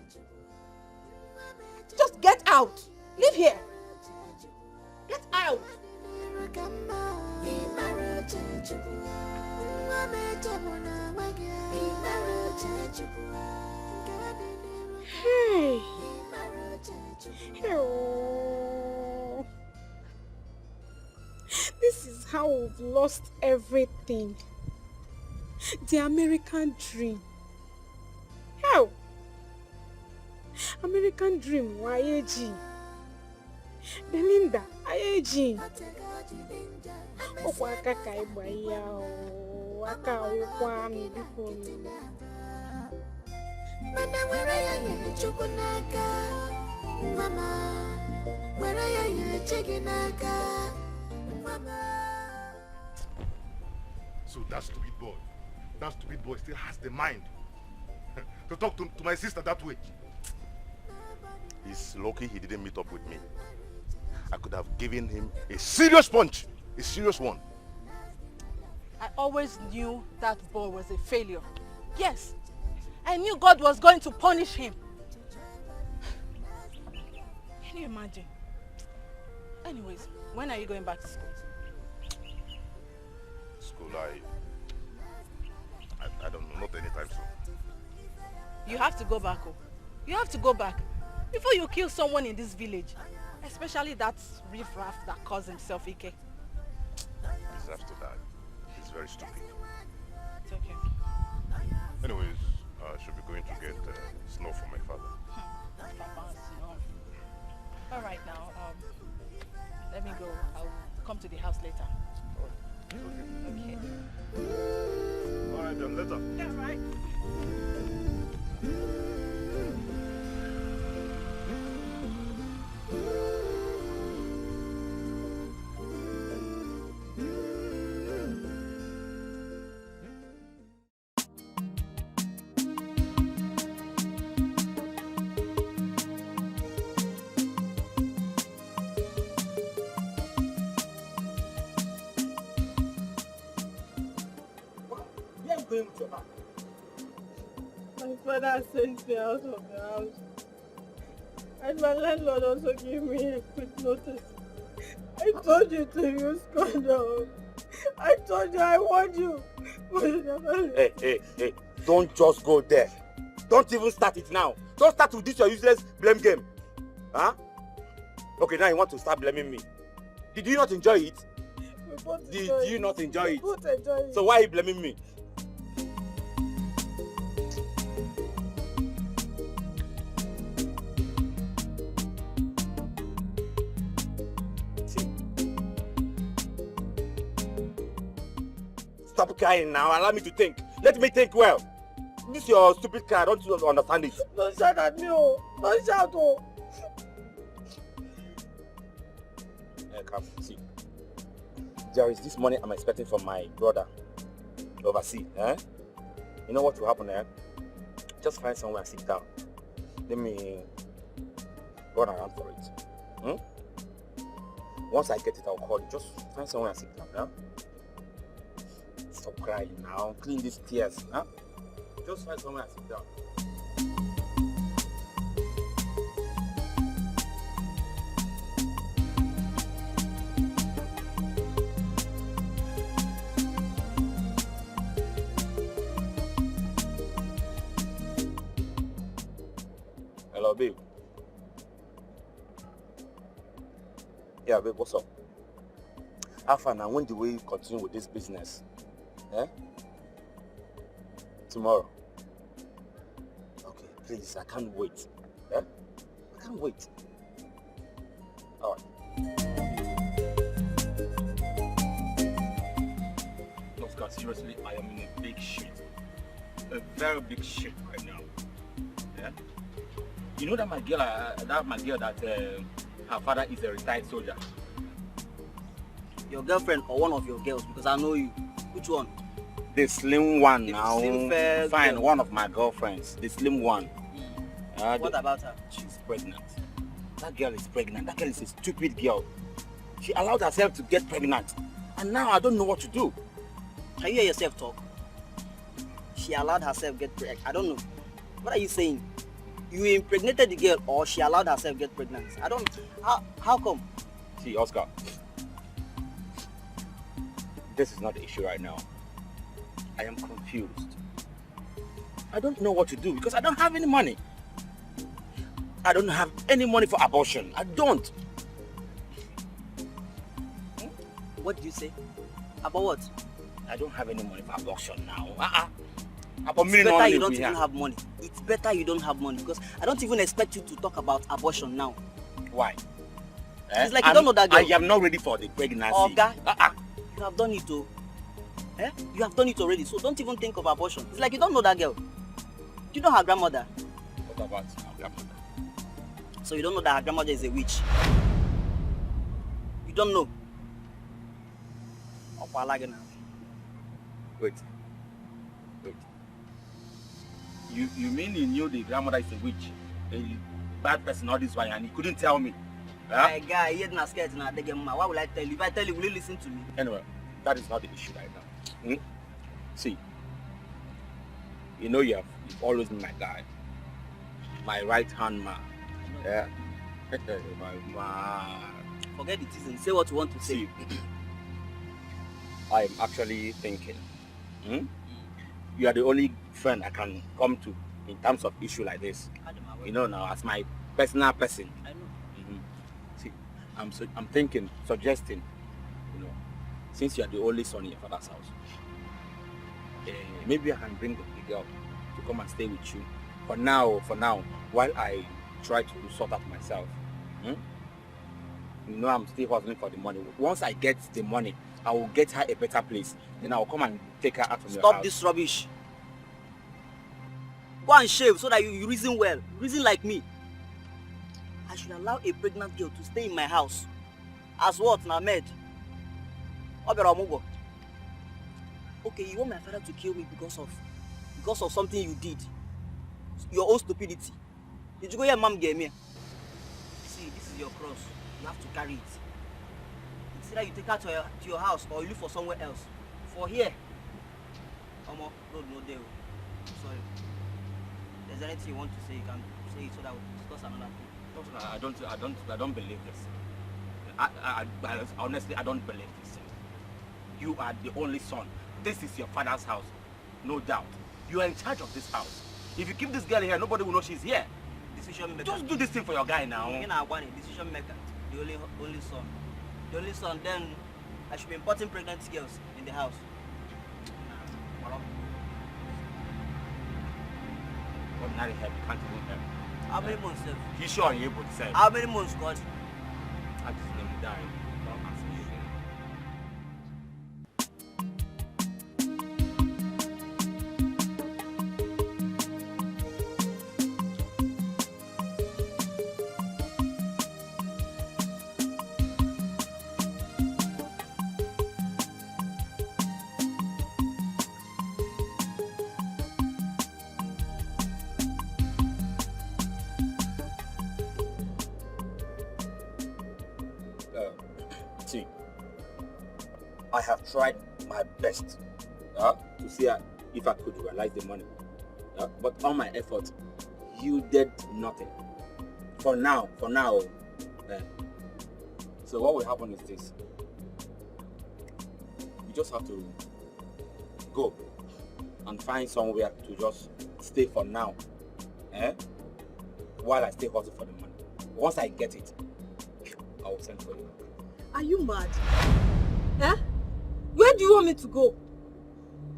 Just get out. Leave here. Get out. Hey. Oh. This is how we've lost everything. The American dream. How? American dream, YAG. Belinda, IAG. Okwaka kaiba yao. Waka ukwa mbiko. Mana where are you chukunaka? Mama, where are you chikinaka? Mama. So that stupid boy still has the mind to talk to my sister that way. He's lucky he didn't meet up with me. I could have given him a serious punch, a serious one. I always knew that boy was a failure. Yes, I knew God was going to punish him. Can you imagine? Anyways, when are you going back to school? School, I don't know, not anytime soon. You have to go back, oh. You have to go back before you kill someone in this village. Especially that riffraff that calls himself Ike. He deserves to die. He's very stupid. It's okay. Anyways, I should be going to get snow for my father. Papa, snow. All right now, let me go. I'll come to the house later. Okay. All right then, later. Yeah, right. Going with your back? My father sent me out of the house. And my landlord also gave me a quick notice. I told you to use condom. I told you I want you. But you never... Hey, don't just go there. Don't even start it now. Don't start with this your useless blame game. Huh? Okay, now you want to start blaming me. Did you not enjoy it? Did you not enjoy it? So why are you blaming me? Stop crying now. Allow me to think. Let me think well. This your stupid car. I don't understand it. Don't shout at me, oh. Don't shout, oh. Come, see. There is this money I'm expecting from my brother overseas. You know what will happen there? Just find somewhere and sit down. Let me run around for it. Once I get it, I'll call you. Just find somewhere and sit down. Yeah? Stop crying now. Clean these tears. Huh? Just find somewhere and sit down. Hello, babe. Yeah, babe, what's up? How far now? When do we continue with this business? Tomorrow. Okay, please, I can't wait. I can't wait. All right. Oscar, seriously, I am in a big shit. A very big shit right now. Yeah? You know that my girl, her father is a retired soldier. Your girlfriend or one of your girls? Because I know you. Which one? The slim one now. Slim fair fine, girl. one of my girlfriends. The slim one. What about her? She's pregnant. That girl is pregnant. That girl is a stupid girl. She allowed herself to get pregnant. And now I don't know what to do. Can you hear yourself talk? She allowed herself to get pregnant. I don't know. What are you saying? You impregnated the girl or she allowed herself to get pregnant? I don't... How come? See, Oscar, this is not the issue right now. I am confused. I don't know what to do because I don't have any money. I don't have any money for abortion. I don't. What did you say? About what? I don't have any money for abortion now. It's better you don't even have money. It's better you don't have money because I don't even expect you to talk about abortion now. Why? It's like you don't know that girl. I am not ready for the pregnancy. Oga, you have done it too. You have done it already, so don't even think of abortion. It's like you don't know that girl. Do you know her grandmother? What about her grandmother? So you don't know that her grandmother is a witch? You don't know? Wait. You mean you knew the grandmother is a witch? A bad person all this while and you couldn't tell me? My guy, you're not scared now. Why will I tell you? If I tell you, will you listen to me? Anyway, that is not the issue right now. See, you know you've always been my guy. My right-hand man. Yeah? My man. Forget it, isn't. Say what you want to say. See, I'm actually thinking. You are the only friend I can come to in terms of issue like this. You know now, as my personal person. I know. See, I'm suggesting, you know, since you are the only son in your father's house, maybe I can bring the girl to come and stay with you for now, while I try to sort out myself. You know, I'm still hustling for the money. Once I get the money, I will get her a better place. Then I will come and take her out from your house. Stop this rubbish. Go and shave so that you reason well. Reason like me. I should allow a pregnant girl to stay in my house. As what, now, maid? Okay, you want my father to kill me because of something you did. Your own stupidity. Did you go here, mom gave me? See, this is your cross. You have to carry it. It's either you take her to your house or you look for somewhere else. For here, road no deal. Sorry. If there's anything you want to say, you can say it so that we'll discuss another thing. I don't believe this. Honestly, I don't believe this. You are the only son. This is your father's house, no doubt. You are in charge of this house. If you keep this girl here, nobody will know she's here. Decision maker. Just do this thing for your guy now. Decision maker. The only son. The only son, then I should be importing pregnant girls in the house. Ordinary help, you can't even help. How many months, sir? You sure you're able to say? How many months, God? I just need to die. Don't answer me again. See, I have tried my best to see if I could realize the money, but all my efforts yielded nothing. For now. So what will happen is this: you just have to go and find somewhere to just stay for now, while I stay hustle for the money. Once I get it, I will send for you. Are you mad? Where do you want me to go?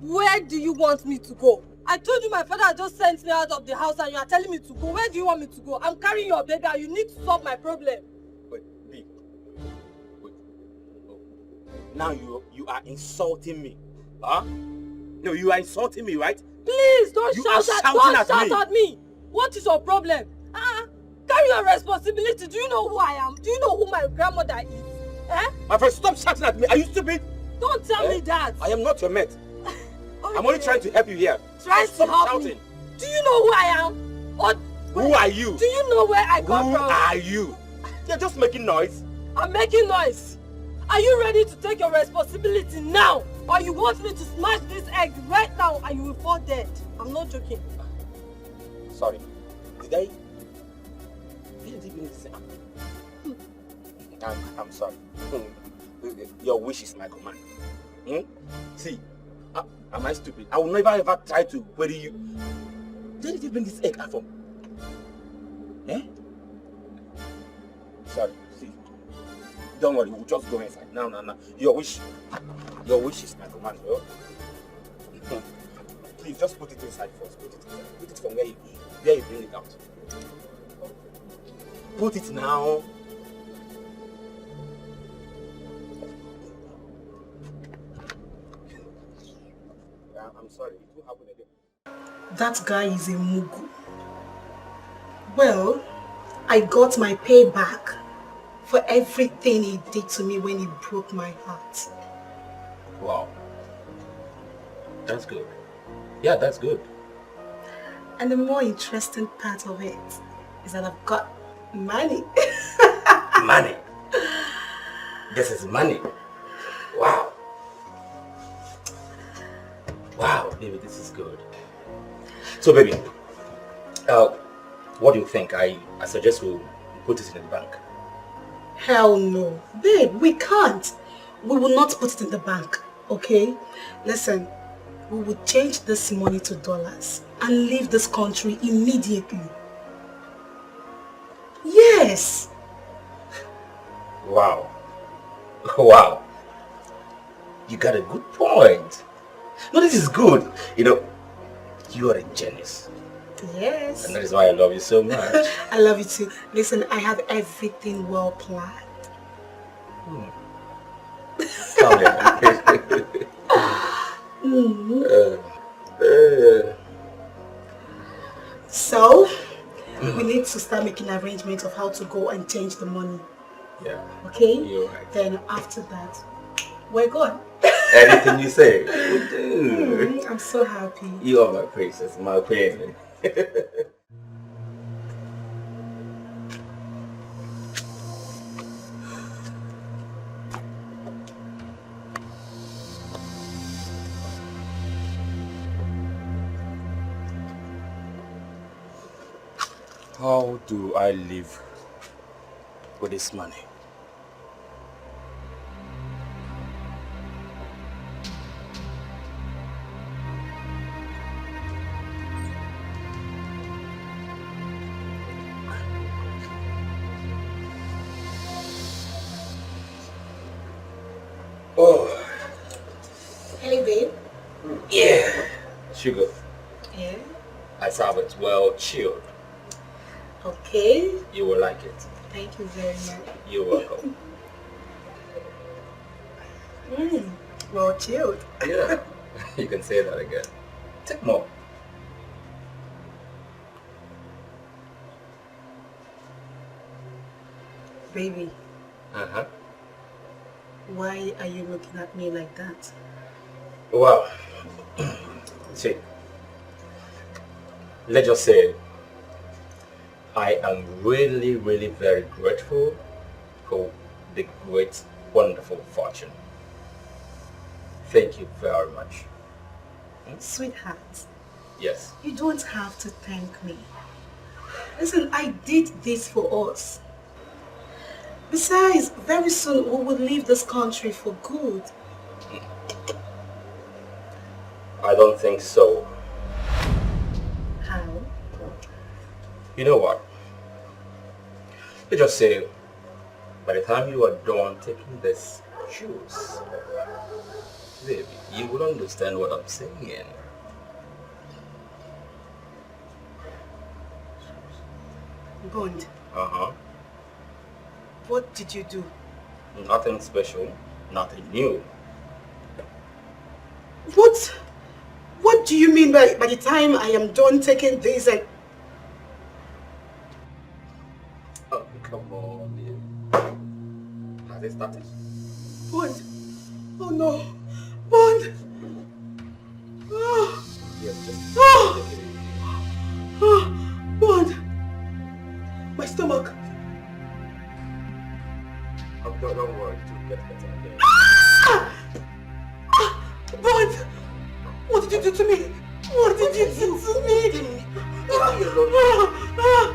Where do you want me to go? I told you my father just sent me out of the house and you are telling me to go. Where do you want me to go? I'm carrying your baby and you need to solve my problem. Wait. Now you are insulting me. No, you are insulting me, right? Please don't shout at me. What is your problem? Carry your responsibility. Do you know who I am? Do you know who my grandmother is? My friend, stop shouting at me. Are you stupid? Don't tell me that. I am not your mate. Okay. I'm only trying to help you here. Trying to help shouting. Me. Do you know who I am? Who are you? Do you know where I come from? Who are you? You're just making noise. I'm making noise. Are you ready to take your responsibility now? Or you want me to smash this egg right now and you will fall dead? I'm not joking. Sorry. Did he bring this egg? I'm sorry. Your wish is my command. See, am I stupid? I will never ever try to query you. Where did you bring this egg from? Eh? Sorry, see. Don't worry, we'll just go inside. No. Your wish is my command, bro. Please, just put it inside first. Put it inside. Put it from where you bring it out. Put it now. I'm sorry, it will happen again. That guy is a mugu. Well, I got my payback for everything he did to me when he broke my heart. Wow. That's good. Yeah, that's good. And the more interesting part of it is that I've got money. Money? This is money. Wow. Wow, baby, this is good. So, baby, what do you think? I suggest we put it in the bank. Hell no. Babe, we can't. We will not put it in the bank, okay? Listen, we will change this money to dollars and leave this country immediately. Yes. Wow. Wow. You got a good point. No, this is good. You know, you are a genius. Yes. And that is why I love you so much. I love you too. Listen, I have everything well planned. So, we need to start making arrangements of how to go and change the money. Yeah. Okay? You're right. Then after that, we're gone. Anything you say, we'll do. I'm so happy. You are my princess, my queen. How do I live with this money? Oh. Hey, babe. Yeah. Sugar. Yeah. I serve it well chilled. Okay. You will like it. Thank you very much. You're welcome. Well chilled. Yeah. You can say that again. Take more. Baby, Uh-huh. why are you looking at me like that? Well, see, let's just say I am really, really very grateful for the great, wonderful fortune. Thank you very much. Sweetheart, Yes. you don't have to thank me. Listen, I did this for us. Besides, very soon we will leave this country for good. I don't think so. How? You know what? Let's just say, by the time you are done taking this juice, baby, you will understand what I'm saying. Bond, Uh-huh. what did you do? Nothing special, nothing new. What do you mean by the time I am done taking this and... Oh, come on, baby. Has it started? Bond! Oh no! Bond! Oh! Yes, just Oh! take it easy. Oh! Bond! My stomach! Oh, don't worry, it will get better, okay? Ah! Ah! Bond! What did you do to me? What did you do to me? Leave me alone.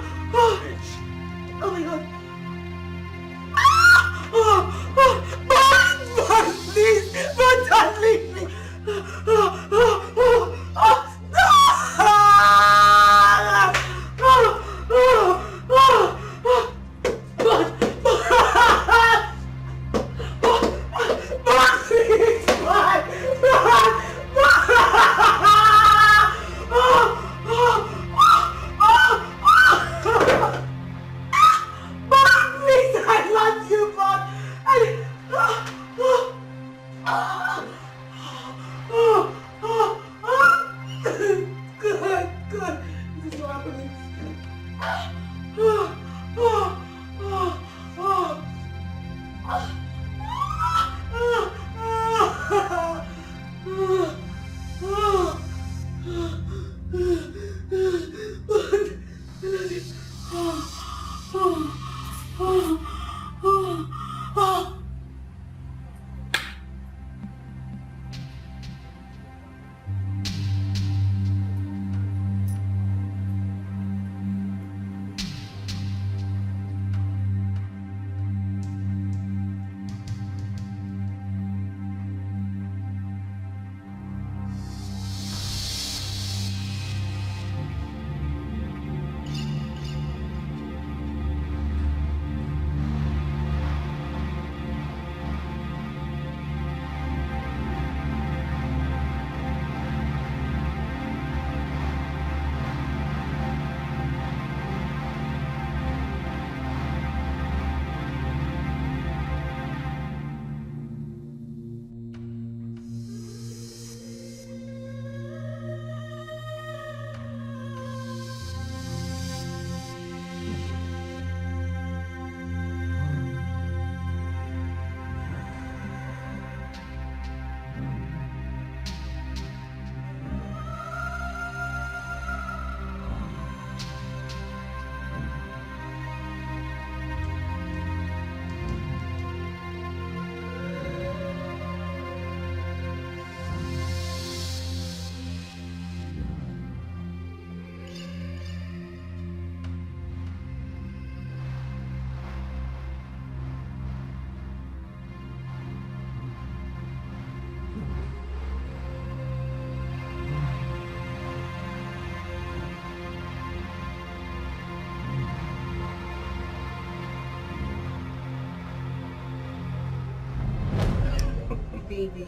Baby,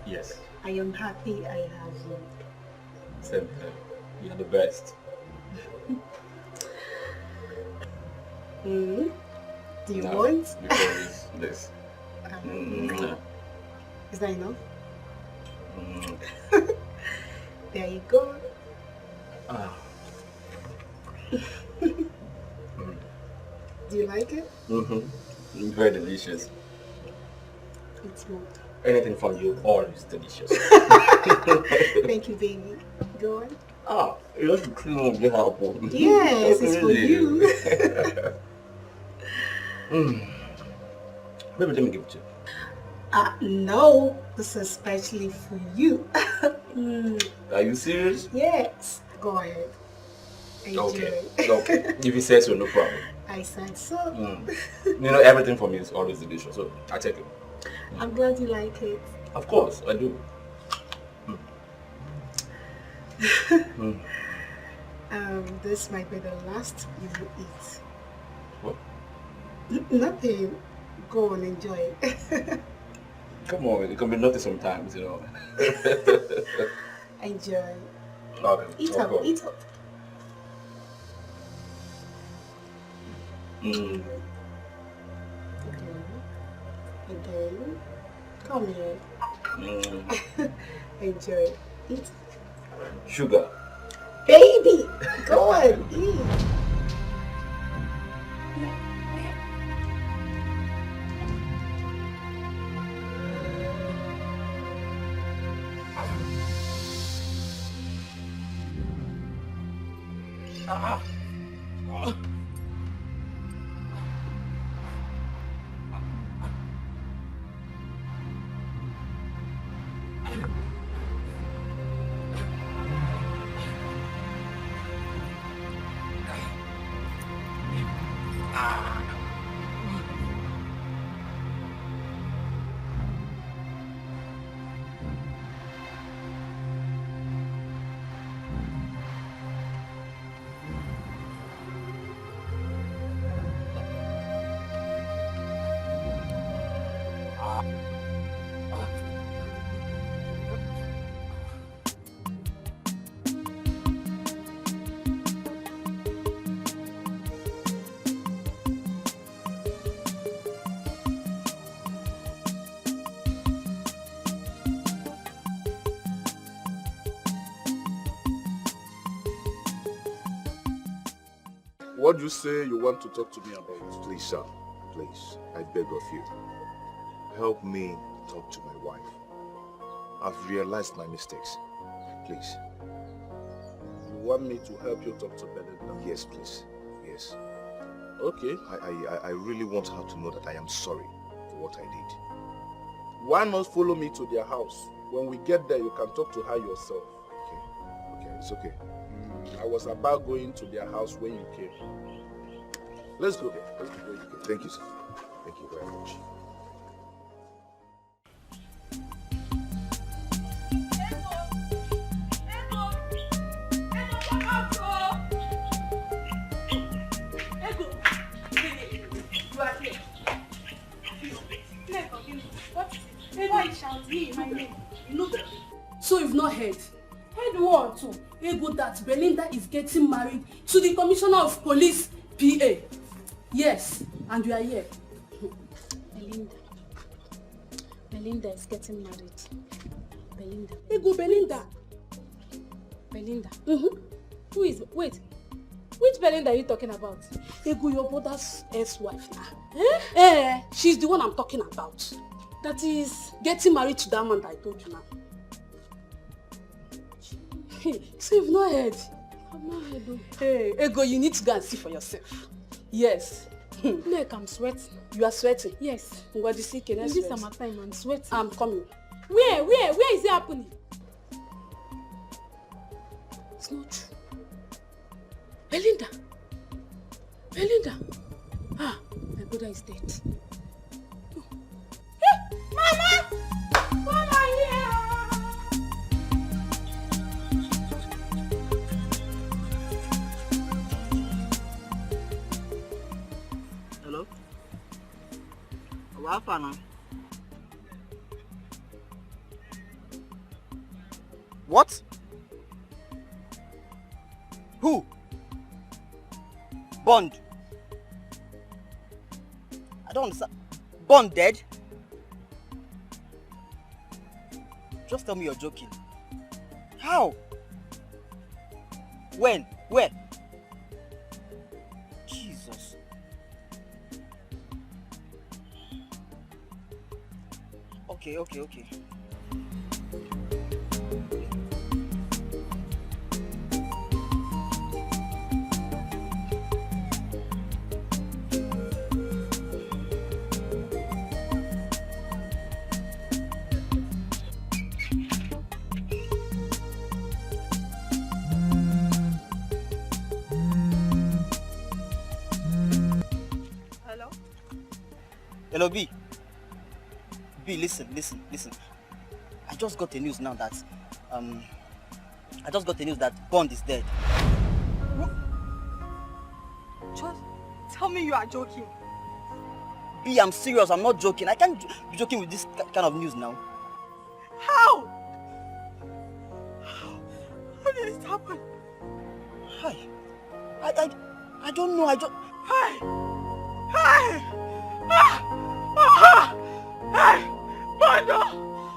Yes. I am happy I have you. Same thing. You're the best. Do you No, want? before this. Is that enough? Mm. There you go. Ah. Do you like it? Very delicious. It's more. Anything from you, always delicious. Thank you, baby. Go on. Ah, you have to clean up the apple. Yes, it's for you. Maybe let me give it to you. No, this is especially for you. Are you serious? Yes. Go ahead. Enjoy. Okay. If you say so, no problem. I said so. You know, everything for me is always delicious, so I take it. I'm glad you like it. Of course, I do. This might be the last you will eat. What? Nothing. Go on, enjoy it. Come on, it can be naughty sometimes, you know. Enjoy. Okay. Eat up, eat up. Again. Come here. Enjoy. Eat. Sugar. Baby, go on, eat. What do you say you want to talk to me about? Please, sir. Please, I beg of you. Help me talk to my wife. I've realized my mistakes. Please. You want me to help you talk to Belinda? Yes, please. Yes. Okay. I really want her to know that I am sorry for what I did. Why not follow me to their house? When we get there, you can talk to her yourself. Okay, it's okay. I was about going to their house when you came. Let's go. Let's go. Thank you, sir. Thank you very much. So you've not heard? Heard what? Ego that Belinda is getting married to the Commissioner of Police, PA. Yes, and you are here. Belinda is getting married. Belinda. Ego, Belinda. Belinda. Who is? Wait. Which Belinda are you talking about? Ego, your brother's ex-wife now. She's the one I'm talking about. That is getting married to that man that I told you now. So you've not heard? I've not heard though. Hey, Ego, you need to go and see for yourself. Yes. Look, I'm sweating. You are sweating? Yes. What is it? In this summertime, I'm sweating. I'm coming. Where is it happening? It's not true. Belinda. Ah, my brother is dead. Hey, Mama! Mama, here! Hello? What happened now? What? Who? Bond. I don't understand. Bond dead? Just tell me you're joking. How? When? Where? Jesus. Okay. Hello, B. B, listen. I just got the news now that, Bond is dead. Just tell me you are joking. B, I'm serious. I'm not joking. I can't be joking with this kind of news now. How? How did it happen? Hi. I don't know. Hi. Hey! Bondo!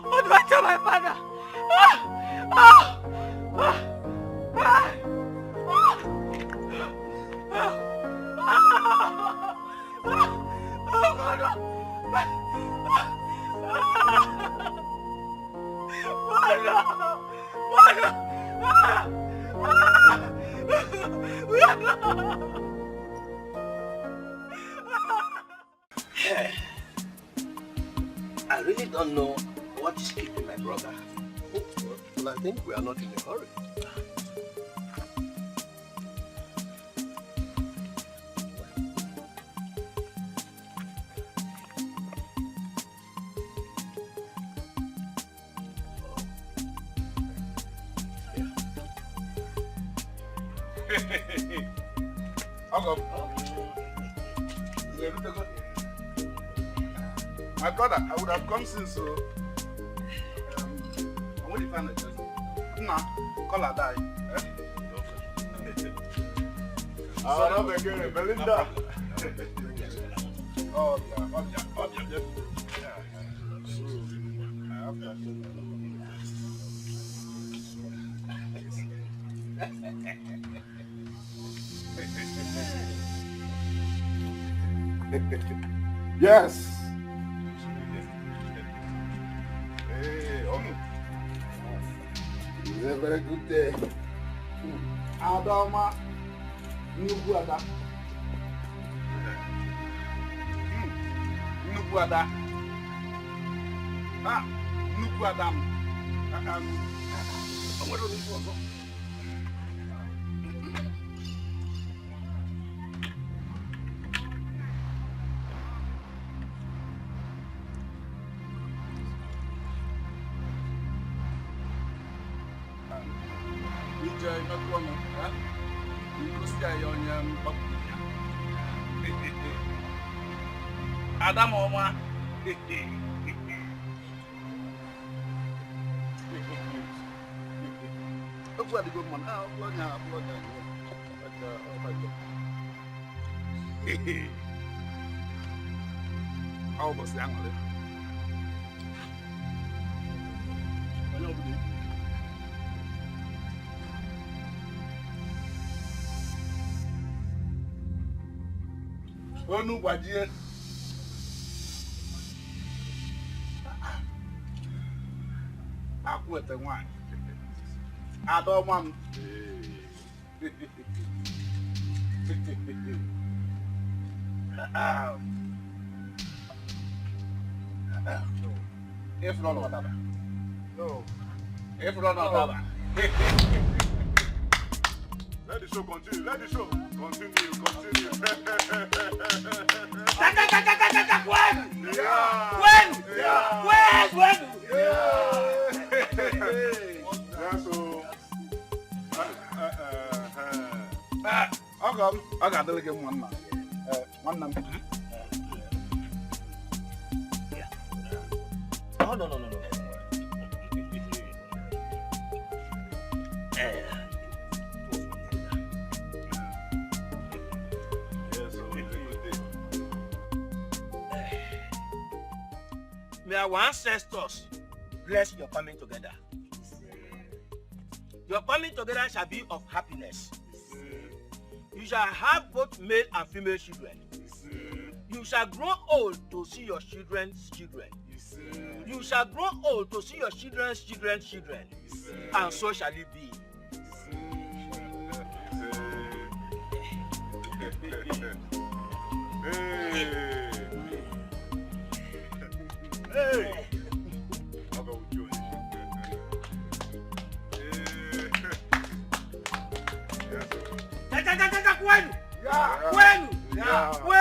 What do I tell my father? I really don't know what is keeping my brother. Well, I think we are not in a hurry. My brother, I would have come since so. I want to find a just. Nah, call her die. Not again, Belinda. Oh, yeah. Yes. Hey, Onny. It's a very good day. Adama, Nnukwu Ada. Nnukwu Ada. Nnukwu Ada m. O nwere onye ọzọ. Adam Oma. That's what the good man. How was the angle? Onu gbajie. Akwete nwanyị. Adọma m. If not Otaba. No. If not Otaba. Let the show continue. Let the show continue. When? Yeah. When? Yeah. When? Yeah, so. I got to look at one man. One man. No. May our ancestors bless your coming together. Your coming together shall be of happiness. You shall have both male and female children. You shall grow old to see your children's children. You shall grow old to see your children's children's children. And so shall it be. Hey! Kwenu!